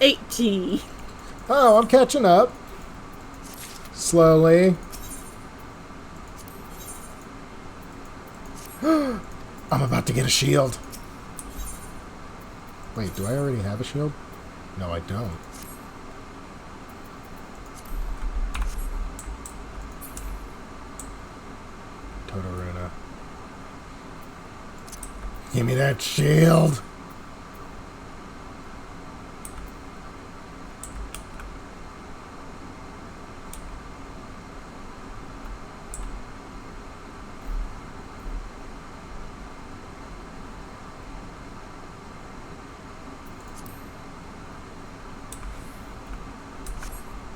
B: 18.
A: Oh, I'm catching up. Slowly. I'm about to get a shield. Wait, do I already have a shield? No, I don't. Todoruna. Give me that shield.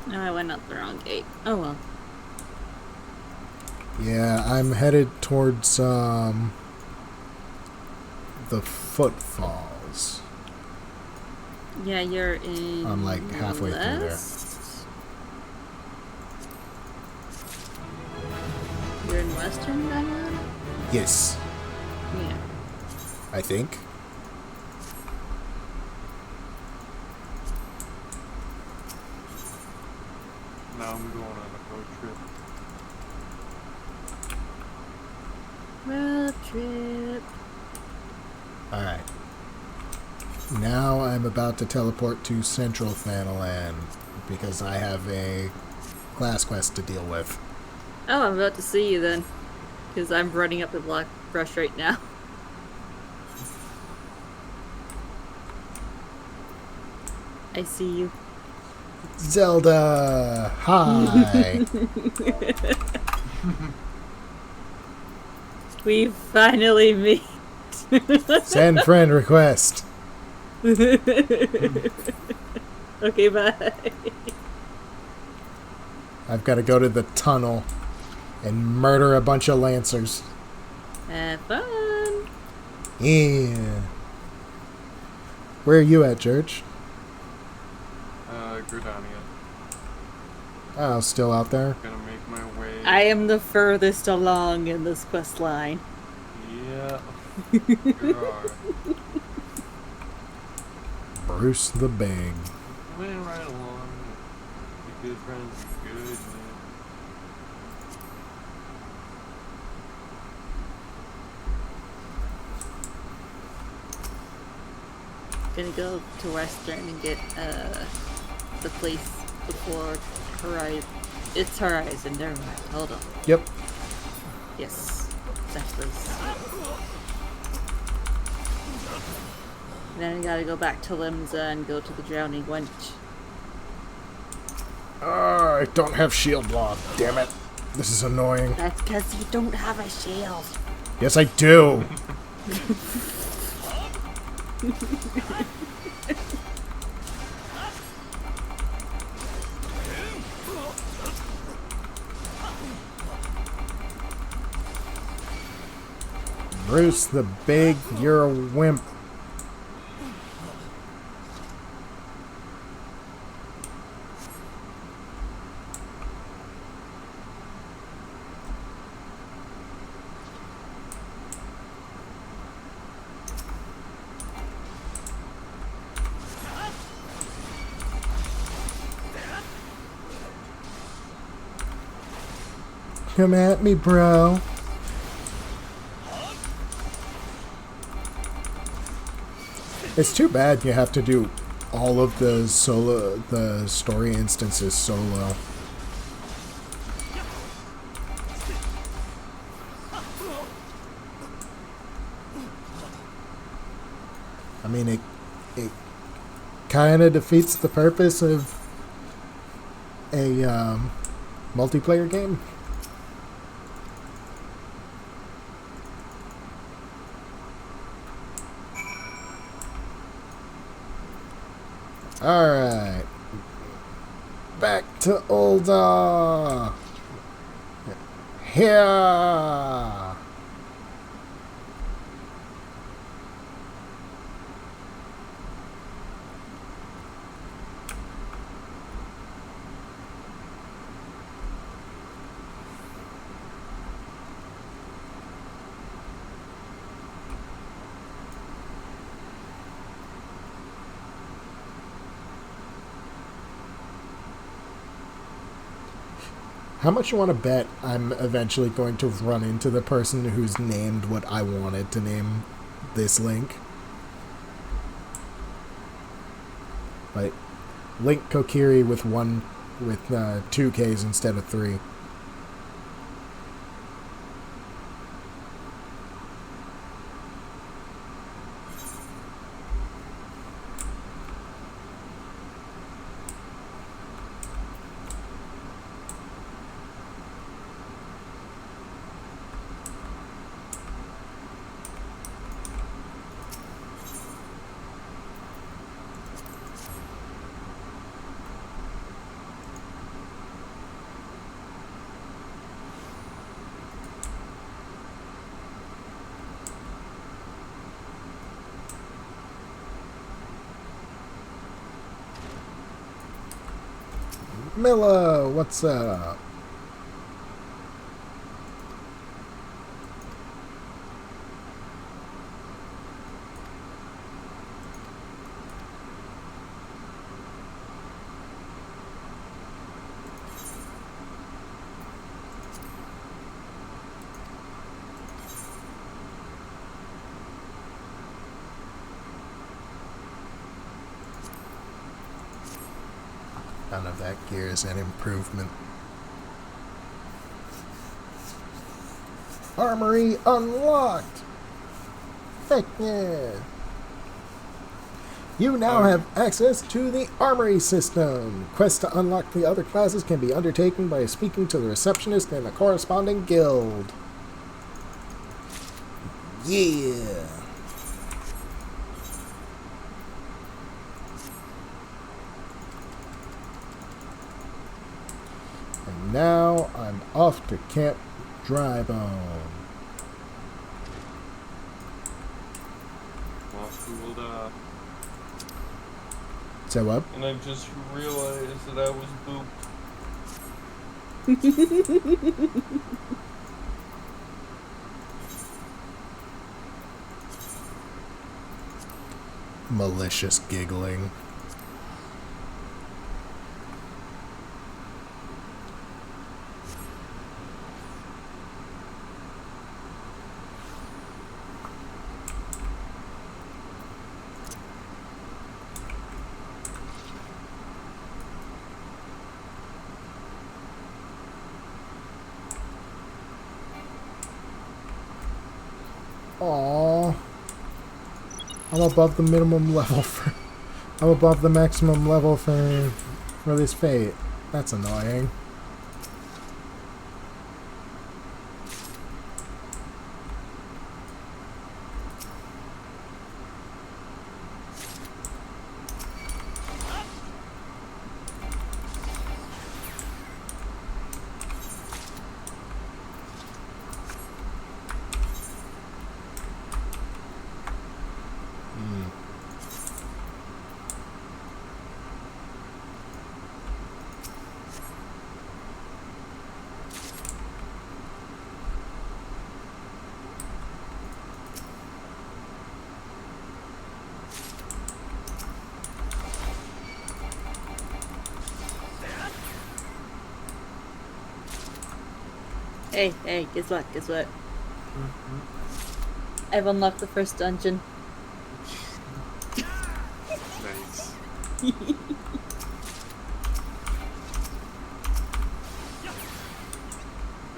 B: No, I went up the wrong gate. Oh well.
A: Yeah, I'm headed towards the footfalls.
B: Yeah, you're in.
A: I'm like halfway through there.
B: west? You're in Western Gunland?
A: Yes,
B: Yeah.
A: I think.
C: Now I'm going on a road trip.
B: Road trip.
A: Alright. Now I'm about to teleport to Central Thanalan because I have a class quest to deal with.
B: Oh, I'm about to see you then. Because I'm running up the block brush right now. I see you.
A: Zelda! Hi!
B: We finally meet.
A: Send friend request.
B: Okay, bye.
A: I've got to go to the tunnel and murder a bunch of Lancers.
B: Have fun.
A: Yeah. Where are you at, Church?
C: Gridania.
A: Oh, still out there?
C: Gonna make my way.
B: I am the furthest along in this quest line.
C: Yeah. You are.
A: Bruce the Big.
C: Moving right along. The good friends are good, man.
B: Gonna go to Western and get the place before Horizon. It's Horizon, never mind. Hold on.
A: Yep.
B: Yes, that place. Then I gotta go back to Limsa and go to the Drowning Wench.
A: I don't have shield lock. Damn it. This is annoying.
B: That's because you don't have a shield.
A: Yes, I do. Bruce the Big, you're a wimp. Come at me, bro. It's too bad you have to do all of the story instances solo. I mean, it kind of defeats the purpose of a multiplayer game? Alright. Back to Ulda. Here. How much you want to bet I'm eventually going to run into the person who's named what I wanted to name this link? Like, Link Kokiri with two Ks instead of 3. Milla, what's up? None of that gear is an improvement. Armory unlocked! Heck yeah! You now have access to the Armory system. Quests to unlock the other classes can be undertaken by speaking to the receptionist in the corresponding guild. Yeah! And now I'm off to Camp Drybone.
C: Well,
A: So what?
C: and I just realized that I was booped.
A: Malicious giggling. Aww. I'm above the minimum level for... I'm above the maximum level for this fate. That's annoying.
B: Hey, guess what? I've unlocked the first dungeon.
C: Nice. You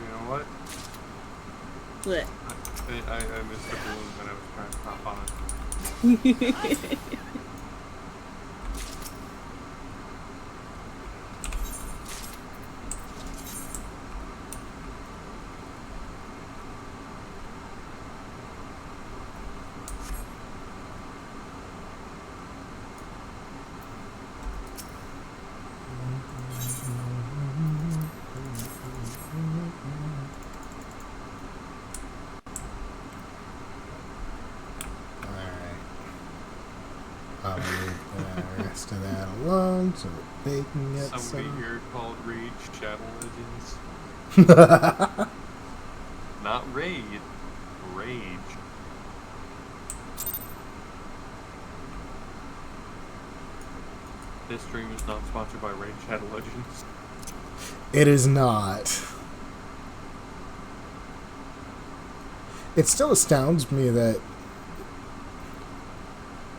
C: know what?
B: What?
C: I missed the balloon when I was trying to hop on.
A: Baking at
C: Somebody
A: some...
C: here called Rage Shadow Legends. Not Raid. Rage. This stream is not sponsored by Rage Shadow Legends.
A: It is not. It still astounds me that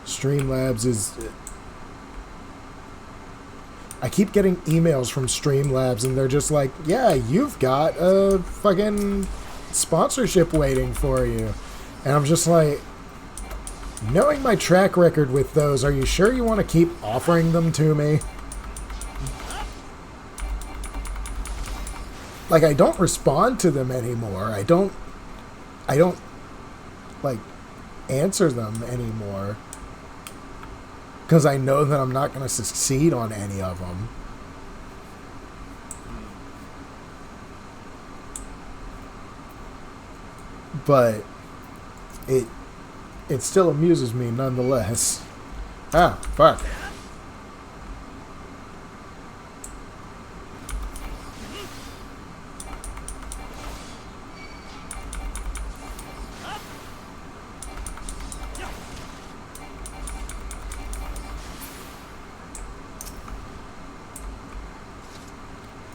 A: Streamlabs is... I keep getting emails from Streamlabs and they're just like, yeah, you've got a fucking sponsorship waiting for you. And I'm just like, knowing my track record with those, are you sure you want to keep offering them to me? Like, I don't respond to them anymore. I don't like, answer them anymore. Because I know that I'm not going to succeed on any of them. But it still amuses me nonetheless. Ah, fuck.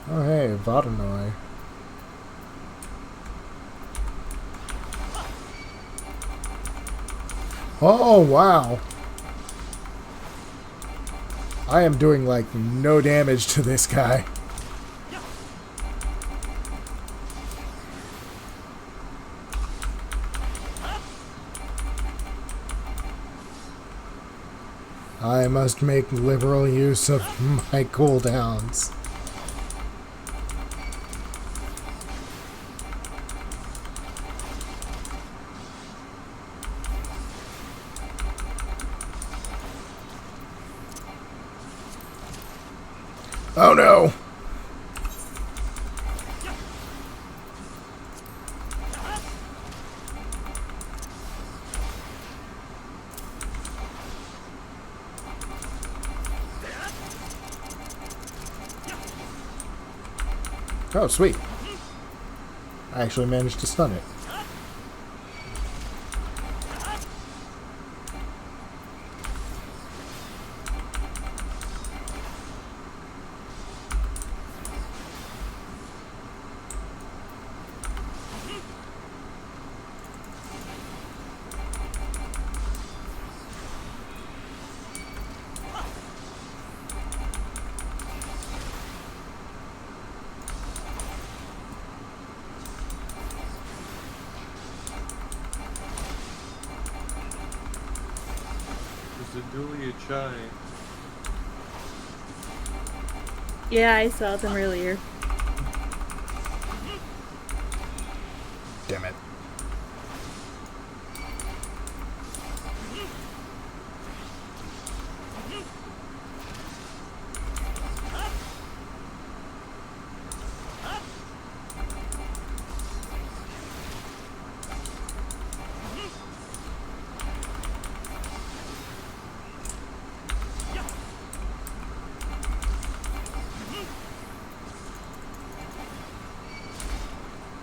A: Oh, hey, Vodanoy. Oh, wow. I am doing, like, no damage to this guy. I must make liberal use of my cooldowns. Oh no! Oh, sweet. I actually managed to stun it.
C: Zadulia Chai.
B: Yeah, I saw them earlier.
A: Damn it.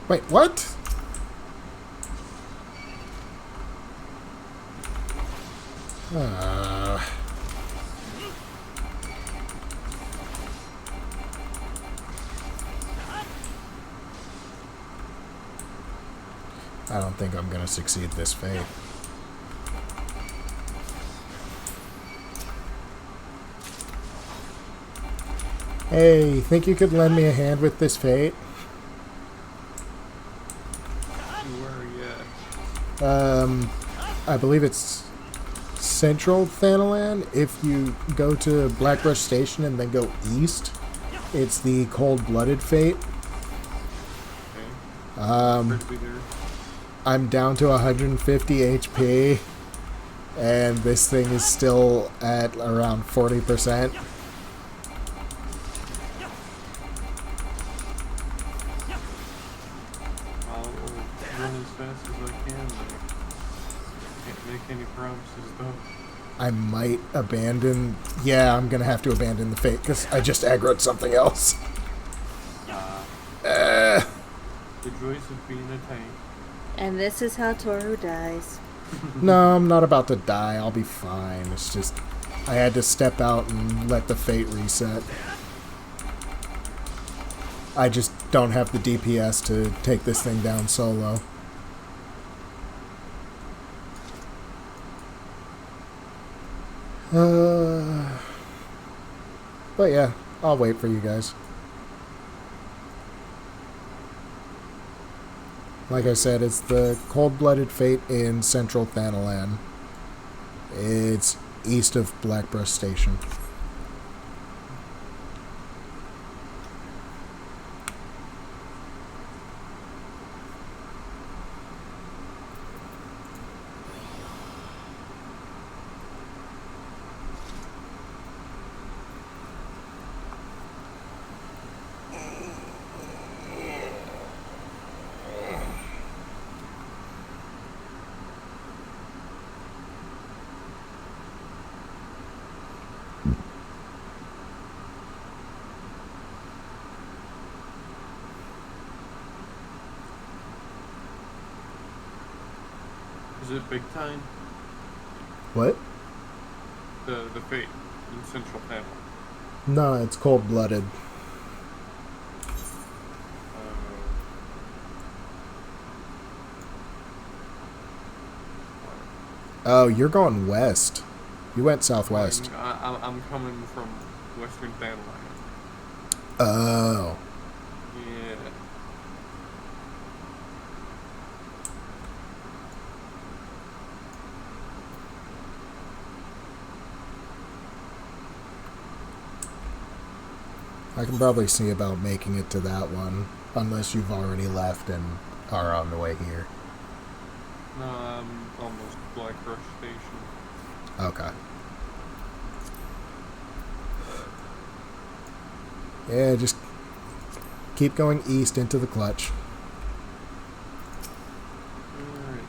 A: Wait, what? I don't think I'm gonna succeed this fate. Hey, think you could lend me a hand with this fate?
C: Where are you at?
A: I believe it's Central Thanalan. If you go to Blackbrush Station and then go east, it's the Cold-Blooded Fate.
C: Okay.
A: I'm down to 150 HP, and this thing is still at around 40%.
C: I'll run as fast as I can. Can't make any promises though.
A: I might abandon... Yeah, I'm gonna have to abandon the fate, because I just aggroed something else.
C: The joys of being a tank.
B: And this is how Toru dies.
A: No, I'm not about to die. I'll be fine. It's just... I had to step out and let the fate reset. I just don't have the DPS to take this thing down solo. But yeah, I'll wait for you guys. Like I said, it's the Cold-Blooded Fate in Central Thanalan. It's east of Blackbrush Station.
C: Is it big time?
A: What?
C: The fate in Central Panel.
A: No, it's Cold-Blooded. Oh, you're going west. You went southwest.
C: I'm coming from Western Thanalan.
A: Oh.
C: Yeah.
A: I can probably see about making it to that one, unless you've already left and are on the way here.
C: No, I'm almost Blackbrush Station.
A: Okay. Yeah, just keep going east into the clutch.
C: Alright.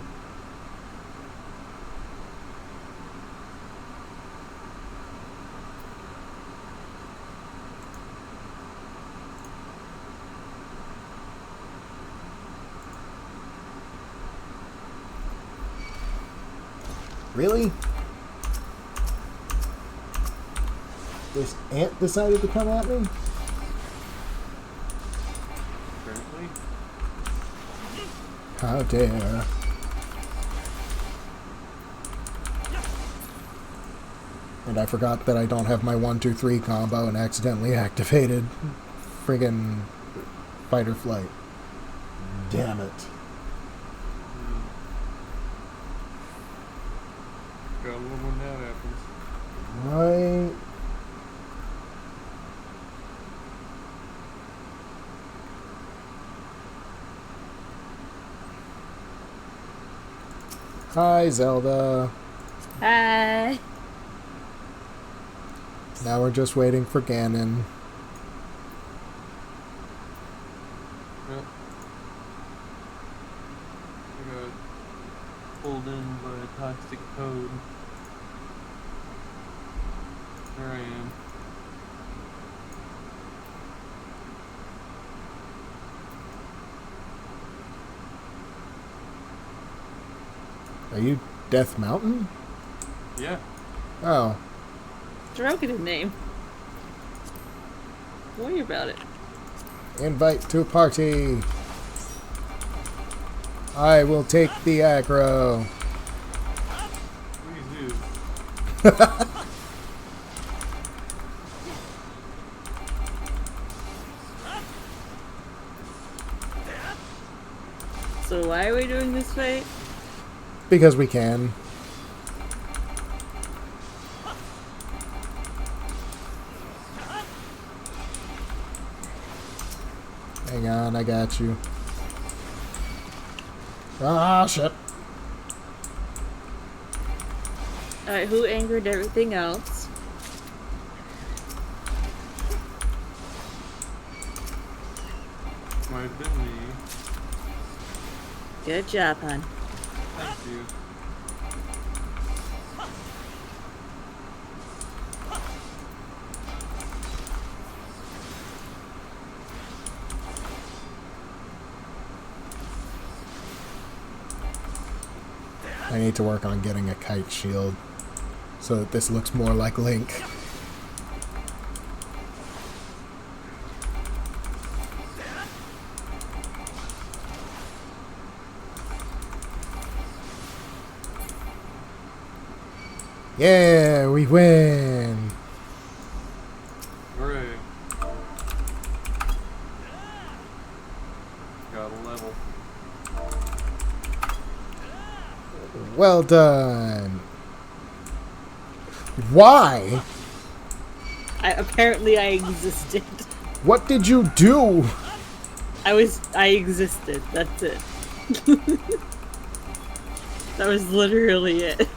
A: Really? This ant decided to come at me?
C: Apparently.
A: How dare. And I forgot that I don't have my 1-2-3 combo and accidentally activated friggin' fight or flight. Damn it.
C: Gotta love when that happens.
A: Right. Hi, Zelda.
B: Hi.
A: Now we're just waiting for Ganon.
C: Yep. I got pulled in by a toxic code. There I am.
A: Are you Death Mountain?
C: Yeah.
A: Oh.
B: Derogative name. Worry about it.
A: Invite to party. I will take the aggro.
C: Please do.
B: So why are we doing this fight?
A: Because we can. Hang on, I got you. Ah, shit.
B: Alright, who angered everything else?
C: Might have been me.
B: Good job, hon.
C: Thank you.
A: I need to work on getting a kite shield so that this looks more like Link. Yeah, we win!
C: Hooray. Got a level.
A: Well done! Why?
B: Apparently I existed.
A: What did you do?
B: I existed. That's it. That was literally it.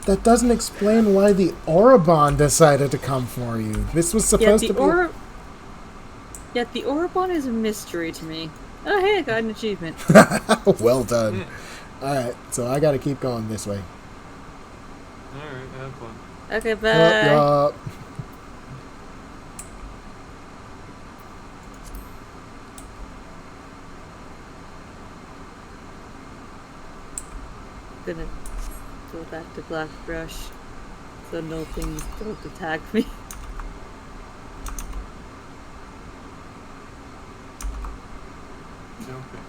A: That doesn't explain why the Orobon decided to come for you. This was supposed to be...
B: Yet the Orobon is a mystery to me. Oh hey, I got an achievement.
A: Well done. Alright, so I gotta keep going this way.
C: Alright, have fun.
B: Okay, bye.
A: Yup.
B: Gonna go back to Black Brush so no things don't attack me.
C: Okay.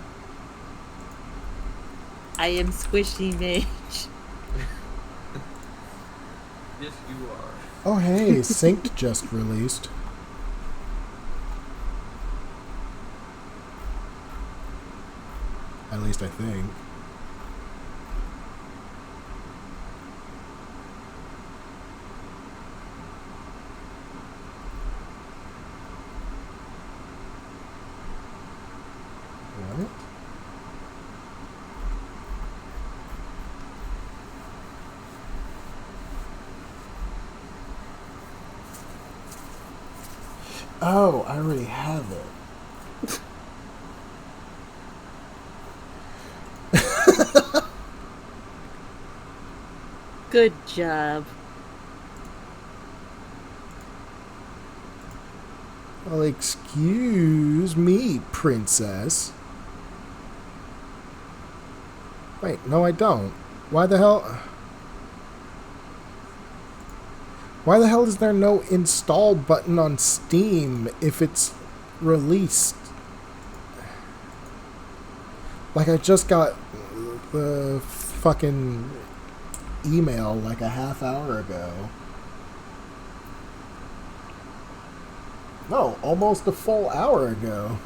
B: I am Squishy Mage.
C: Yes, you are.
A: Oh hey, Synced just released. At least I think. What? Oh, I already have it.
B: Good job.
A: Well, excuse me, princess. Wait, no I don't. Why the hell... Why the hell is there no install button on Steam if it's released? Like, I just got the fucking email like a half hour ago. No, almost a full hour ago.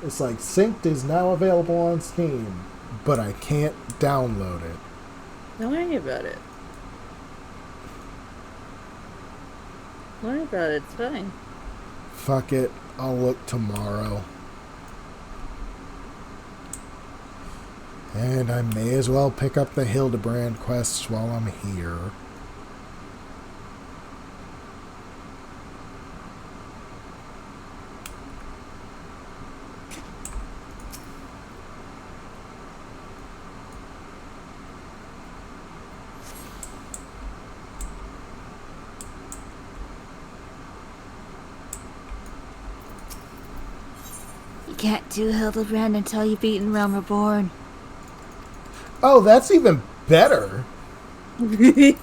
A: It's like, Synced is now available on Steam, but I can't download it.
B: Don't worry about it. Don't worry about it, it's fine.
A: Fuck it, I'll look tomorrow. And I may as well pick up the Hildebrand quests while I'm here.
G: You can't do Hildebrand until you've beaten Realm Reborn.
A: Oh, that's even better.
C: You going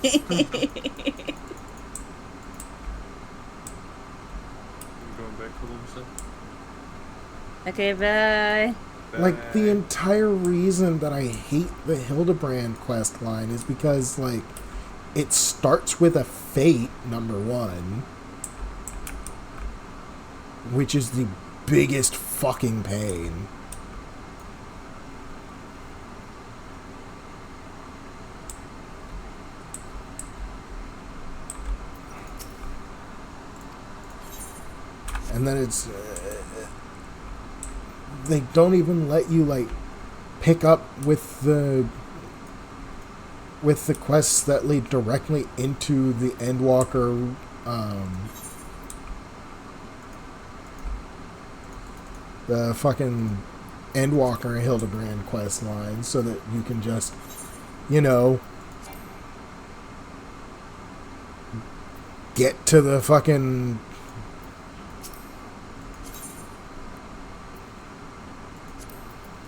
C: back to Lumsa?
B: Okay, bye.
A: Like, the entire reason that I hate the Hildebrand quest line is because, like, it starts with a fate, number one, which is the biggest fucking pain. And then it's... they don't even let you, like, pick up with the quests that lead directly into the Endwalker, the fucking Endwalker and Hildebrand quest line, so that you can just, you know, get to the fucking...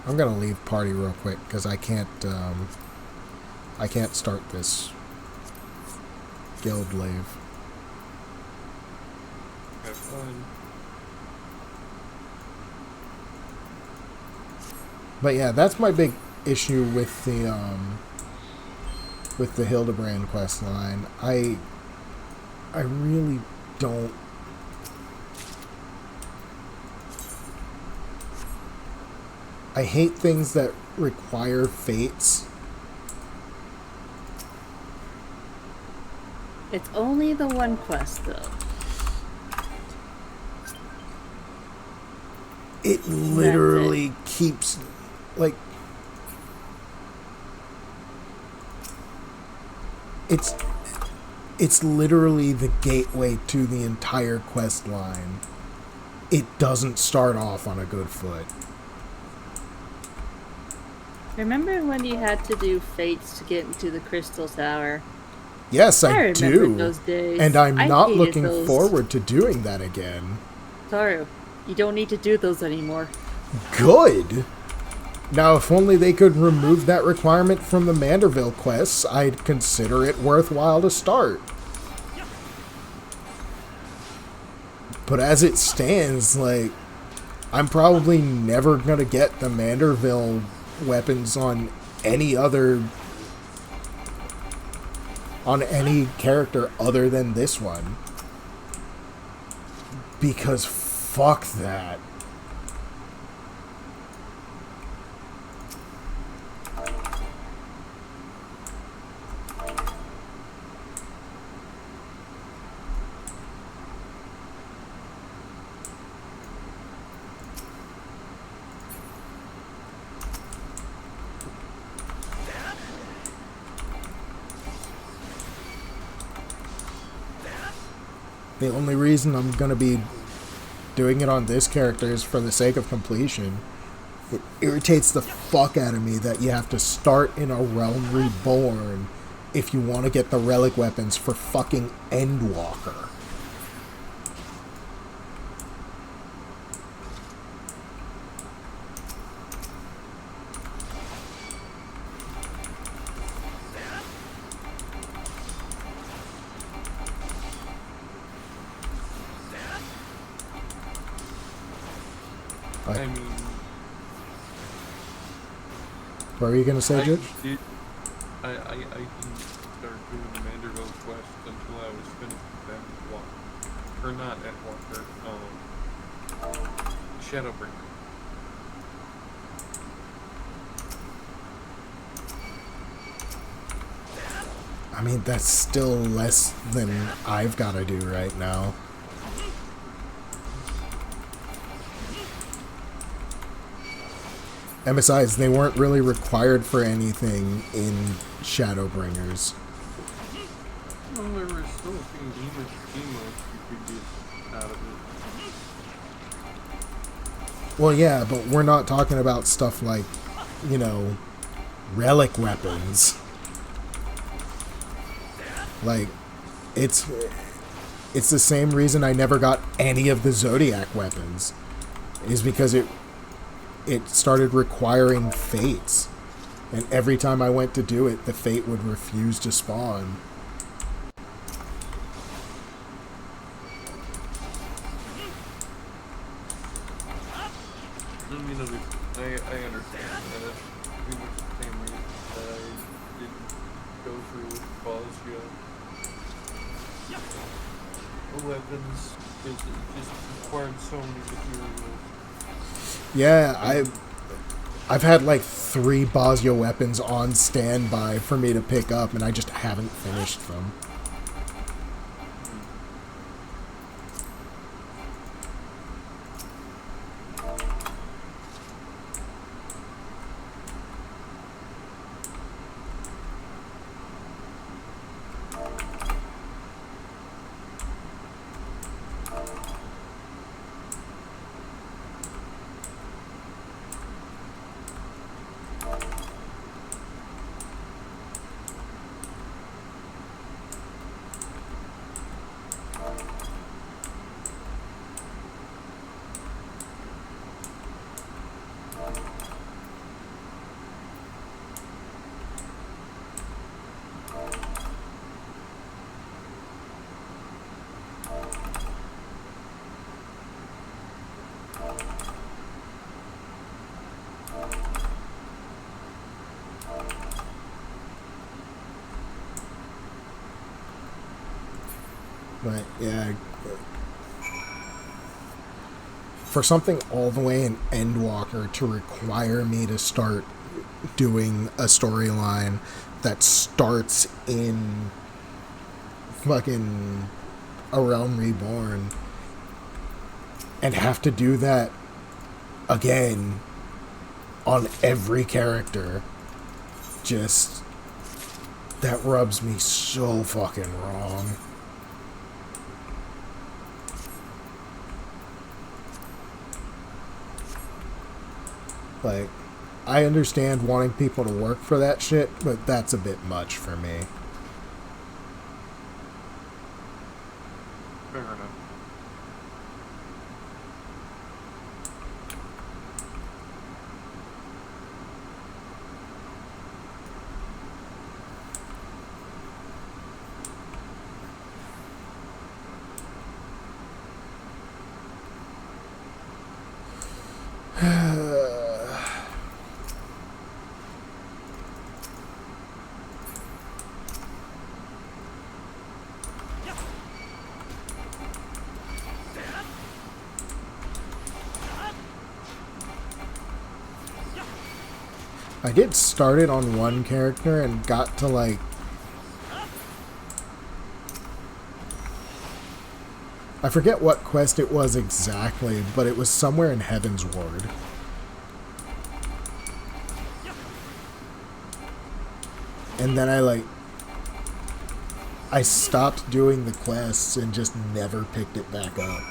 A: I'm gonna leave party real quick because I can't start this guild lave.
C: Have fun.
A: But yeah, that's my big issue with the Hildebrand quest line. I really don't. I hate things that require fates.
B: It's only the one quest, though.
A: It literally keeps, like, it's literally the gateway to the entire quest line. It doesn't start off on a good foot.
B: Remember when you had to do fates to get into the Crystal Tower?
A: Yes, I
B: remember
A: do.
B: those days.
A: And I'm
B: I
A: not
B: hated
A: looking
B: those.
A: forward to doing that again.
B: Toru, you don't need to do those anymore.
A: Good. Now, if only they could remove that requirement from the Manderville quests, I'd consider it worthwhile to start. But as it stands, like, I'm probably never gonna get the Manderville weapons on any character other than this one. Because fuck that. The only reason I'm going to be doing it on this character is for the sake of completion. It irritates the fuck out of me that you have to start in a Realm Reborn if you want to get the relic weapons for fucking Endwalker.
C: I mean,
A: What were you going to say, Judge?
C: I didn't start doing the Manderville quest until I was finished with Endwalker. Or not Endwalker, Shadowbringer.
A: I mean, that's still less than I've got to do right now. And besides, they weren't really required for anything in Shadowbringers.
C: Well, there were still a few emotes you could get out of it.
A: Well, yeah, but we're not talking about stuff like, you know, relic weapons. Like, it's the same reason I never got any of the Zodiac weapons. Is because it started requiring fates. And every time I went to do it, the fate would refuse to spawn.
C: I mean, I understand that. Pretty much the same reason that I didn't go through with Bosnia. Weapons, because it just required so many materials.
A: Yeah, I've had like 3 Bosnia weapons on standby for me to pick up, and I just haven't finished them. But yeah, for something all the way in Endwalker to require me to start doing a storyline that starts in fucking A Realm Reborn and have to do that again on every character, just that rubs me so fucking wrong. Like, I understand wanting people to work for that shit, but that's a bit much for me.
C: Fair enough.
A: I did start it on one character and got to like I forget what quest it was exactly, but it was somewhere in Heaven's Ward. And then I stopped doing the quests and just never picked it back up.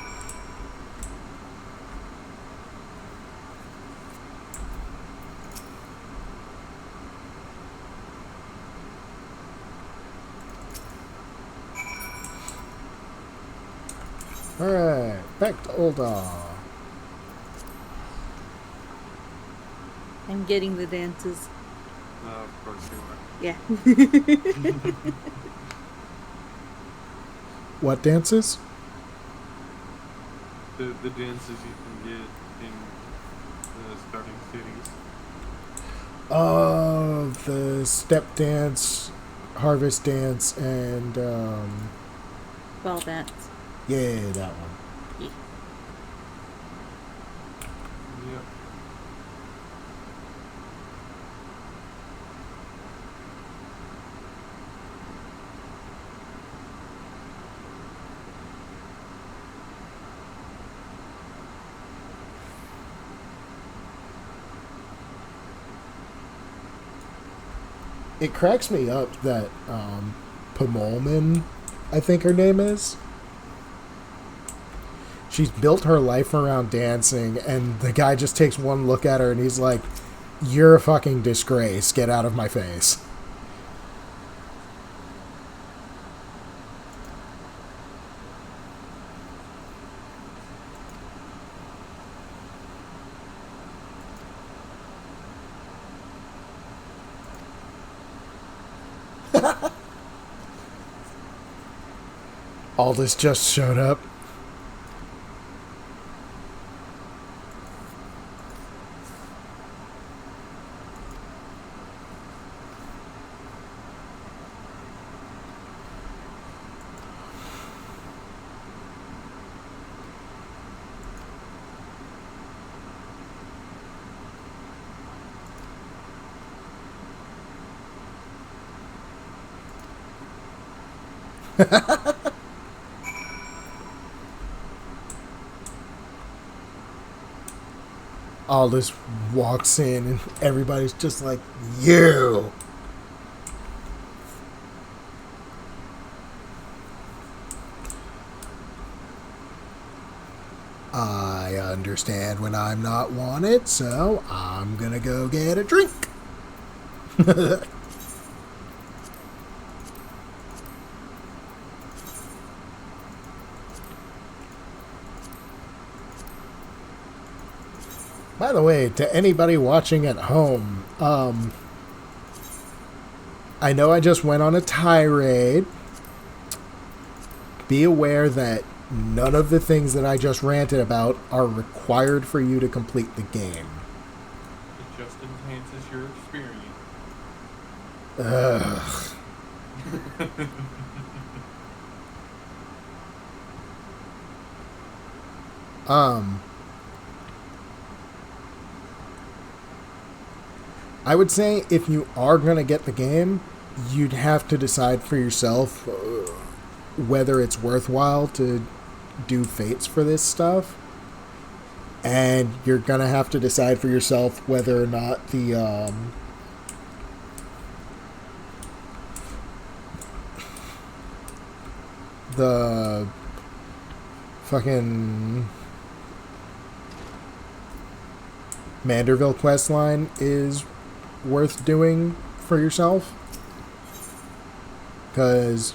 A: Alright, back to Ul'dah.
B: I'm getting the dances.
C: Of course you are.
B: Yeah.
A: What dances?
C: The dances you can get in the starting cities.
A: Oh, the step dance, harvest dance, and
B: Ball dance.
A: yeah, that one.
B: Yeah.
C: Yep.
A: It cracks me up that Pomolman, I think her name is. She's built her life around dancing, and the guy just takes one look at her and he's like, "You're a fucking disgrace. Get out of my face." Aldous just showed up. Aldous walks in and everybody's just like, "You!" I understand when I'm not wanted, so I'm gonna go get a drink. By the way, to anybody watching at home, I know I just went on a tirade. Be aware that none of the things that I just ranted about are required for you to complete the game.
C: It just enhances your experience.
A: Ugh. I would say if you are going to get the game, you'd have to decide for yourself whether it's worthwhile to do fates for this stuff. And you're going to have to decide for yourself whether or not the fucking Manderville quest line is worth doing for yourself, because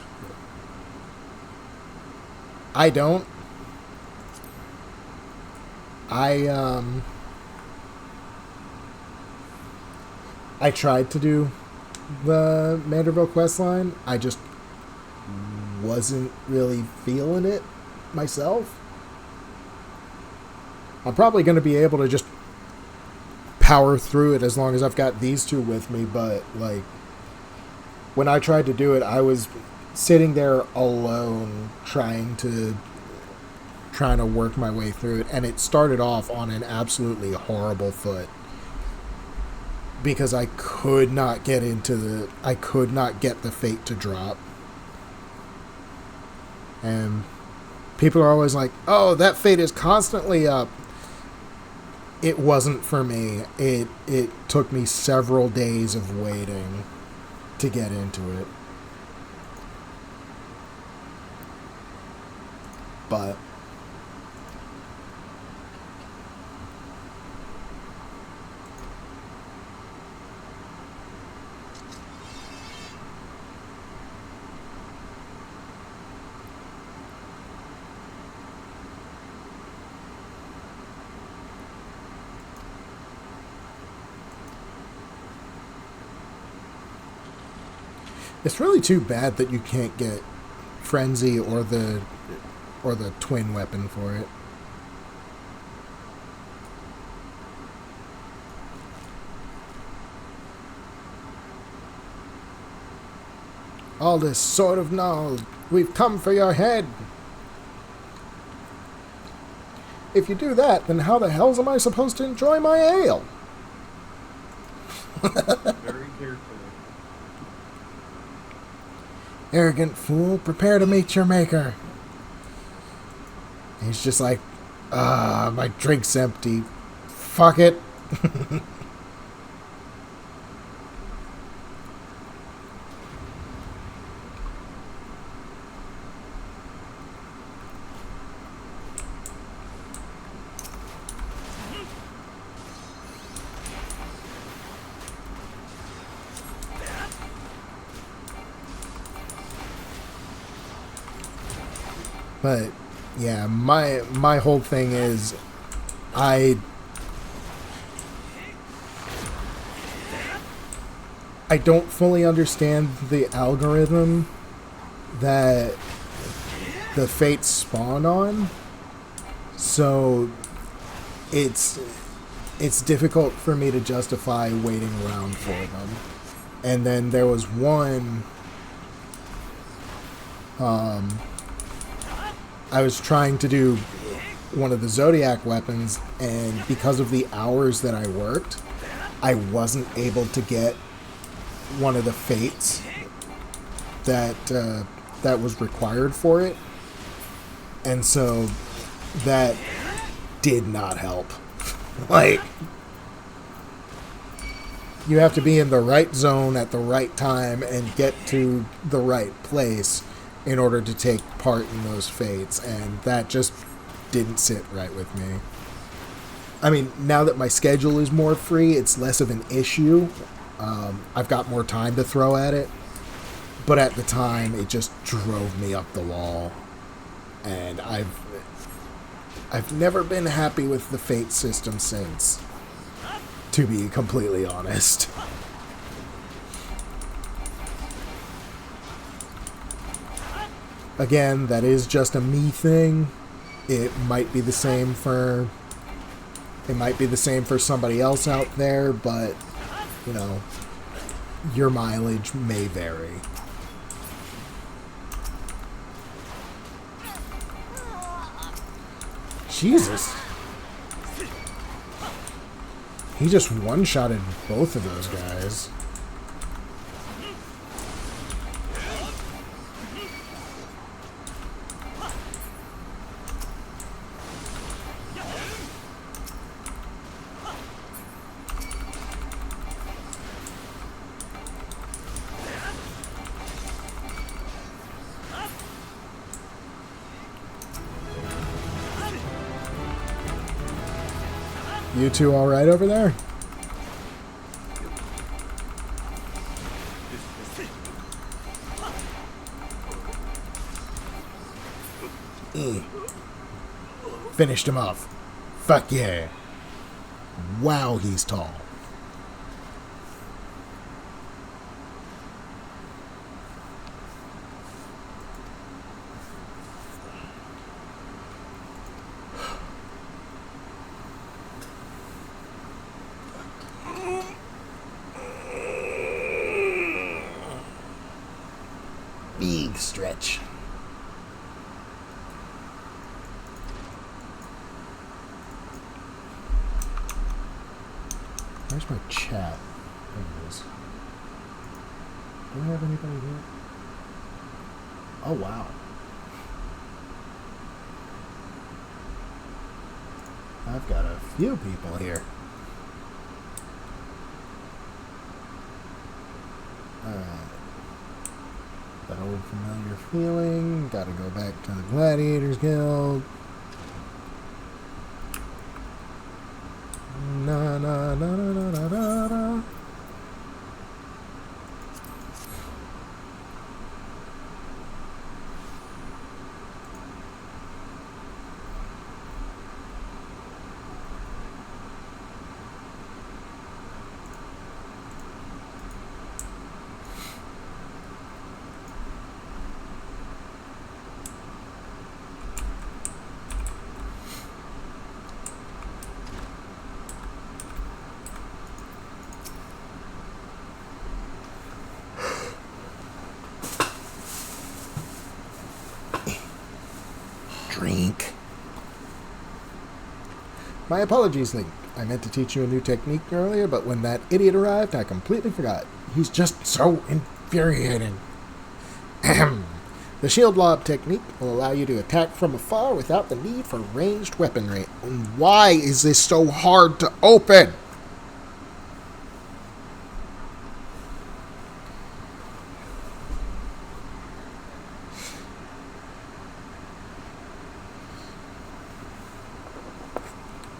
A: I don't. I tried to do the Manderville quest line. I just wasn't really feeling it myself. I'm probably going to be able to just power through it as long as I've got these two with me, but like when I tried to do it, I was sitting there alone trying to work my way through it, and it started off on an absolutely horrible foot because I could not get the fate to drop. And people are always like, "Oh, that fate is constantly up." It wasn't for me. It took me several days of waiting to get into it. But it's really too bad that you can't get Frenzy or the twin weapon for it. All this sort of knowledge, we've come for your head. If you do that, then how the hell am I supposed to enjoy my ale?
C: Very carefully.
A: Arrogant fool, prepare to meet your maker. He's just like, my drink's empty. Fuck it. But yeah, my whole thing is I don't fully understand the algorithm that the fates spawn on, so it's difficult for me to justify waiting around for them. And then there was one I was trying to do one of the Zodiac weapons, and because of the hours that I worked, I wasn't able to get one of the fates that was required for it, and so that did not help. Like, you have to be in the right zone at the right time and get to the right place in order to take part in those fates, and that just didn't sit right with me. I mean, now that my schedule is more free, it's less of an issue. I've got more time to throw at it, but at the time, it just drove me up the wall, and I've never been happy with the fate system since, to be completely honest. Again, that is just a me thing. It might be the same for somebody else out there, but you know, your mileage may vary. Jesus. He just one-shotted both of those guys. You two all right over there? Finished him off. Fuck yeah. Wow, he's tall. Big stretch. Where's my chat? There it is. Do we have anybody here? Oh, wow. I've got a few people here. Alright. That old familiar feeling. Gotta go back to the Gladiators Guild. Na na na na na na na. Drink. My apologies, Link. I meant to teach you a new technique earlier, but when that idiot arrived, I completely forgot. He's just so infuriating. The shield lob technique will allow you to attack from afar without the need for ranged weaponry. And why is this so hard to open?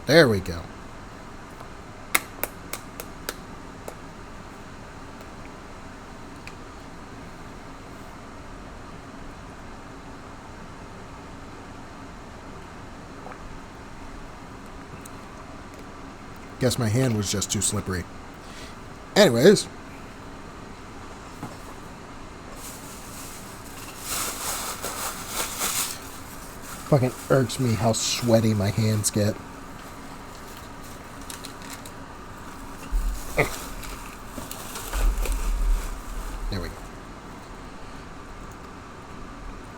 A: There we go. Guess my hand was just too slippery. Anyways. Fucking irks me how sweaty my hands get. There we go.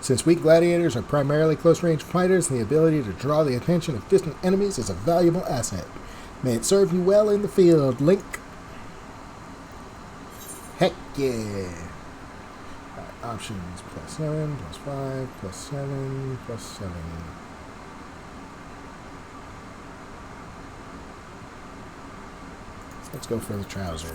A: Since weak gladiators are primarily close-range fighters, the ability to draw the attention of distant enemies is a valuable asset. May it serve you well in the field, Link. Heck yeah. Right, options +7, +5, +7, +7. Let's go for the trousers.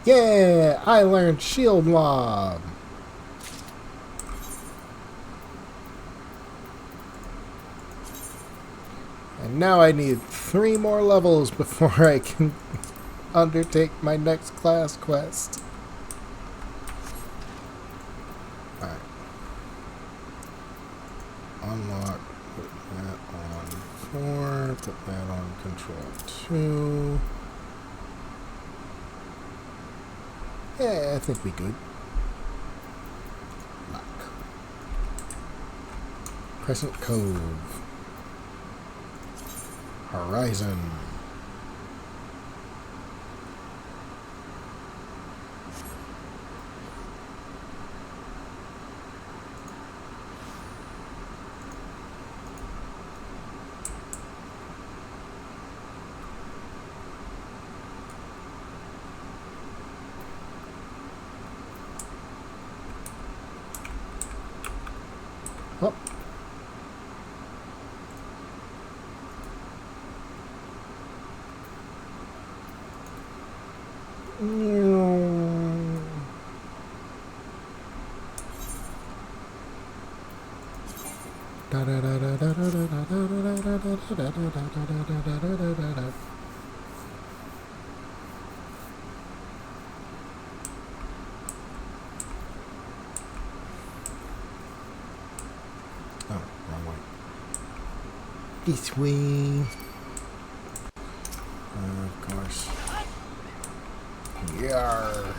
A: Yeah, I learned shield lob. And now I need 3 more levels before I can undertake my next class quest. Alright. Unlock. Put that on 4. Put that on control 2. Yeah, I think we good. Lock. Crescent Cove. Horizon. Oh. Oh, wrong way. This way. Of course. Yarr.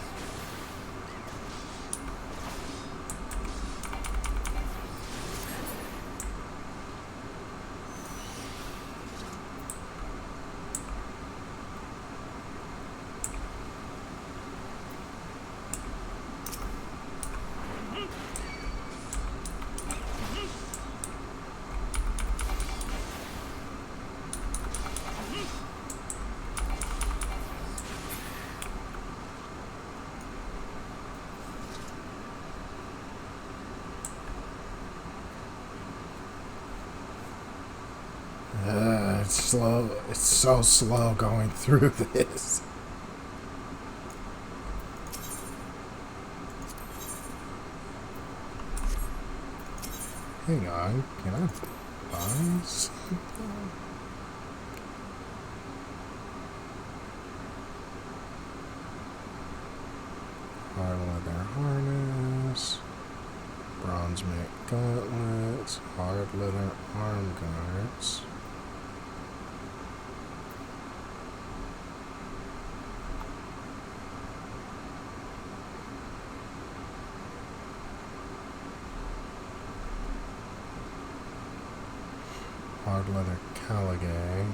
A: It's slow. It's so slow going through this. Hang on. Can I buy something? Hard leather harness. Bronze mate gauntlets. Hard leather arm guards. Hard leather Caligay.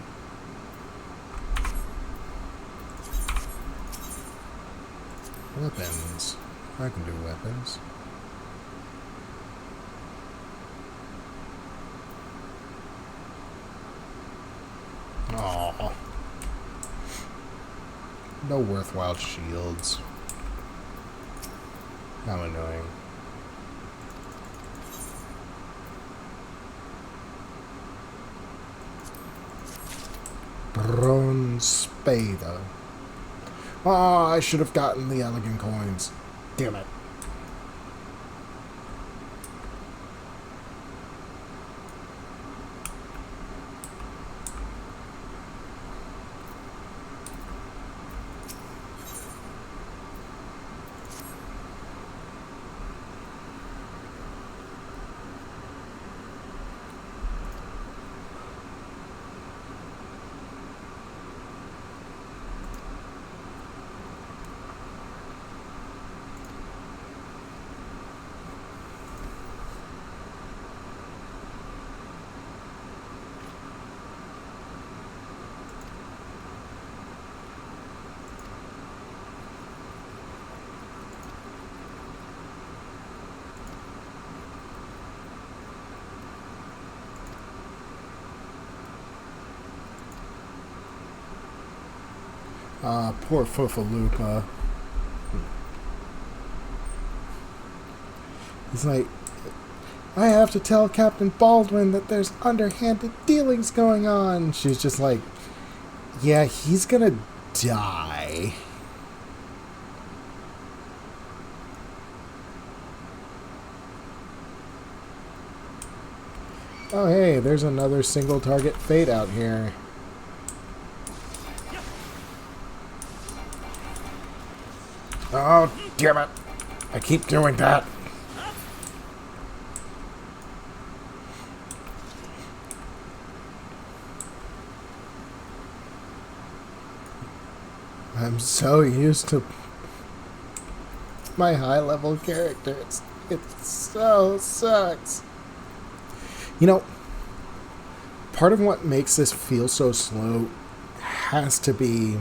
A: Weapons. I can do weapons. Aww. No worthwhile shields. How annoying. Bronze Spada. Oh, I should have gotten the elegant coins. Damn it. Poor Fufalupa. He's like, I have to tell Captain Baldwin that there's underhanded dealings going on. She's just like, yeah, he's gonna die. Oh, hey, there's another single target fate out here. Oh, damn it. I keep doing that. I'm so used to my high-level character. It so sucks. You know, part of what makes this feel so slow has to be...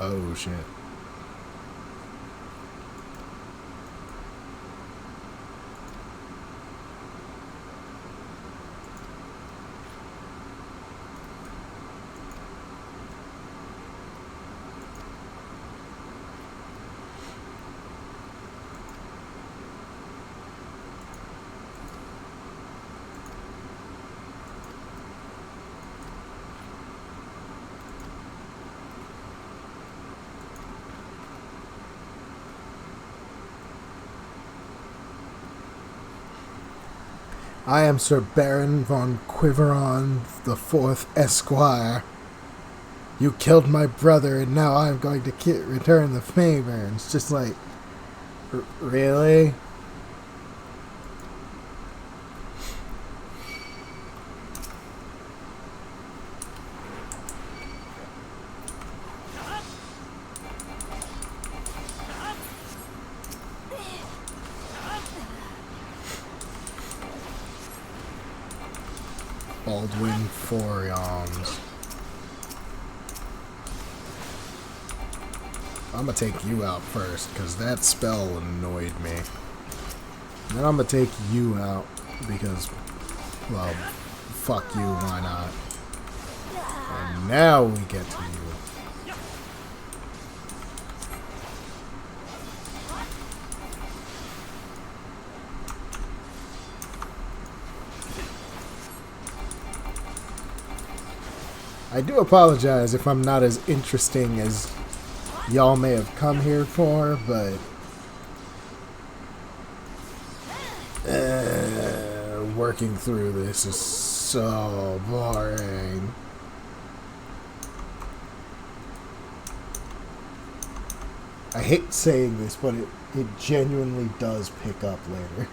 A: Oh, shit. I am Sir Baron von Quiveron the Fourth Esquire. You killed my brother, and now I'm going to return the favor. And it's just like, really? Baldwin Forions. I'm gonna take you out first, because that spell annoyed me. Then I'm gonna take you out, because, well, fuck you, why not? And now we get to you. I do apologize if I'm not as interesting as y'all may have come here for, but working through this is so boring. I hate saying this, but it genuinely does pick up later.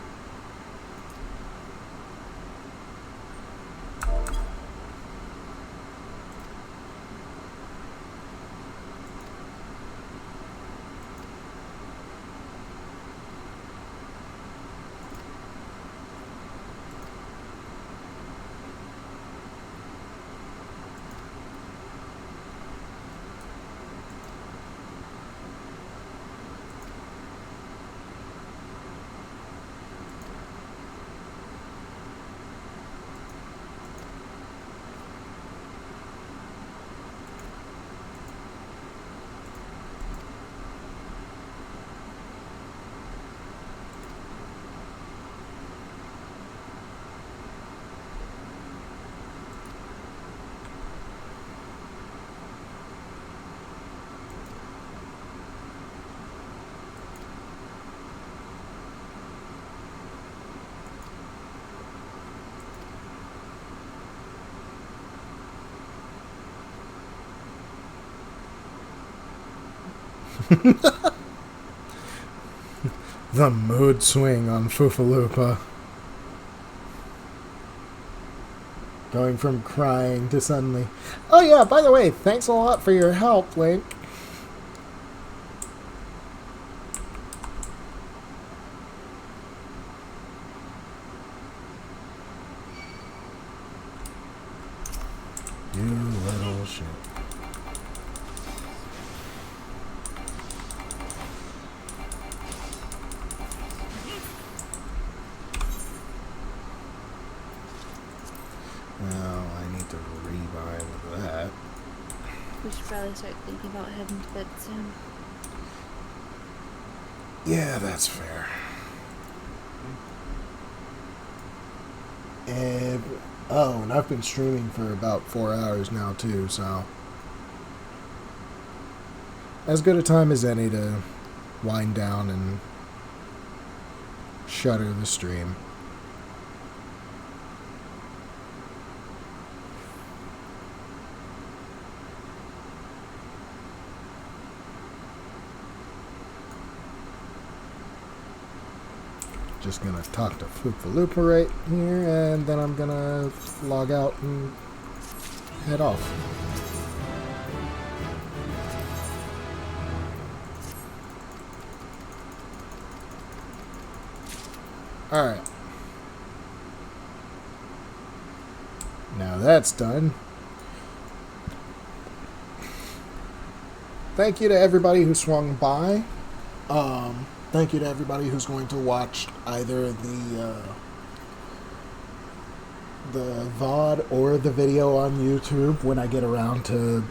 A: The mood swing on Foofaloopa. Going from crying to suddenly, oh yeah, by the way, thanks a lot for your help, Link. You little shit. Well, I need to rebuy that.
G: We should probably start thinking about heading to bed soon.
A: Yeah, that's fair. And I've been streaming for about 4 hours now too, so as good a time as any to wind down and shutter the stream. Just gonna talk to Foofaloopa right here, and then I'm gonna log out and head off. Alright. Now that's done. Thank you to everybody who swung by. Thank you to everybody who's going to watch either the VOD or the video on YouTube when I get around to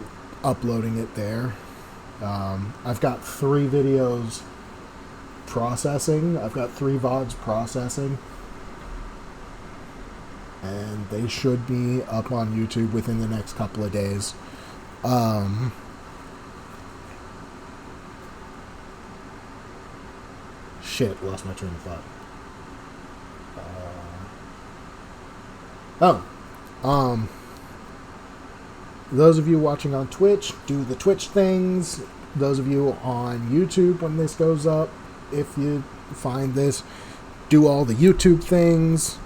A: uploading it there. I've got 3 videos processing. I've got 3 VODs processing. And they should be up on YouTube within the next couple of days. Shit, lost my train of thought. Oh, those of you watching on Twitch, do the Twitch things. Those of you on YouTube, when this goes up, if you find this, do all the YouTube things.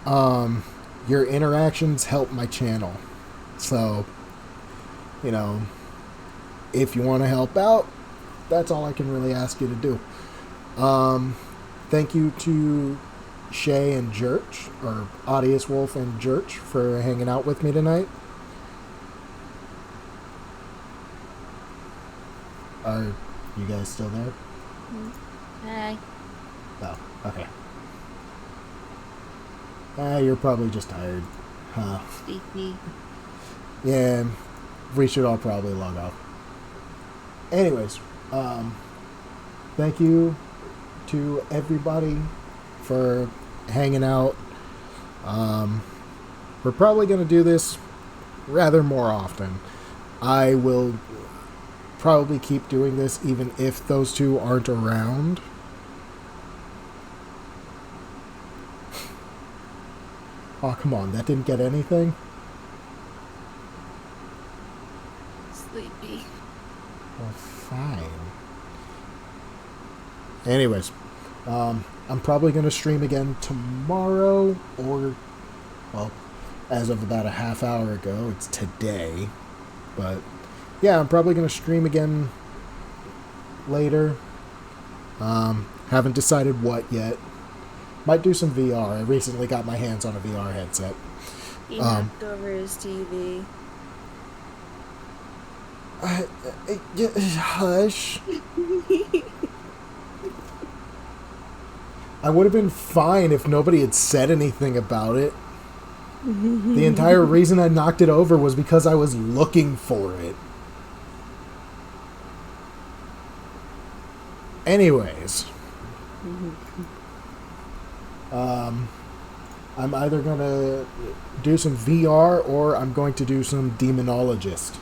A: Your interactions help my channel. So, you know, if you want to help out, that's all I can really ask you to do. Thank you to Shay and Jurch, or Audius Wolf and Jurch, for hanging out with me tonight. Are you guys still there?
G: Hi.
A: Oh, okay. You're probably just tired. Huh.
G: Sleepy.
A: Yeah, we should all probably log off. Anyways, thank you to everybody for hanging out. We're probably going to do this rather more often. I will probably keep doing this even if those two aren't around. Oh, come on, that didn't get anything?
G: Sleepy.
A: Well, fine. Anyways, I'm probably going to stream again tomorrow, or, well, as of about a half hour ago, it's today. But, yeah, I'm probably going to stream again later. Haven't decided what yet. Might do some VR. I recently got my hands on a VR headset.
G: He knocked over his TV.
A: Hush. I would have been fine if nobody had said anything about it. The entire reason I knocked it over was because I was looking for it. Anyways. I'm either going to do some VR or I'm going to do some Demonologist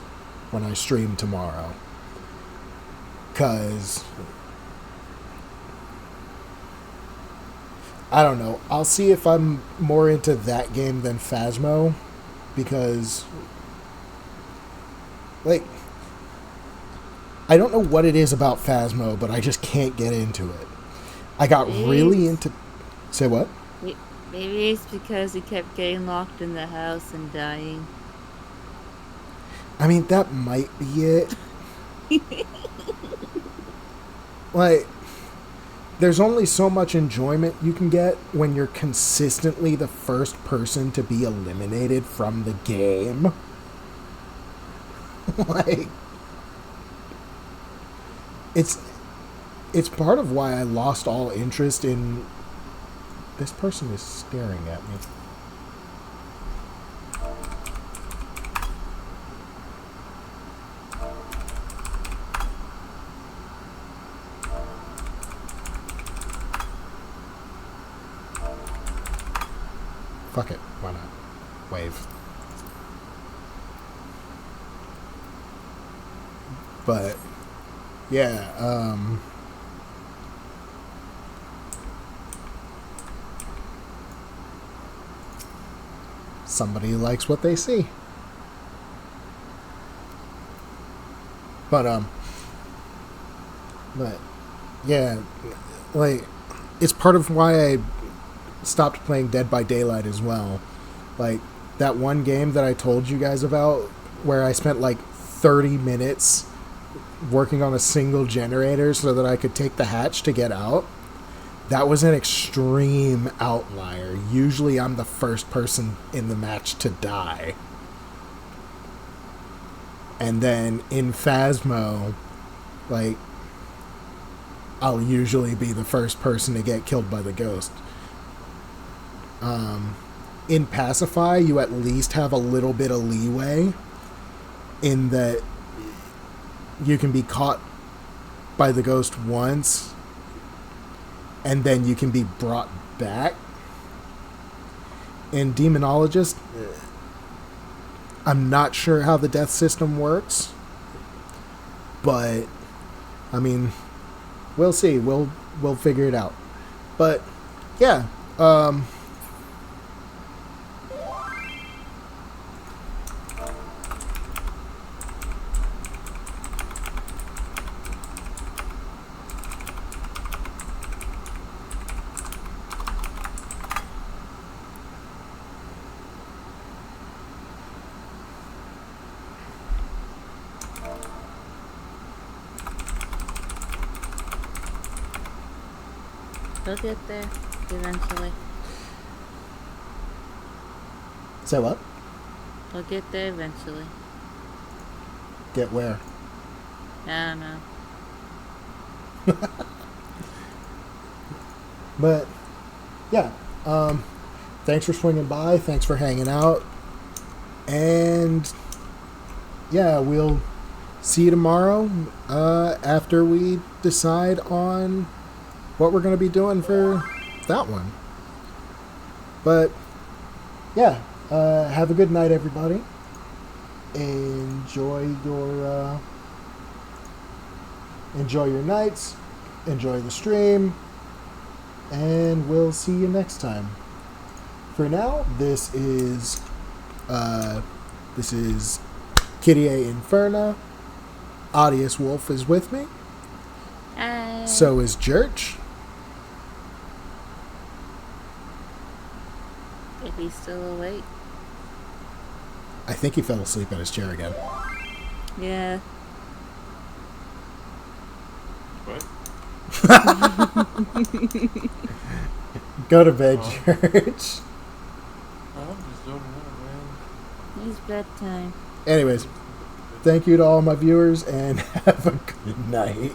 A: when I stream tomorrow. Because I don't know. I'll see if I'm more into that game than Phasmo, because, like, I don't know what it is about Phasmo, but I just can't get into it. I got really into... Say what?
G: Maybe it's because he kept getting locked in the house and dying.
A: I mean, that might be it. Like, there's only so much enjoyment you can get when you're consistently the first person to be eliminated from the game. Like, it's part of why I lost all interest in... This person is staring at me. Fuck it, why not? Wave. But, yeah, somebody likes what they see. But yeah, like, it's part of why I stopped playing Dead by Daylight as well. Like, that one game that I told you guys about, where I spent like 30 minutes working on a single generator so that I could take the hatch to get out. That was an extreme outlier. Usually I'm the first person in the match to die. And then in Phasmo, like, I'll usually be the first person to get killed by the ghost. In Pacify, you at least have a little bit of leeway in that you can be caught by the ghost once and then you can be brought back. In Demonologist, I'm not sure how the death system works, but I mean, we'll see. We'll figure it out. But yeah,
G: He'll get there eventually.
A: Say what?
G: He'll get there eventually.
A: Get where?
G: I don't know.
A: But yeah, thanks for swinging by. Thanks for hanging out. And yeah, we'll see you tomorrow after we decide on what we're going to be doing for that one. But yeah, have a good night, everybody. Enjoy your nights. Enjoy the stream. And we'll see you next time. For now, this is Kyrie Inferna. Audius Wolf is with me. So is Church.
G: If he's still awake.
A: I think he fell asleep in his chair again.
G: Yeah.
C: What?
A: Go to bed,
C: Oh.
A: Church.
C: I'm just zoning out, man.
G: It's bedtime.
A: Anyways, thank you to all my viewers and have a good night.